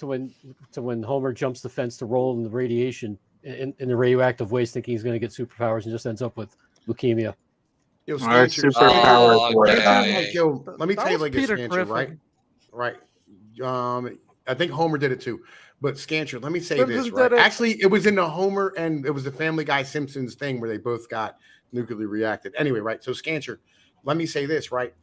Homer jumps the fence to roll in the radiation in the radioactive waste, thinking he's going to get superpowers and just ends up with leukemia. Yo, Our Scancher, superpowers were let me tell you like this, Peter Scancher, Griffin. right? I think Homer did it too. But Scancher, let me say Simpsons this, right? did it. Actually, it was in the Homer and it was the Family Guy Simpsons thing where they both got nuclearly reacted. Anyway, right? So Scancher, let me say this, right?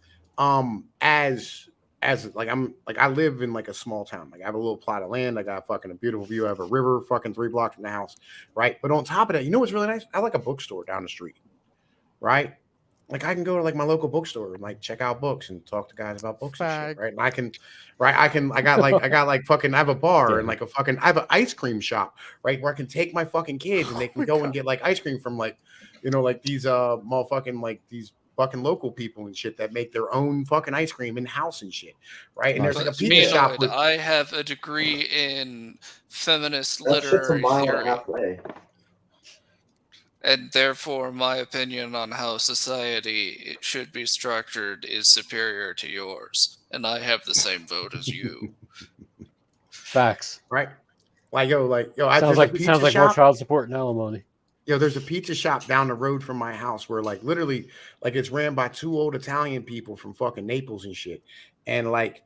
As as like I live in like a small town. Like I have a little plot of land. I got fucking a beautiful view. I have a river fucking 3 blocks from the house, right? But on top of that, you know what's really nice? I like a bookstore down the street, right? Like I can go to like my local bookstore and like check out books and talk to guys about books and shit, right? And I got like fucking I have a bar and like I have an ice cream shop, right? Where I can take my fucking kids and they can go and get like ice cream from like, you know, like these motherfucking like these fucking local people and shit that make their own fucking ice cream in house and shit, right? And there's like a pizza shop. I have a degree in feminist That shit's a literary mile and a theory, half away. and therefore my opinion on how society it should be structured is superior to yours, and I have the same vote as you. Facts. Right? Like yo, Sounds like more child support and alimony. Yo, there's a pizza shop down the road from my house where like literally like it's ran by 2 old Italian people from fucking Naples and shit. And like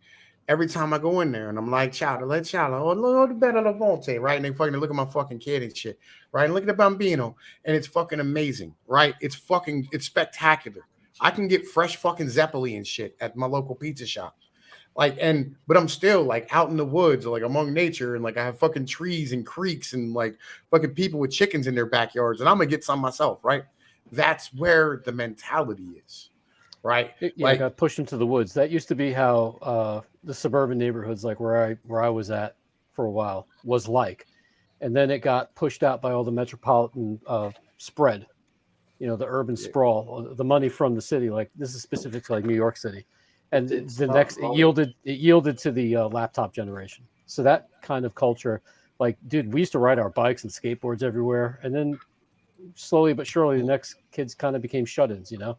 every time I go in there and I'm like, ciao, oh, no, the better volte, right? And they fucking look at my fucking kid and shit, right? And look at the bambino, and it's fucking amazing, right? It's spectacular. I can get fresh fucking Zeppeli and shit at my local pizza shop. Like, but I'm still like out in the woods, like among nature, and like I have fucking trees and creeks and like fucking people with chickens in their backyards, and I'm gonna get some myself, right? That's where the mentality is, right? Yeah, I got pushed into the woods. That used to be how the suburban neighborhoods, like where I was at for a while, was like, and then it got pushed out by all the metropolitan spread, you know, the urban sprawl, the money from the city. Like this is specific to like New York City. And it yielded to the laptop generation. So that kind of culture, like, dude, we used to ride our bikes and skateboards everywhere. And then slowly but surely, the next kids kind of became shut-ins, you know?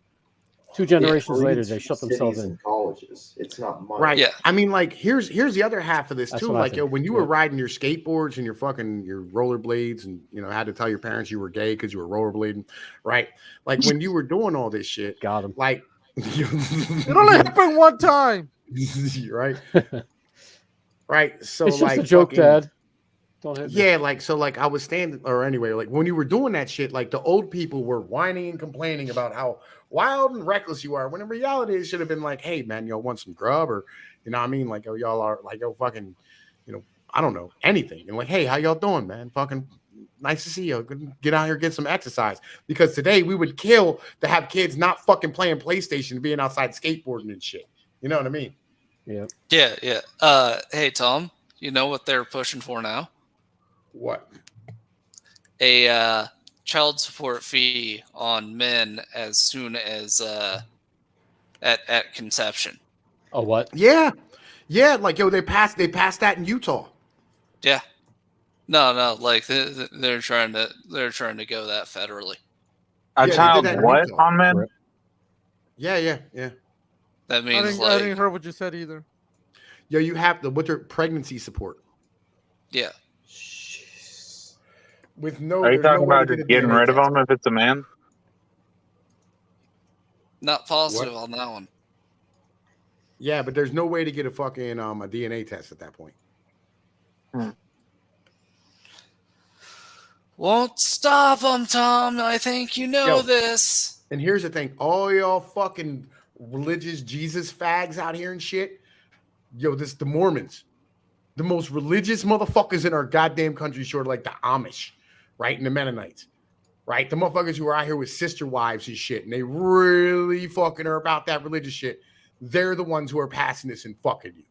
2 generations later, they shut themselves in. Colleges. It's not money. Right. Yeah. I mean, like, here's the other half of this too. Like, yo, when you were riding your skateboards and your rollerblades and, you know, had to tell your parents you were gay because you were rollerblading, right? Like, when you were doing all this shit, got them. Like, it only happened one time. Right. Right. So it's like just a joke, Dad. Don't hit me. Yeah, like so like I was standing or anyway, like when you were doing that shit, like the old people were whining and complaining about how wild and reckless you are. When in reality, it should have been like, hey man, y'all want some grub, or you know what I mean? Like, oh, y'all are like, yo, fucking, you know, I don't know, anything. And like, hey, how y'all doing, man? Fucking nice to see you. Get out here, get some exercise. Because today we would kill to have kids not fucking playing PlayStation, being outside skateboarding and shit. You know what I mean? Yeah. Yeah. Hey, Tom, you know what they're pushing for now? What? A child support fee on men as soon as at conception. Oh, what? Yeah. Like, yo, they passed that in Utah. Yeah. No, like they're trying to go that federally. A child what on men? Yeah. That means I didn't hear what you said either. Yo, you have with your pregnancy support. Yeah. With no. Are you talking about just getting rid of them if it's a man? Not positive on that one. Yeah, but there's no way to get a fucking a DNA test at that point. Won't stop them, Tom. I think you know this. And here's the thing: all y'all fucking religious Jesus fags out here and shit. Yo, this the Mormons, the most religious motherfuckers in our goddamn country, short of like the Amish, right? And the Mennonites, right? The motherfuckers who are out here with sister wives and shit, and they really fucking are about that religious shit. They're the ones who are passing this and fucking you.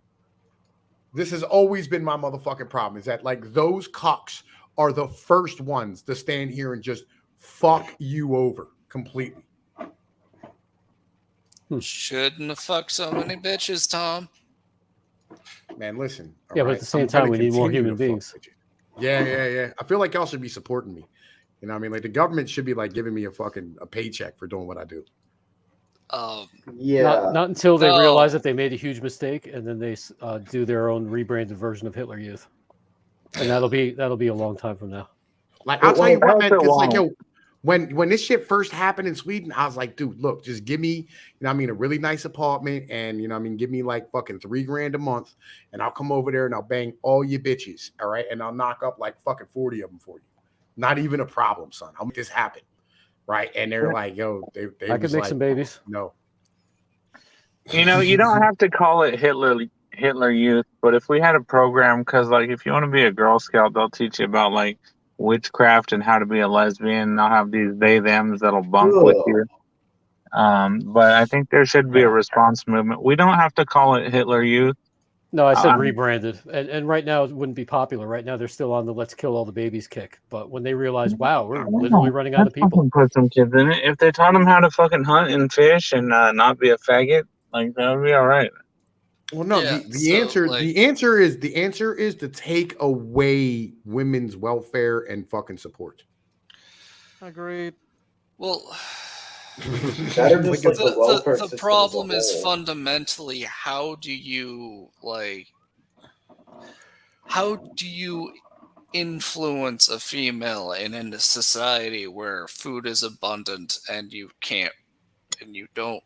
This has always been my motherfucking problem, is that like those cocks are the first ones to stand here and just fuck you over completely. Shouldn't have fucked so many bitches, Tom. Man, listen. Yeah, but at the same time, we need more human beings. Yeah. I feel like y'all should be supporting me. You know what I mean? Like the government should be like giving me a paycheck for doing what I do. Yeah. Not until they realize that they made a huge mistake, and then they do their own rebranded version of Hitler Youth, and that'll be a long time from now. Like I'll tell you what, man. It's like yo, when this shit first happened in Sweden, I was like, dude, look, just give me, you know what I mean, a really nice apartment, and you know what I mean, give me like fucking $3,000 a month, and I'll come over there and I'll bang all your bitches, all right, and I'll knock up like fucking 40 of them for you. Not even a problem, son. I'll make this happen. Right. And they're like, yo, they I could make some babies. No. You know, you don't have to call it Hitler Youth, but if we had a program, because like if you want to be a Girl Scout, they'll teach you about like witchcraft and how to be a lesbian. They'll have these they thems that'll bunk with you. But I think there should be a response movement. We don't have to call it Hitler Youth. No, I said rebranded. And right now it wouldn't be popular. Right now they're still on the let's kill all the babies kick. But when they realize, wow, we're literally running out of people. Put some kids in it. If they taught them how to fucking hunt and fish and not be a faggot, like that would be all right. Well, no, Yeah, the answer is to take away women's welfare and fucking support. Agreed. Well, Better just like the welfare the system problem as a is whole. fundamentally how do you influence a female in a society where food is abundant and you don't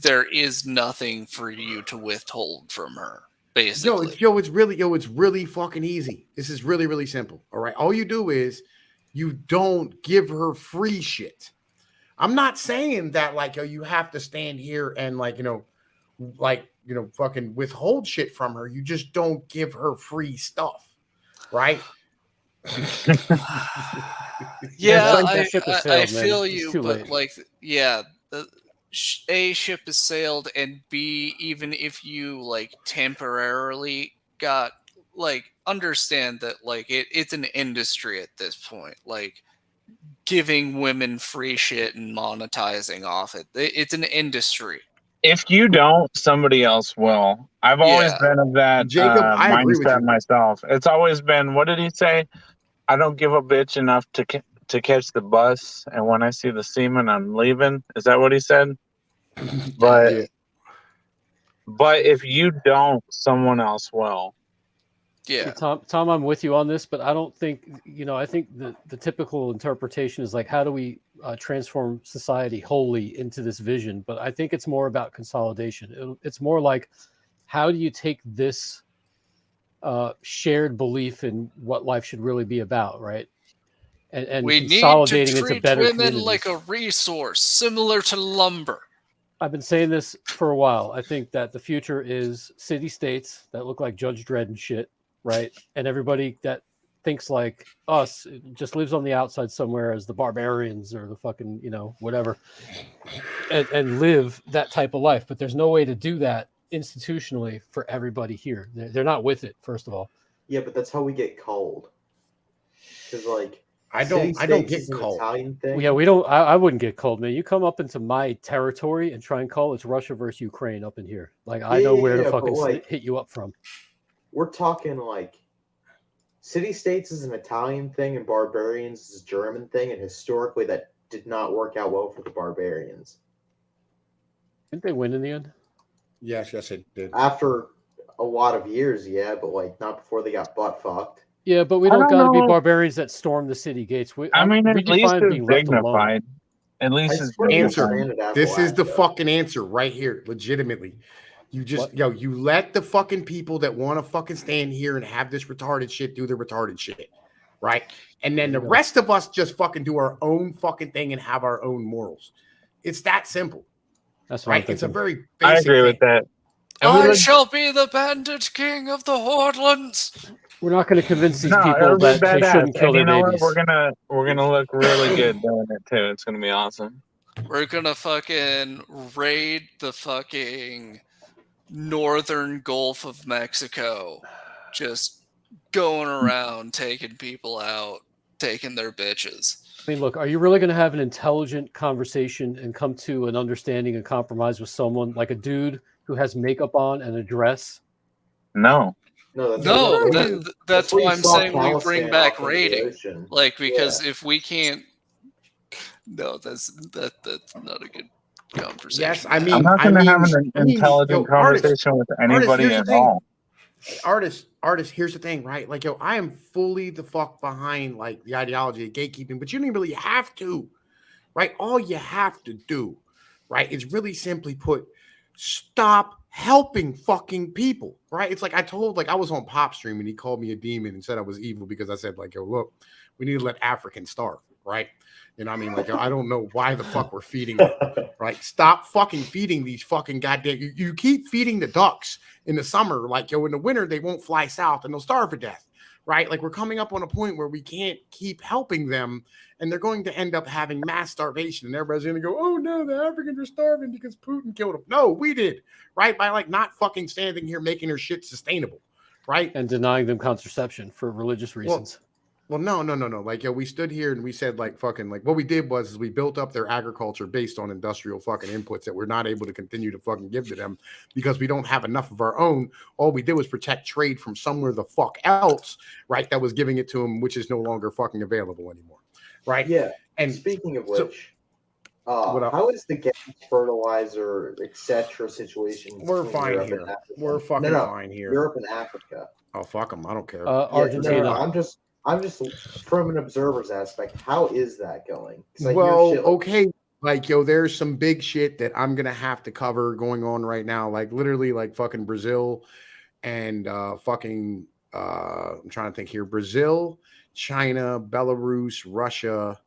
there is nothing for you to withhold from her, basically. It's really fucking easy. This is really, really simple. All right. All you do is you don't give her free shit. I'm not saying that like, you have to stand here and fucking withhold shit from her. You just don't give her free stuff. Right. Yeah, that ship has I sailed, man. feel It's you, too but late. like, yeah, A, ship has sailed, and B, even if you like temporarily got understand that like it's an industry at this point, like giving women free shit and monetizing off it. It's an industry. If you don't, somebody else will. I've always been of that Jacob, I agree with mindset you. myself. It's always been, what did he say? I don't give a bitch enough to catch the bus, and when I see the semen, I'm leaving. Is that what he said? But Yeah. but if you don't, someone else will. Yeah. Tom, I'm with you on this, but I don't think, I think the typical interpretation is like, how do we transform society wholly into this vision? But I think it's more about consolidation. It's more like, how do you take this shared belief in what life should really be about, right? And we consolidating need to into treat better women communities. like a resource, similar to lumber. I've been saying this for a while. I think that the future is city-states that look like Judge Dredd and shit, right? And everybody that thinks like us just lives on the outside somewhere as the barbarians or the fucking, whatever, and live that type of life. But there's no way to do that institutionally for everybody here. They're not with it, first of all. Yeah, but that's how we get cold. Because like I don't get cold. Italian thing. Yeah, we don't. I wouldn't get cold, man. You come up into my territory and try and call it's Russia versus Ukraine up in here. Like I know where to fucking hit you up from. We're talking like city-states is an Italian thing and barbarians is a German thing, and historically that did not work out well for the barbarians. Didn't they win in the end? Yes, it did. After a lot of years, yeah, but like not before they got butt fucked. Yeah, but we don't gotta be barbarians that storm the city gates. At least it's dignified. At least it's dignified. This is the fucking answer right here, legitimately. You just you let the fucking people that want to fucking stand here and have this retarded shit do the retarded shit, right? And then the rest of us just fucking do our own fucking thing and have our own morals. It's that simple. That's right. It's a very basic I agree with that. I shall be the bandit king of the Hordlands. We're not going to convince these people that they shouldn't kill their babies. We're gonna look really good doing it too. It's gonna be awesome. We're gonna fucking raid the fucking northern Gulf of Mexico, just going around taking people out, taking their bitches. I mean, look, are you really going to have an intelligent conversation and come to an understanding and compromise with someone like a dude who has makeup on and a dress? No. That's why I'm saying we bring back raiding. Like, because if we can't, that's not a good conversation. Yes, I mean, I'm not going to have an intelligent conversation with anybody at all. Artist, here's the thing, right? Like, I am fully the fuck behind like the ideology of gatekeeping, but you don't really have to, right? All you have to do, right, is really simply put, stop helping fucking people, right? It's like I was on Pop Stream and he called me a demon and said I was evil because I said like, look, we need to let Africans starve, right? You know what I mean? Like, I don't know why the fuck we're feeding them, right? Stop fucking feeding these fucking goddamn. You keep feeding the ducks in the summer, like, in the winter, they won't fly south and they'll starve to death, right? Like, we're coming up on a point where we can't keep helping them and they're going to end up having mass starvation. And everybody's going to go, oh no, the Africans are starving because Putin killed them. No, we did, right? By like not fucking standing here making their shit sustainable, right? And denying them contraception for religious reasons. Well, no. Like, we stood here and we said, like, fucking, like, what we did was we built up their agriculture based on industrial fucking inputs that we're not able to continue to fucking give to them because we don't have enough of our own. All we did was protect trade from somewhere the fuck else, right? That was giving it to them, which is no longer fucking available anymore, right? Yeah. And speaking of so- which, how is the gas, fertilizer, etc. situation? We're between fine Europe here. and Africa? We're fucking fine here. Europe and Africa. Oh, fuck them. I don't care. Argentina. I'm just from an observer's aspect. How is that going? 'Cause I hear Well, shit like- okay. Like, there's some big shit that I'm going to have to cover going on right now. Like, literally, like, fucking Brazil and I'm trying to think here. Brazil, China, Belarus, Russia,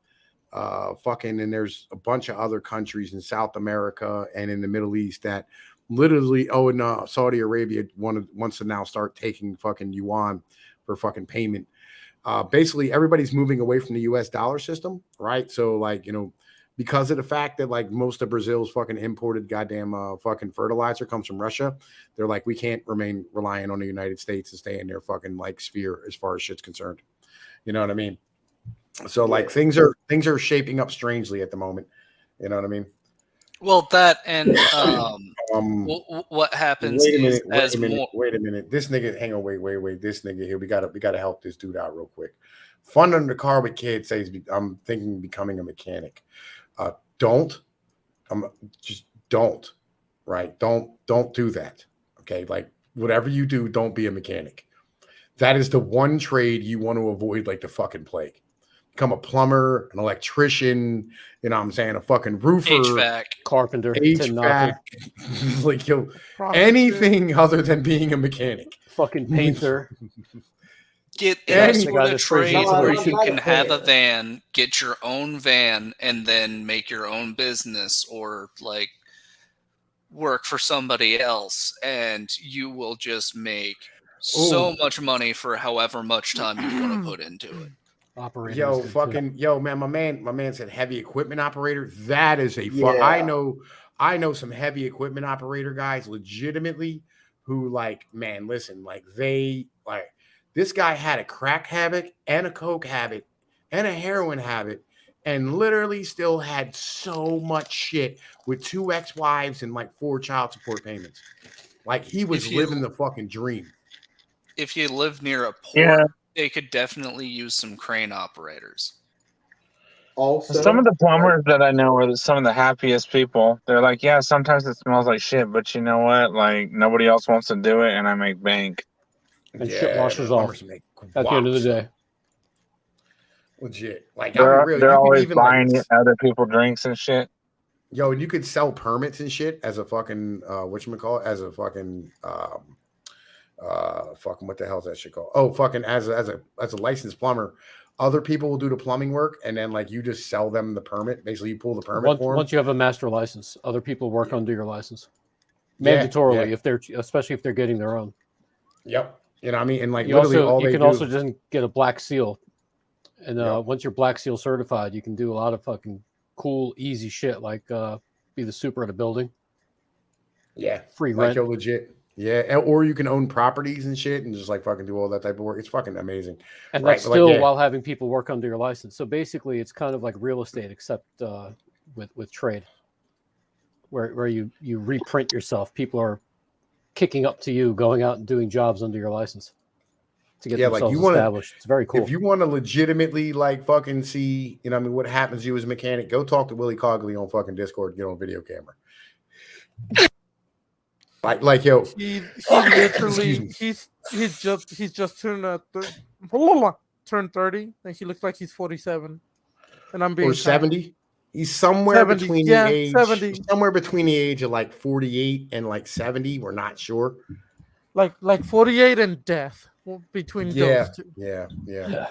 and there's a bunch of other countries in South America and in the Middle East that literally, and Saudi Arabia wants to now start taking fucking yuan for fucking payment. Basically, everybody's moving away from the U.S. dollar system, right? So, like, because of the fact that, like, most of Brazil's fucking imported goddamn fucking fertilizer comes from Russia, they're like, we can't remain reliant on the United States to stay in their fucking, like, sphere as far as shit's concerned. You know what I mean? So, like, things are shaping up strangely at the moment. You know what I mean? Well, that and what happens Wait a minute. This nigga, hang on, wait. This nigga here, we gotta help this dude out real quick. Fun under the car with kid says, I'm thinking of becoming a mechanic. Just don't, right? Don't do that. Okay, like, whatever you do, don't be a mechanic. That is the one trade you want to avoid like the fucking plague. Become a plumber, an electrician, you know what I'm saying, a fucking roofer, HVAC, carpenter, HVAC, like, anything other than being a mechanic. Fucking painter. Get any sort of trade where you can have a van, get your own van, and then make your own business or like work for somebody else, and you will just make so much money for however much time you want to put into it. Man, my man said heavy equipment operator. That is I know some heavy equipment operator guys legitimately who, like, man, listen, like, this guy had a crack habit and a coke habit and a heroin habit and literally still had so much shit with 2 ex-wives and like 4 child support payments. Like, he was living the fucking dream. If you live near a port, they could definitely use some crane operators. Also, some of the plumbers that I know are some of the happiest people. They're like, yeah, sometimes it smells like shit, but you know what? Like, nobody else wants to do it, and I make bank. And shit washes off at the end of the day. Legit. Like, they're always buying other people drinks and shit. Yo, and you could sell permits and shit as a fucking whatchamacallit, as a fucking fucking what the hell is that shit called? Oh, fucking as a licensed plumber. Other people will do the plumbing work, and then, like, you just sell them the permit. Basically, you pull the permit for them. Once you have a master license, other people work under your license, mandatorily, especially if they're getting their own. Yep. You know what I mean? And, like, you can also just get a black seal, and once you're black seal certified, you can do a lot of fucking cool, easy shit, like be the super at a building. Yeah, free like, rent. You're legit. Yeah, or you can own properties and shit and just, like, fucking do all that type of work. It's fucking amazing. And that's still while having people work under your license. So basically, it's kind of like real estate, except with trade, where you reprint yourself. People are kicking up to you, going out and doing jobs under your license to get themselves established. It's very cool. If you want to legitimately, like, fucking see, you know, I mean, what happens to you as a mechanic, go talk to Willie Cogley on fucking Discord, get on video camera. Like, yo, he literally he's just turned 30, and he looks like he's 47, and I'm being 70. He's somewhere between the age 70. somewhere between the age of like 48 and like 70. We're not sure. Like 48 and death between those two. Yeah.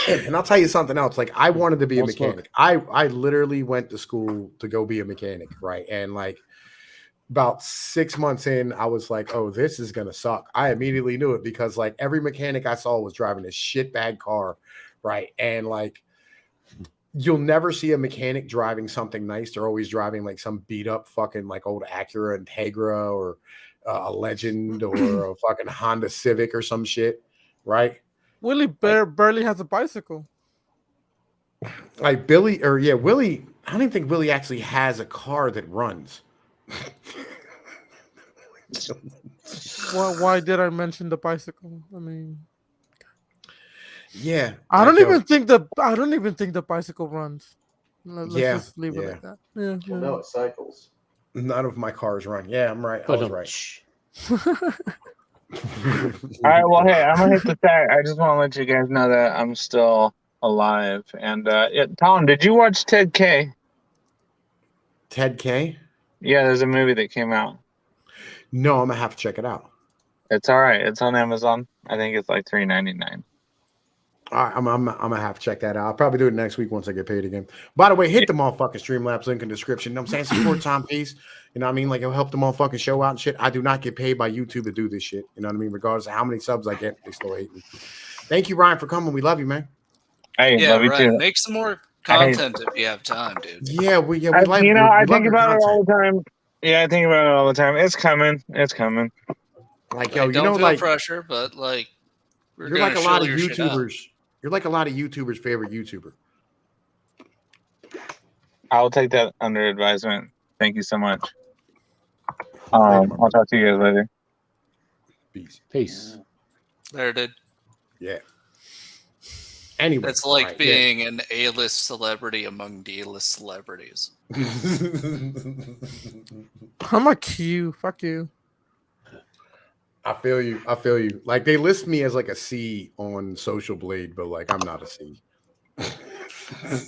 And I'll tell you something else. Like I wanted to be a Don't smoke. mechanic. I literally went to school to go be a mechanic, right? And like about 6 months in, I was like, oh, this is gonna suck. I immediately knew it because like every mechanic I saw was driving a shitbag car, right? And like you'll never see a mechanic driving something nice. They're always driving like some beat up fucking like old Acura Integra or a Legend or a fucking Honda Civic or some shit, right? Willie barely has a bicycle. Like Billy, or yeah, Willie. I don't even think Willie actually has a car that runs. Why did I mention the bicycle? I mean, Yeah, I like, don't yo, even think the bicycle runs. Let's Yeah, just leave it yeah. like that. Yeah, Well, no, it cycles. none of my cars run. Yeah, I'm right. I But was right. All right, well, hey, I'm gonna hit the tag. I just want to let you guys know that I'm still alive. And yeah, Tom, did you watch Ted K? Ted K? Yeah, there's a movie that came out. No, I'm gonna have to check it out. It's all right. It's on Amazon. I think it's like $3.99. All right, I'm gonna have to check that out. I'll probably do it next week once I get paid again. By the way, hit the motherfucking Streamlabs link in the description. You know what I'm saying? Support Tom Peace. You know what I mean? Like it'll help the motherfucking show out and shit. I do not get paid by YouTube to do this shit. You know what I mean? Regardless of how many subs I get, they still hate me. Thank you, Ryan, for coming. We love you, man. Hey, Yeah, love you right. too. Make some more content if you have time, dude. Yeah, we I like think we about love it your all content. the time. Yeah, I think about it all the time. It's coming. It's coming. Like Like, yo, you don't know, feel like pressure, but like we're you're gonna like a lot show of your shit out. YouTubers. You're like a lot of YouTubers' favorite YouTuber. I'll take that under advisement. Thank you so much. Later, my I'll brother. talk to you guys later. Peace. Peace. There, dude. Yeah. Anyway, It's like right, being an A-list celebrity among D-list celebrities. yeah. I'm a Q. Fuck you. I feel you. I feel you. Like they list me as like a C on Social Blade, but like I'm not a C.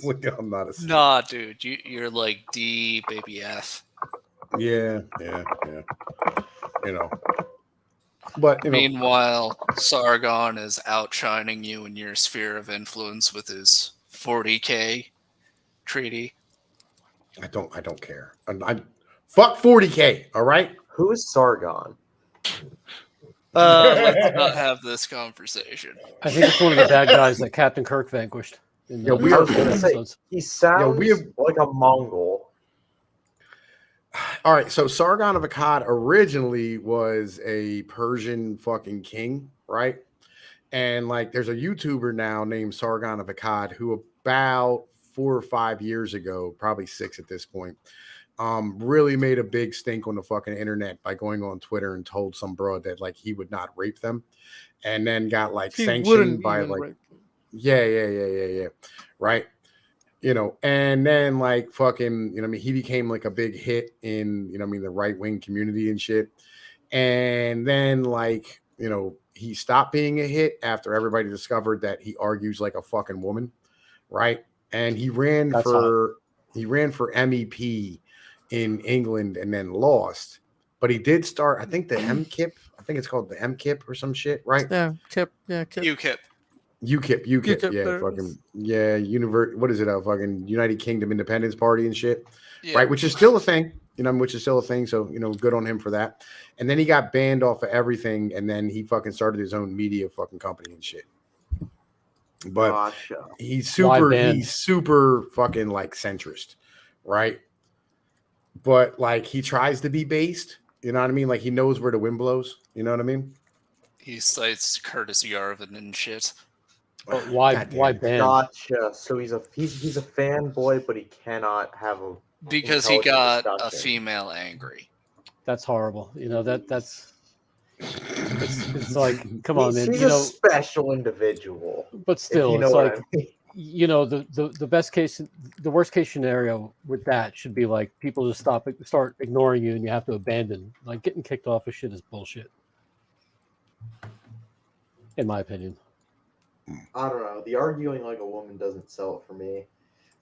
Like, I'm not a C. Nah, dude, you're like D, baby F. Yeah. You know. But you know, Meanwhile, Sargon is outshining you in your sphere of influence with his 40K treaty. I don't care. I fuck 40K. All right. Who is Sargon? Let's not have this conversation. I think it's one of the bad guys that Captain Kirk vanquished. In Yeah, the we I are- was gonna say episodes. he sounds we have- like a Mongol. All right. So Sargon of Akkad originally was a Persian fucking king, right? And like there's a YouTuber now named Sargon of Akkad who about 4 or 5 years ago, probably 6 at this point, really made a big stink on the fucking internet by going on Twitter and told some bro that like he would not rape them, and then got like He sanctioned wouldn't by even like rape them. yeah, right. You know, and then like fucking, you know what I mean, he became like a big hit in, you know what I mean, the right wing community and shit. And then like, you know, he stopped being a hit after everybody discovered that he argues like a fucking woman, right? And he ran That's for MEP in England and then lost. But he did start, I think the MKIP, I think it's called the MKIP or some shit, right? Yeah, Kip. Yeah, Kip. UKIP. UKIP, UKIP, yeah, there it fucking is. yeah, what is it? A fucking United Kingdom Independence Party and shit, Yeah. right? Which is still a thing, you know, which is still a thing. So you know, good on him for that. And then he got banned off of everything, and then he fucking started his own media fucking company and shit. But Gotcha. he's Why banned? super fucking like centrist, right? But like he tries to be based, you know what I mean? Like he knows where the wind blows, you know what I mean? He cites Curtis Yarvin and shit. But why God damn why it. ban? Gotcha. So he's a fanboy, but he cannot have a Because he intelligent got a discussion. female angry. That's horrible. You know that's it's like come on, man. He's You a know, special individual. but If still, you know it's what like I mean. you know the best case, the worst case scenario with that should be like people just start ignoring you and you have to abandon. Like getting kicked off of shit is bullshit, in my opinion. I don't know. The arguing like a woman doesn't sell it for me.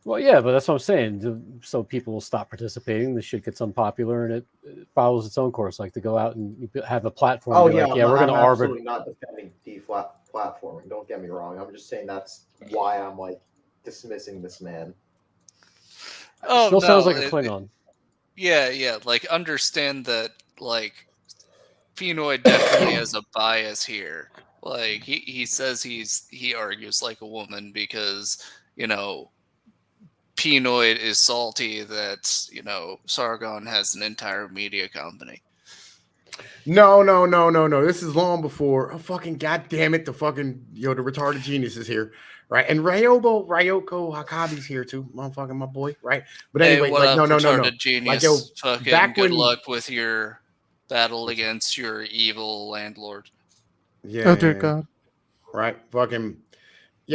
Well, yeah, but that's what I'm saying. So people will stop participating. The shit gets unpopular, and it follows its own course. Like to go out and have a platform. Oh be yeah, like, yeah, we're going to I'm arbitrate. absolutely not defending platforming. Don't get me wrong. I'm just saying that's why I'm like dismissing this man. Oh, Still sounds no, like a Klingon. Yeah. Like, understand that, like, Pinoid definitely has a bias here. Like, he says he argues like a woman because, Pinoid is salty that, Sargon has an entire media company. No. This is long before. Oh, fucking goddamn it! The fucking the retarded genius is here, right? And Ryoko Hakabi's here too, motherfucking my boy, right? But anyway, Hey, what like up, no. retarded genius? Like fucking back good when, luck with your battle against your evil landlord. yeah, Oh dear God. right? Fucking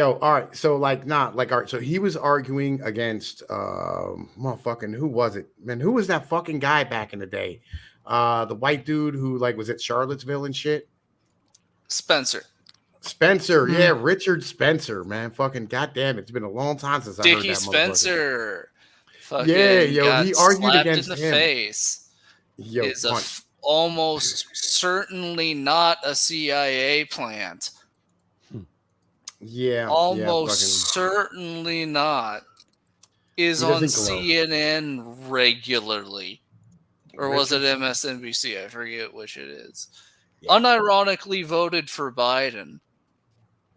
all right. So all right. So he was arguing against motherfucking who was it, man? Who was that fucking guy back in the day? The white dude who was at Charlottesville and shit. Spencer, yeah, Richard Spencer, man. Fucking goddamn, it's been a long time since I heard Dickie that Spencer. Fucking got he argued slapped against in the him. face. Is Punch. Almost certainly not a CIA plant. Yeah, almost certainly not. Is on CNN regularly. Or was it MSNBC? I forget which it is. Yeah. Unironically voted for Biden.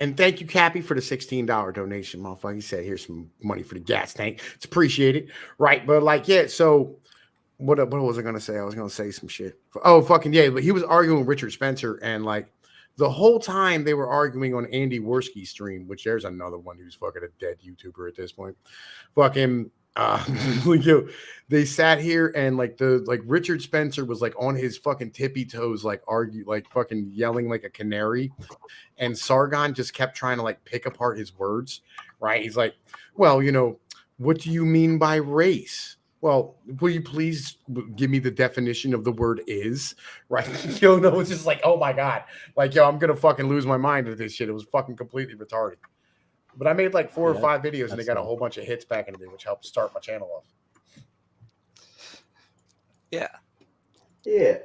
And thank you, Cappy, for the $16 donation, motherfucker. He said, here's some money for the gas tank. It's appreciated. Right. But so what was I going to say? I was going to say some shit. Oh, fucking yeah. But he was arguing with Richard Spencer. And the whole time they were arguing on Andy Worski's stream, which there's another one who's fucking a dead YouTuber at this point. Fucking they sat here and Richard Spencer was on his fucking tippy toes, fucking yelling like a canary, and Sargon just kept trying to pick apart his words, right? He's like, well, what do you mean by race? Well, will you please give me the definition of the word is, right? It's just oh my God, I'm gonna fucking lose my mind at this shit. It was fucking completely retarded. But I made 4 or 5 videos and they got a whole bunch of hits back in the day, which helped start my channel off. Yeah. Yeah.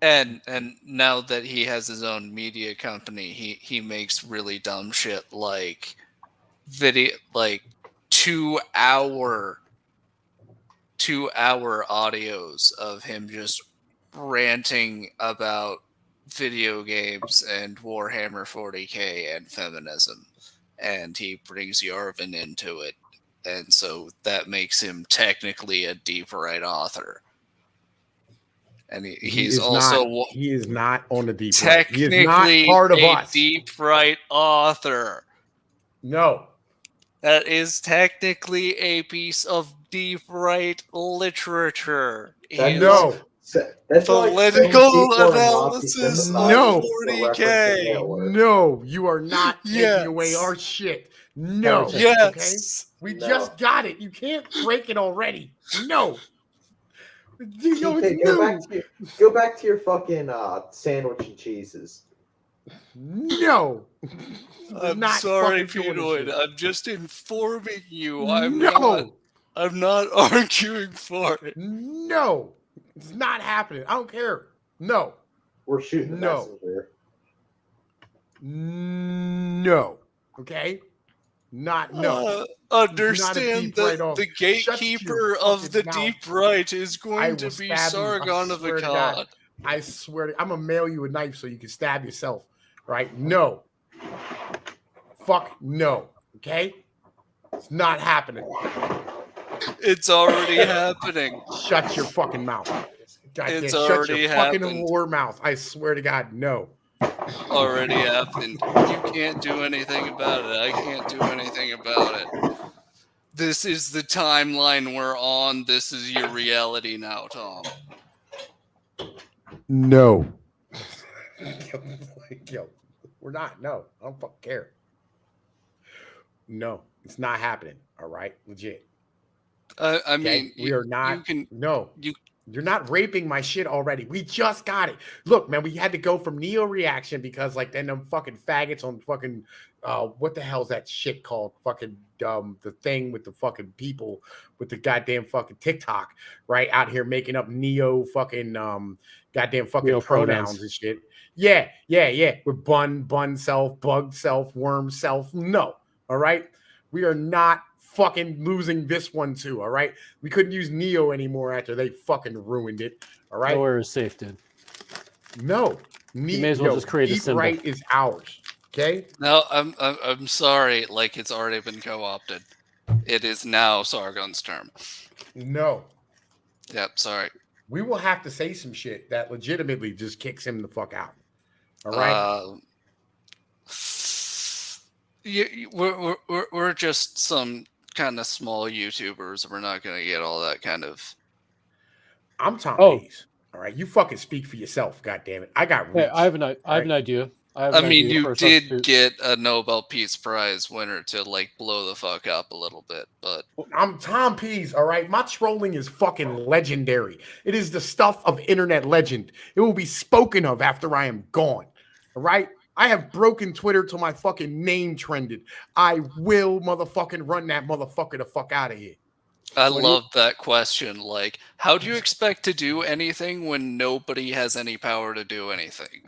And now that he has his own media company, he makes really dumb shit like video 2 hour audios of him just ranting about video games and Warhammer 40K and feminism. And he brings Yarvin into it. And so that makes him technically a deep right author. And he is not on the deep right. Technically he is not part of us. Deep right author. No. That is technically a piece of deep right literature. No. That's political analysis of 40K. No, you are not taking away our shit. No. Yes. Okay? We just got it. You can't break it already. No. Go back to your fucking sandwich and cheeses. No. I'm sorry, Pinoid. I'm just informing you. I'm not arguing for it. No. It's not happening. I don't care. No. We're shooting the messenger. No. Okay? Understand that the gatekeeper of the deep right is going to be Sargon of Akkad. I swear to I'm going to mail you a knife so you can stab yourself. Right? No. Fuck no. Okay? It's not happening. It's already happening. Shut your fucking mouth. It's already happened. Fucking whore mouth. I swear to God, no. Already happened. You can't do anything about it. I can't do anything about it. This is the timeline we're on. This is your reality now, Tom. No. We're not. No. I don't fucking care. No. It's not happening. All right? Legit. I mean, we are not. You're not raping my shit already. We just got it. Look, man, we had to go from Neo Reaction because like then them fucking faggots on fucking what the hell's that shit called? Fucking the thing with the fucking people with the goddamn fucking TikTok, right? Out here making up Neo fucking goddamn fucking Neo pronouns and shit. Yeah. With bun self, bug self, worm self. No. All right. We are not fucking losing this one too. All right. We couldn't use Neo anymore after they fucking ruined it. All right. Nowhere is safe, dude. No. You may as well just create a Eat symbol. Right is ours. Okay. No, I'm sorry. Like it's already been co-opted. It is now Sargon's term. No. Yep. Sorry. We will have to say some shit that legitimately just kicks him the fuck out. All right. We're just some kind of small YouTubers. We're not gonna get all that kind of. I'm Tom Oh. Pease. All right. You fucking speak for yourself. God damn it. I got reach. Hey, I have an idea. I mean, you did get a Nobel Peace Prize winner to like blow the fuck up a little bit, but I'm Tom Pease, all right? My trolling is fucking legendary. It is the stuff of internet legend. It will be spoken of after I am gone, all right? I have broken Twitter till my fucking name trended. I will motherfucking run that motherfucker the fuck out of here. I love that question. Like, how do you expect to do anything when nobody has any power to do anything?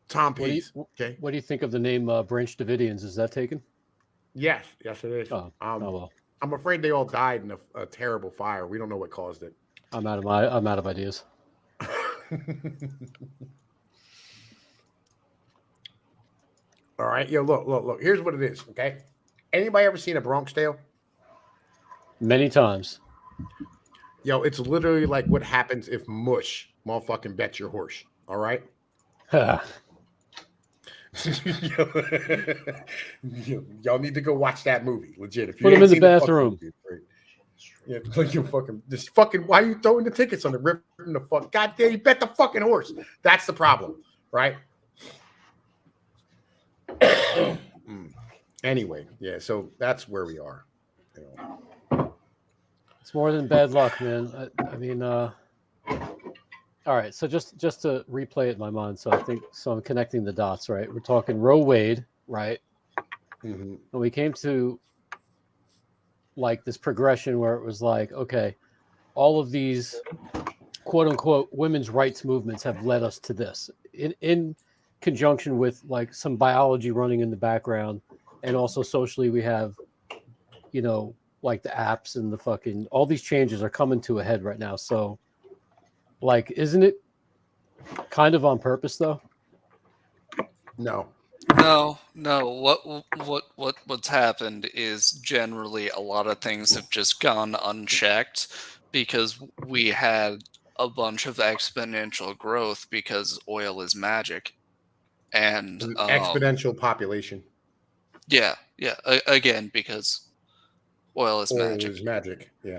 Tom Pease. Okay. What do you think of the name Branch Davidians? Is that taken? Yes, it is. Oh, well. I'm afraid they all died in a terrible fire. We don't know what caused it. I'm out of ideas. All right, yo, look. Here's what it is. Okay, anybody ever seen a Bronx Tale? Many times. Yo, it's literally like what happens if Mush motherfucking bet your horse. All right. Y'all need to go watch that movie. Legit. If you put him ain't in the seen bathroom. Yeah, like you fucking. Why are you throwing the tickets on the ripping the fuck? God damn, you bet the fucking horse. That's the problem, right? Anyway, yeah. So that's where we are. You know. It's more than bad luck, man. I mean, all right. So just to replay it in my mind, so I'm connecting the dots, right? We're talking Roe Wade, right? Mm-hmm. And we came to like this progression where it was like, okay, all of these quote unquote women's rights movements have led us to this in conjunction with like some biology running in the background. And also socially, we have, you know, like the apps and the fucking, all these changes are coming to a head right now. So like, isn't it kind of on purpose though? No. What's happened is generally a lot of things have just gone unchecked because we had a bunch of exponential growth because oil is magic and exponential population. Yeah. Again, because oil is magic. Oil is magic. Yeah.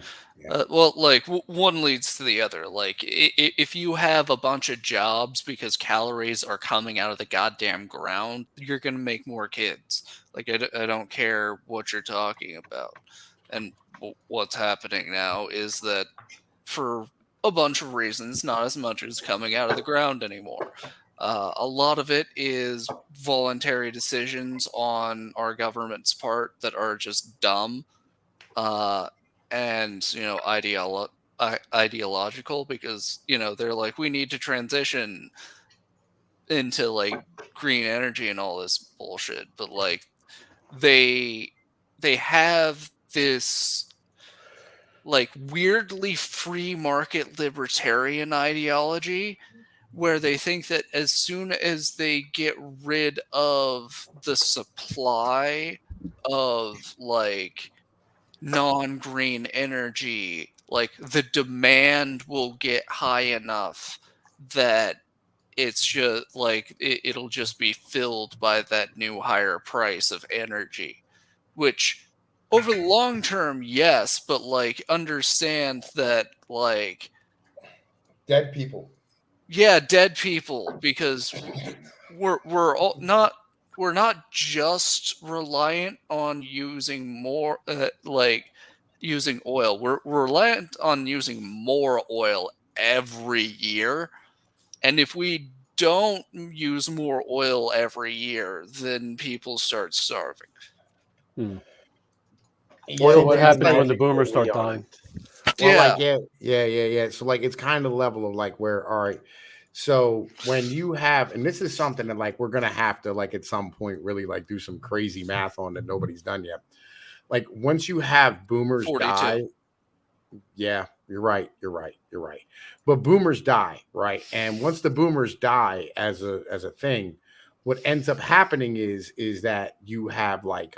Well, like one leads to the other. Like if you have a bunch of jobs because calories are coming out of the goddamn ground, you're gonna make more kids. Like I don't care what you're talking about. And what's happening now is that for a bunch of reasons, not as much is coming out of the ground anymore. A lot of it is voluntary decisions on our government's part that are just dumb. And you know, ideological because you know they're like we need to transition into like green energy and all this bullshit, but like they have this like weirdly free market libertarian ideology where they think that as soon as they get rid of the supply of like non-green energy, like the demand will get high enough that it's just like it'll just be filled by that new higher price of energy, which over the long term, yes, but like understand that like dead people. Yeah, dead people, because we're all not we're not just reliant on using more using oil. We're reliant on using more oil every year. And if we don't use more oil every year, then people start starving. So what it's happens like- when the boomers start dying? Well, Yeah. like, yeah. So, like, it's kind of level of like where, all right. So when you have, and this is something that like we're gonna have to like at some point really like do some crazy math on that nobody's done yet. Like once you have boomers 42. die, yeah, you're right. But boomers die, right? And once the boomers die as a thing, what ends up happening is that you have like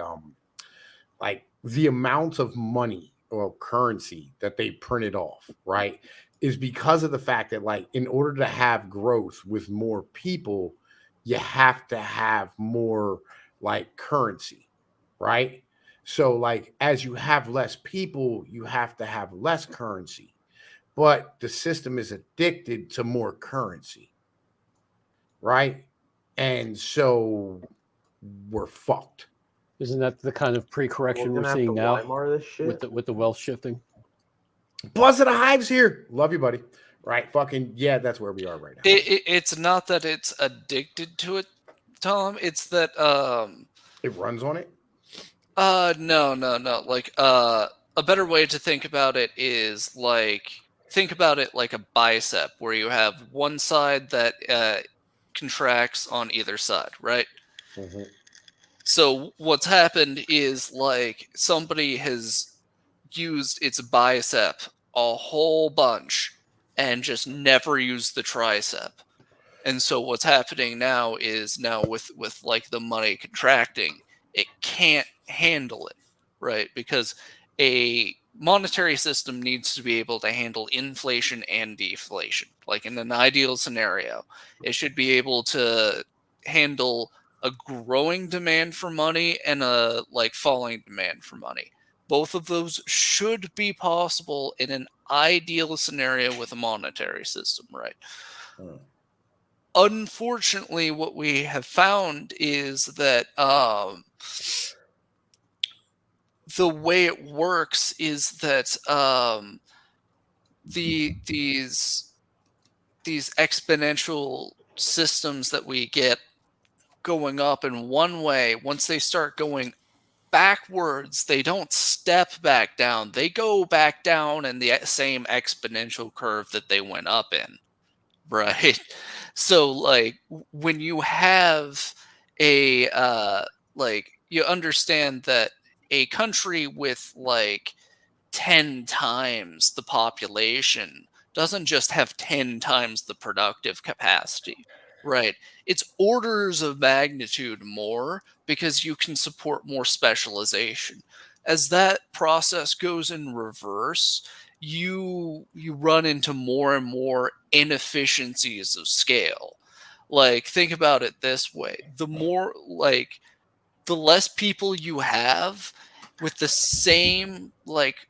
the amount of money or currency that they printed off, right, is because of the fact that like in order to have growth with more people, you have to have more like currency, right? So like as you have less people, you have to have less currency. But the system is addicted to more currency, right? And so we're fucked. Isn't that the kind of pre-correction We're we're gonna have seeing to now Weimar this shit. with the wealth shifting? Plus of the hives here. Love you, buddy. Right? Fucking yeah, that's where we are right now. It's not that it's addicted to it, Tom. It's that It runs on it. no. Like a better way to think about it is like think about it like a bicep where you have one side that contracts on either side, right? Mhm. So what's happened is like somebody has used its bicep a whole bunch and just never used the tricep. And so what's happening now is with like the money contracting, it can't handle it, right? Because a monetary system needs to be able to handle inflation and deflation. Like in an ideal scenario, it should be able to handle a growing demand for money and a like falling demand for money. Both of those should be possible in an ideal scenario with a monetary system, right? Unfortunately, what we have found is that the way it works is that these exponential systems that we get going up in one way, once they start going backwards, they don't step back down. They go back down in the same exponential curve that they went up in, right? So, like, when you have a like, you understand that a country with like 10 times the population doesn't just have 10 times the productive capacity, right? It's orders of magnitude more because you can support more specialization. As that process goes in reverse, you run into more and more inefficiencies of scale. Like, think about it this way. The less people you have with the same like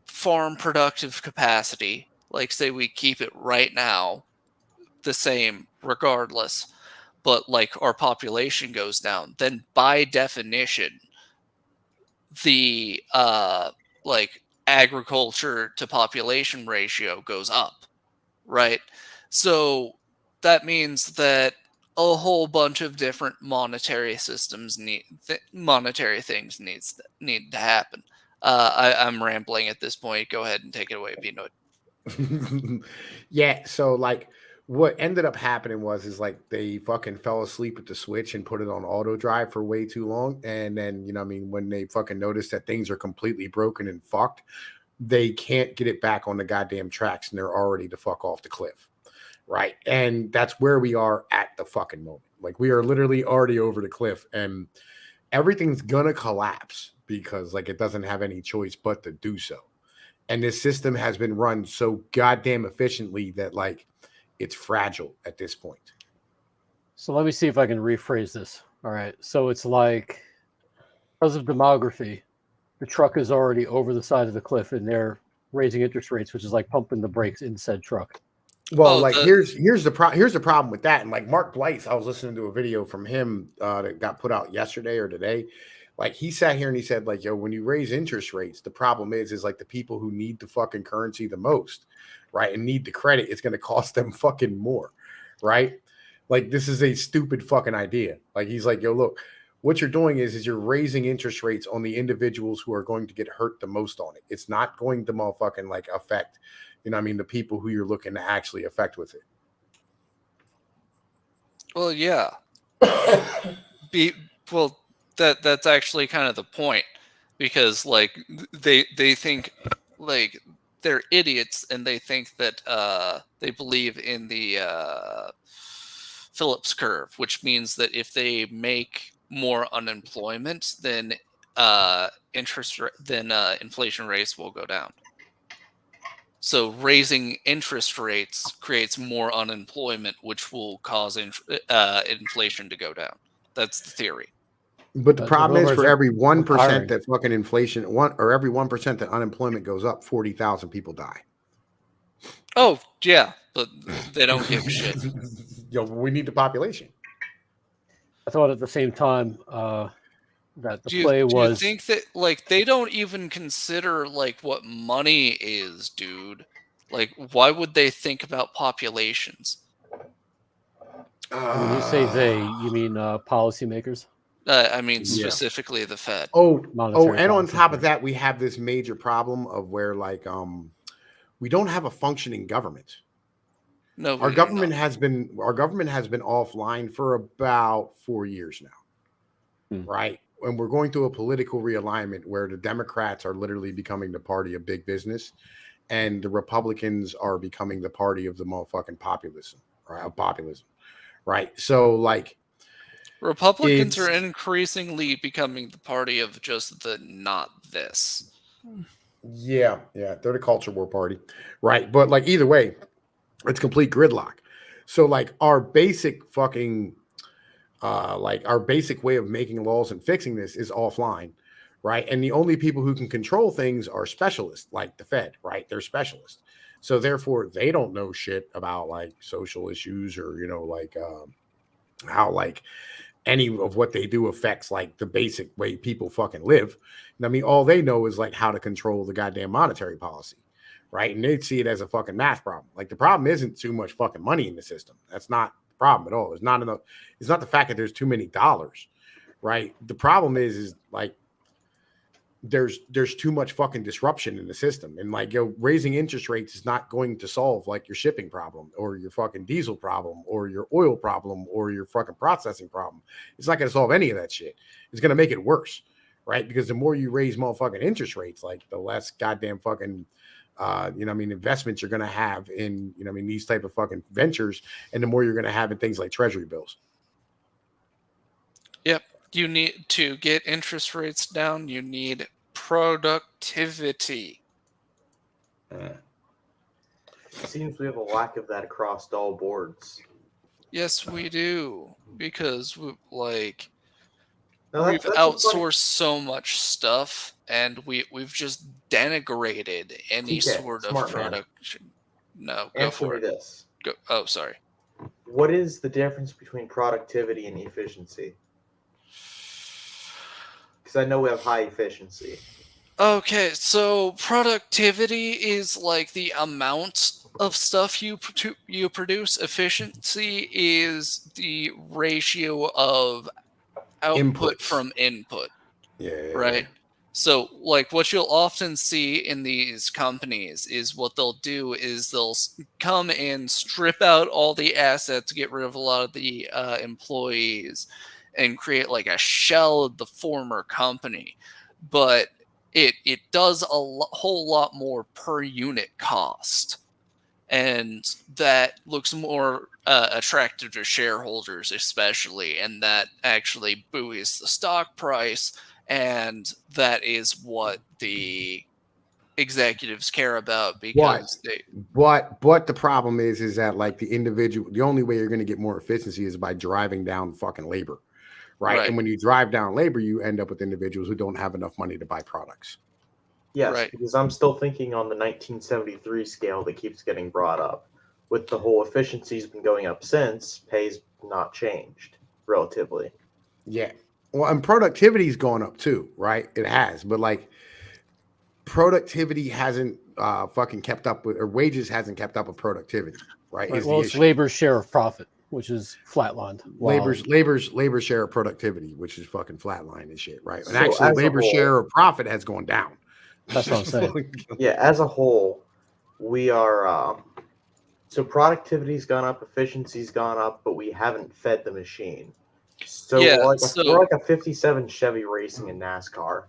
farm productive capacity, like say we keep it right now the same regardless, but like our population goes down, then by definition the like agriculture to population ratio goes up, right? So that means that a whole bunch of different monetary systems monetary things need to happen. I'm rambling at this point. Go ahead and take it away, Peanut. Yeah, so like what ended up happening is like they fucking fell asleep at the switch and put it on auto drive for way too long. And then, you know what I mean, when they fucking notice that things are completely broken and fucked, they can't get it back on the goddamn tracks and they're already the fuck off the cliff. Right. And that's where we are at the fucking moment. Like we are literally already over the cliff and everything's gonna collapse because like it doesn't have any choice but to do so. And this system has been run so goddamn efficiently that like it's fragile at this point. So let me see if I can rephrase this. All right. So it's like because of demography, the truck is already over the side of the cliff and they're raising interest rates, which is like pumping the brakes in said truck. Well, Oh, like here's the problem with that, and like Mark Blythe, I was listening to a video from him that got put out yesterday or today. Like he sat here and he said, like, yo, when you raise interest rates, the problem is like the people who need the fucking currency the most, right, and need the credit, it's going to cost them fucking more, right? Like this is a stupid fucking idea. Like he's like, yo, look, what you're doing is you're raising interest rates on the individuals who are going to get hurt the most on it. It's not going to motherfucking like affect, you know what I mean, the people who you're looking to actually affect with it. Well, yeah. Well, that's actually kind of the point, because like they think like they're idiots and they think that they believe in the Phillips curve, which means that if they make more unemployment, then inflation rates will go down. So raising interest rates creates more unemployment, which will cause inflation to go down. That's the theory. But the problem is, rumors for are every 1% hiring. that fucking inflation every 1% that unemployment goes up, 40,000 people die. Oh yeah, but they don't give a shit. Yo, we need the population. I thought at the same time that the Do play you was. think that like they don't even consider like what money is, dude? Like, why would they think about populations? When you say they, you mean policymakers? I mean, Yeah. specifically the Fed. Monetary And on policy, top yeah. of that, we have this major problem of where like we don't have a functioning government. No, Our government has been offline for about 4 years now, right? And we're going through a political realignment where the Democrats are literally becoming the party of big business, and the Republicans are becoming the party of the motherfucking populism, right? So like, Republicans are increasingly becoming the party of just the not this. Yeah, they're the culture war party, right? But like either way, it's complete gridlock. So like our basic fucking our basic way of making laws and fixing this is offline, right? And the only people who can control things are specialists, like the Fed, right? They're specialists. So therefore they don't know shit about like social issues or, you know, like how like any of what they do affects like the basic way people fucking live. And I mean, all they know is like how to control the goddamn monetary policy, right? And they see it as a fucking math problem. Like the problem isn't too much fucking money in the system. That's not the problem at all. There's not enough. It's not the fact that there's too many dollars, right? The problem is like there's too much fucking disruption in the system, and like raising interest rates is not going to solve like your shipping problem or your fucking diesel problem or your oil problem or your fucking processing problem. It's not going to solve any of that shit. It's going to make it worse, right? Because the more you raise motherfucking interest rates, like the less goddamn fucking investments you're going to have in these type of fucking ventures, and the more you're going to have in things like treasury bills. Yep. You need to get interest rates down. You need productivity. It seems we have a lack of that across all boards. Yes, we do, because we've That's outsourced so much stuff, and we've just denigrated any TK, sort of smart man. production. No, go Answer for me it. this. Go. Oh, sorry. What is the difference between productivity and efficiency? Because I know we have high efficiency. Okay, so productivity is like the amount of stuff you produce. Efficiency is the ratio of output Inputs. from input. Yeah. Right. So like what you'll often see in these companies is what they'll do is they'll come and strip out all the assets, get rid of a lot of the employees, and create like a shell of the former company. But it does a whole lot more per unit cost. And that looks more attractive to shareholders especially, and that actually buoys the stock price. And that is what the executives care about, because But the problem is that like the only way you're going to get more efficiency is by driving down fucking labor, right? And when you drive down labor, you end up with individuals who don't have enough money to buy products. Yes, because I'm still thinking on the 1973 scale that keeps getting brought up, with the whole efficiency's been going up since, pay's not changed relatively. Yeah. Well, and productivity's gone up too, right? It has, but like productivity hasn't fucking kept up with, or wages hasn't kept up with productivity, right? Right. Is Well, the it's issue. labor's share of profit, which is flatlined. while- Labor's share of productivity, which is fucking flatline and shit, right? And So actually, as a labor's whole- share of profit has gone down. That's what I'm saying. Yeah, as a whole, we are so productivity's gone up, efficiency's gone up, but we haven't fed the machine. So, Yeah, we're like a 57 Chevy racing in NASCAR.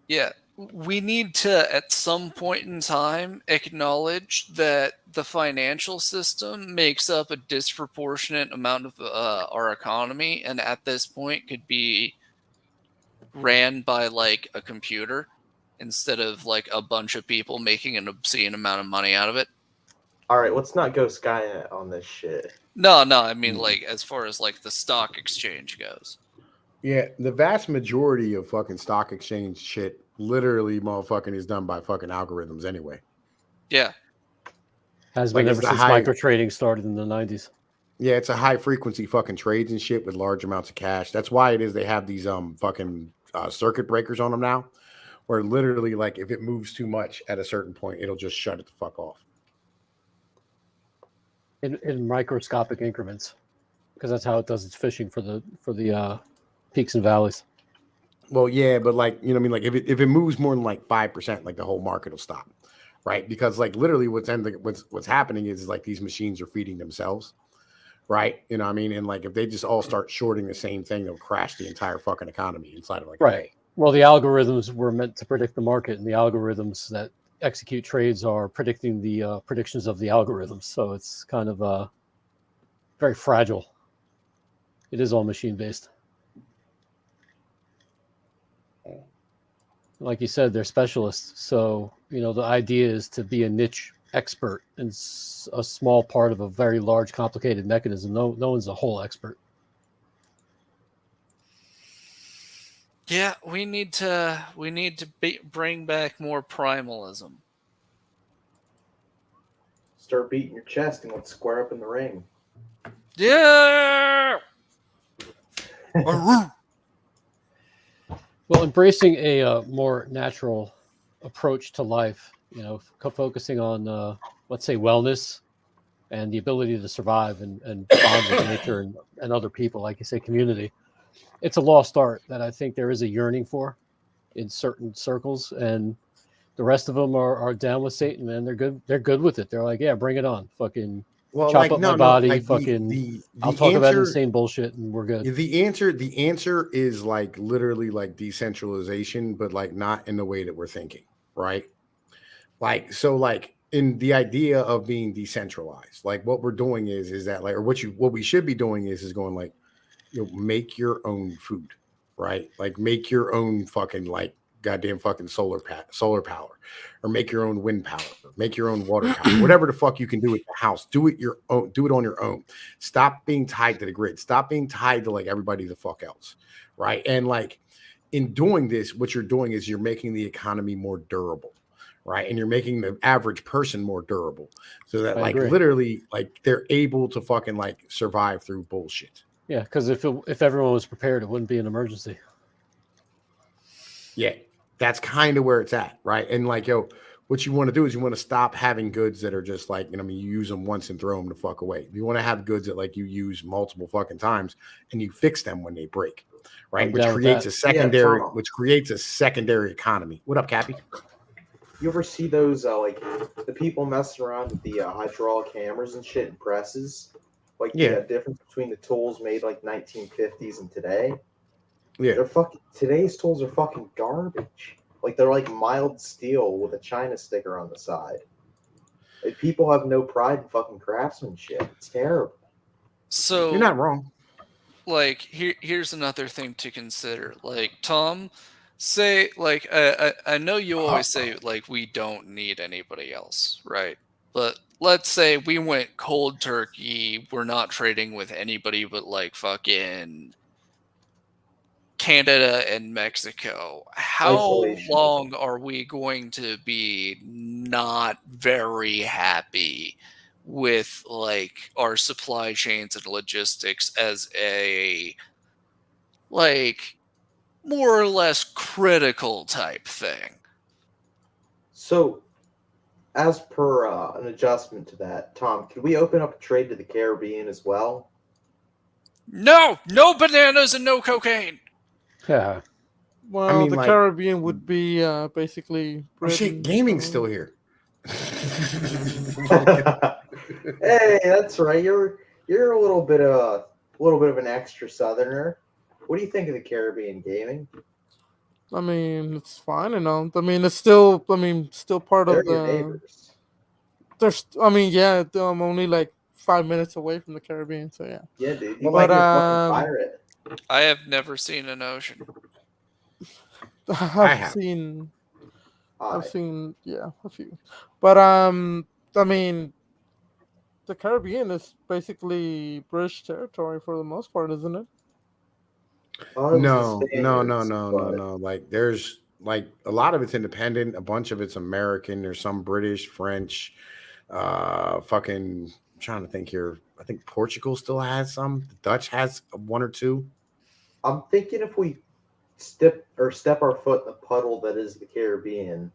Yeah, we need to, at some point in time, acknowledge that the financial system makes up a disproportionate amount of our economy, and at this point could be ran by like a computer instead of like a bunch of people making an obscene amount of money out of it. All right, let's not go Skynet on this shit. No, I mean like as far as like the stock exchange goes. Yeah, the vast majority of fucking stock exchange shit literally motherfucking is done by fucking algorithms anyway. Yeah. Has Like, been it's ever the since high- microtrading started in the 90s. Yeah, it's a high frequency fucking trades and shit with large amounts of cash. That's why it is they have these fucking circuit breakers on them now, where literally like if it moves too much at a certain point, it'll just shut it the fuck off. In microscopic increments, because that's how it does its fishing for the peaks and valleys. Well, yeah, but like, you know what I mean? Like if it moves more than like 5%, like the whole market will stop. Right? Because like literally what's happening is like these machines are feeding themselves. Right? You know what I mean? And like if they just all start shorting the same thing, they'll crash the entire fucking economy inside of like a Right. day. Well, the algorithms were meant to predict the market, and the algorithms that execute trades are predicting the predictions of the algorithms. So it's kind of very fragile. It is all machine based. Like you said, they're specialists. So, you know, the idea is to be a niche expert in a small part of a very large, complicated mechanism. No one's a whole expert. Yeah, we need to bring back more primalism. Start beating your chest and let's square up in the ring. Yeah. Well, embracing a more natural approach to life, you know, focusing on, let's say, wellness and the ability to survive and bond with nature and other people, like you say, community. It's a lost art that I think there is a yearning for in certain circles, and the rest of them are down with Satan, man. They're good with it. They're like, yeah, bring it on. Fucking chop up my body. like fucking I'll talk about insane bullshit and we're good. The answer is like literally like decentralization, but like not in the way that we're thinking, right? Like, so like in the idea of being decentralized, like what we're doing is that like, or what we should be doing is going like, you know, make your own food, right? Like make your own fucking like goddamn fucking solar power, or make your own wind power, make your own water power, whatever the fuck you can do at the house. Do it on your own. Stop being tied to the grid. Stop being tied to like everybody the fuck else, right? And like in doing this, what you're doing is you're making the economy more durable, right? And you're making the average person more durable, so that like literally like they're able to fucking like survive through bullshit. Yeah, because if everyone was prepared, it wouldn't be an emergency. Yeah, that's kind of where it's at, right? And like, yo, what you want to do is you want to stop having goods that are just like, you know, I mean, you use them once and throw them the fuck away. You want to have goods that like you use multiple fucking times and you fix them when they break, right? Which creates a secondary economy. What up, Cappy? You ever see those like the people messing around with the hydraulic hammers and shit and presses? Like the difference between the tools made like 1950s and today. Yeah, they're today's tools are fucking garbage. Like they're like mild steel with a China sticker on the side. Like, people have no pride in fucking craftsmanship. It's terrible. So you're not wrong. Like here's another thing to consider. Like Tom, say like I know you always say like we don't need anybody else, right? But let's say we went cold turkey. We're not trading with anybody but like fucking Canada and Mexico. How long are we going to be not very happy with like our supply chains and logistics as a like more or less critical type thing. So, as per an adjustment to that, Tom, could we open up a trade to the Caribbean as well? No bananas and no cocaine. Yeah. Well, mean, the like- Caribbean would be basically Oh, shit, Britain, gaming's so- still here. Hey, that's right. You're a little bit of an extra Southerner. What do you think of the Caribbean gaming? I mean, it's fine and all. I mean, it's still. I mean, still part They're of your the. neighbors. There's. I mean, yeah. I'm only like 5 minutes away from the Caribbean, so yeah. Yeah, dude. You But, might be a fucking pirate. I have never seen an ocean. I've have. seen. I've Alright. seen. Yeah, a few. But I mean, the Caribbean is basically British territory for the most part, isn't it? Oh, it was No, the no, Spaniards, but- no. Like there's like a lot of it's independent, a bunch of it's American, there's some British, French, fucking I'm trying to think here. I think Portugal still has some. The Dutch has one or two. I'm thinking if we step our foot in the puddle that is the Caribbean,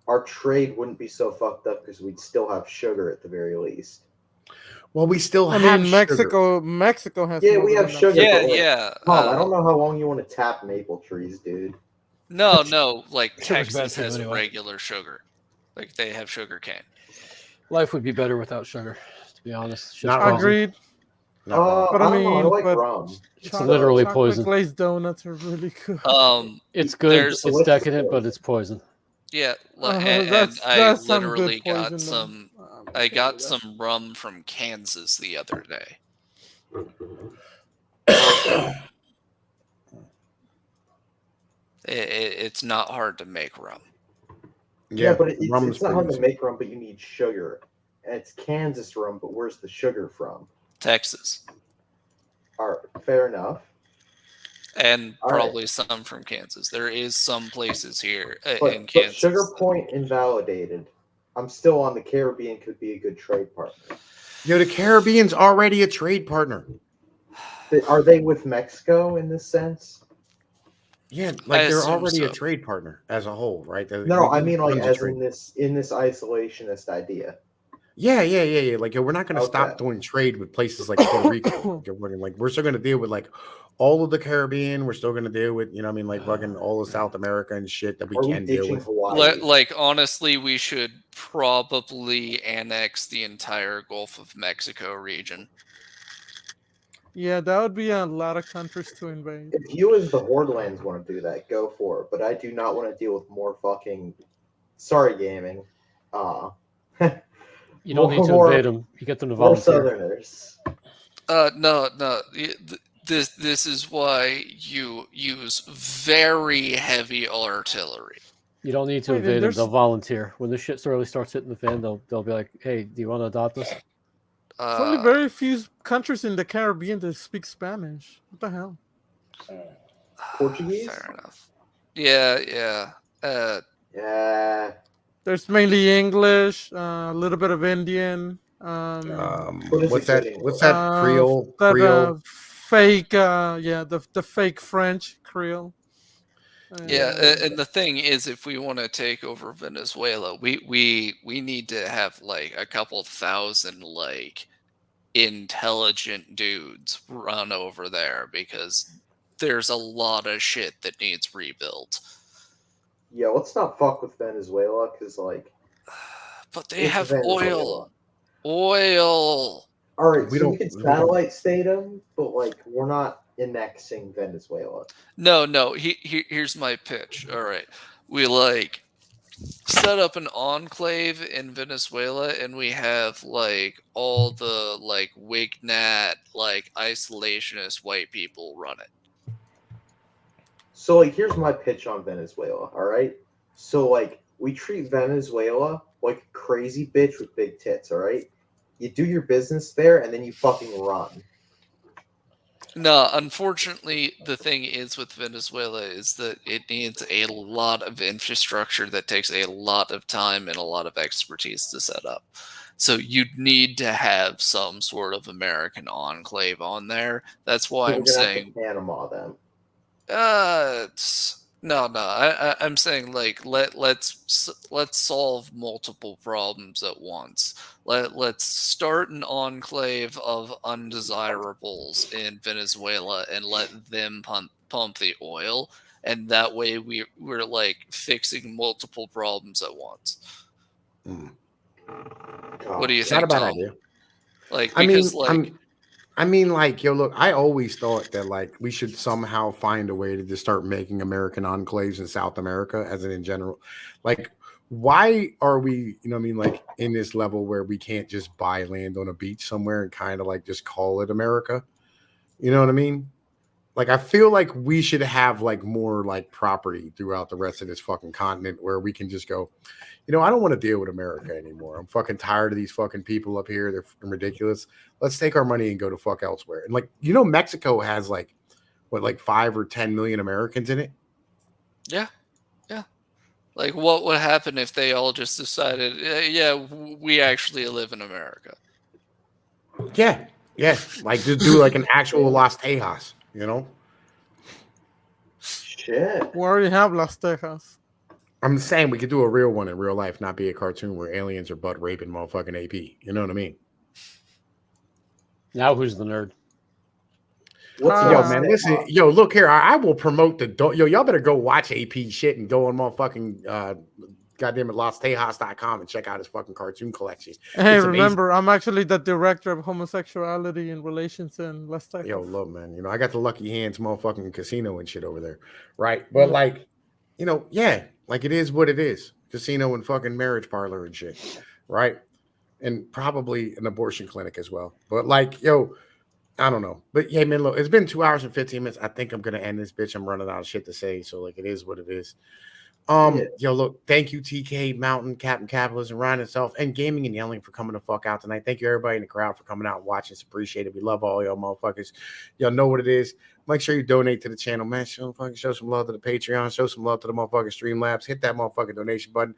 our trade wouldn't be so fucked up because we'd still have sugar at the very least. Well, we still I have mean, sugar. Mexico has. Yeah, more we than have enough sugar. Yeah, but, like, yeah. Tom, I don't know how long you want to tap maple trees, dude. No. Like Sugar's bad Texas for you has anyway. regular sugar. Like they have sugar cane. Life would be better without sugar, to be honest. Shit's Not poison. wrong. Agreed. Not wrong. But I I don't know, I mean, like but- rum. It's literally poison. Chocolate glazed donuts are really good. It's good. There's- It's decadent, but it's poison. Yeah, and That's I some good literally got poison, some. though. I got some rum from Kansas the other day. It's not hard to make rum. Yeah, but rum's it's not hard pretty to make rum, but you need sugar. And it's Kansas rum, but where's the sugar from? Texas, All right, fair enough. and All right. probably some from Kansas. There is some places here in But Kansas. sugar point invalidated. I'm still on the Caribbean could be a good trade partner. Yo, the Caribbean's already a trade partner. Are they with Mexico in this sense? Yeah, like I they're assume already a so. trade partner as a whole, right? No, I mean like Tons of as trade. in this isolationist idea. Yeah. Like, yo, we're not going to stop Okay. doing trade with places like Puerto Rico. Like, we're still going to deal with like all of the Caribbean. We're still going to deal with, you know, what I mean, like fucking all of South America and shit that we Are we can deal ditching with. Hawaii? Like honestly, we should probably annex the entire Gulf of Mexico region. Yeah, that would be a lot of countries to invade. If you as the Hordelands want to do that, go for it. But I do not want to deal with more fucking. Sorry, gaming. You don't need to More- invade them. You get them to More volunteer. Southerners. No. This is why you use very heavy artillery. You don't need to Wait, and invade them. there's- They'll volunteer. When the shit really starts hitting the fan, they'll be like, "Hey, do you want to adopt us?" There's only very few countries in the Caribbean that speak Spanish. What the hell? Portuguese? Fair enough. Yeah. Yeah. There's mainly English, a little bit of Indian. What is What's it that? getting? What's that? Creole? That, Creole? fake, the fake French Creole. Yeah, and the thing is, if we want to take over Venezuela, we need to have like a couple thousand like intelligent dudes run over there because there's a lot of shit that needs rebuilt. Yeah, let's not fuck with Venezuela because like But they it's have Venezuela. oil. All right, We so don't- we can we don't- satellite state them, but like we're not annexing Venezuela. No. Here's my pitch. All right, we like set up an enclave in Venezuela, and we have like all the like Wignat like isolationist white people run it. So like here's my pitch on Venezuela, all right? So like we treat Venezuela like a crazy bitch with big tits, all right? You do your business there and then you fucking run. No, unfortunately, the thing is with Venezuela is that it needs a lot of infrastructure that takes a lot of time and a lot of expertise to set up. So you'd need to have some sort of American enclave on there. That's why So I'm we're gonna have saying, to Panama them. no. I'm saying like let's solve multiple problems at once. Let's start an enclave of undesirables in Venezuela and let them pump the oil, and that way we're like fixing multiple problems at once. What do you It's not a think, bad Tom? idea. Like, I mean, because like like, yo, look, I always thought that like we should somehow find a way to just start making American enclaves in South America, as in general. Like, why are we, you know, what I mean, like in this level where we can't just buy land on a beach somewhere and kind of like just call it America? You know what I mean? Like, I feel like we should have like more like property throughout the rest of this fucking continent where we can just go, you know, I don't want to deal with America anymore. I'm fucking tired of these fucking people up here. They're fucking ridiculous. Let's take our money and go to fuck elsewhere. And like, you know, Mexico has like what, like 5 or 10 million Americans in it. yeah. Like, what would happen if they all just decided, yeah, we actually live in America? Yeah. Like just do like an actual Las Tejas, you know? Shit. We already have Las Tejas. I'm saying we could do a real one in real life, not be a cartoon where aliens are butt raping motherfucking AP. You know what I mean? Now who's the nerd? What's Yo, Las man, Tejas? listen, yo, look here. I will promote yo, y'all better go watch AP shit and go on motherfucking goddamn it, LosTejas.com and check out his fucking cartoon collections. Hey, It's amazing. remember, I'm actually the director of homosexuality and relations in Las Tejas. Yo, look, man, you know, I got the Lucky Hands motherfucking casino and shit over there, right? But like, you know, yeah, like it is what it is. Casino and fucking marriage parlor and shit, right? And probably an abortion clinic as well. But like, yo, I don't know. But yeah, man, look, it's been 2 hours and 15 minutes. I think I'm gonna end this bitch. I'm running out of shit to say. So like it is what it is. Yeah. Yo, look, thank you, TK, Mountain, Captain Capitalism, Ryan itself, and Gaming and Yelling for coming the fuck out tonight. Thank you, everybody in the crowd, for coming out and watching. It's appreciated. We love all y'all motherfuckers. Y'all know what it is. Make sure you donate to the channel, man. Show some love to the Patreon. Show some love to the motherfucking Streamlabs. Hit that motherfucking donation button.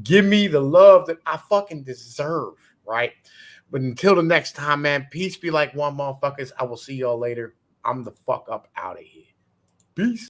Give me the love that I fucking deserve, right? But until the next time, man, peace be like one, motherfuckers. I will see y'all later. I'm the fuck up out of here. Peace.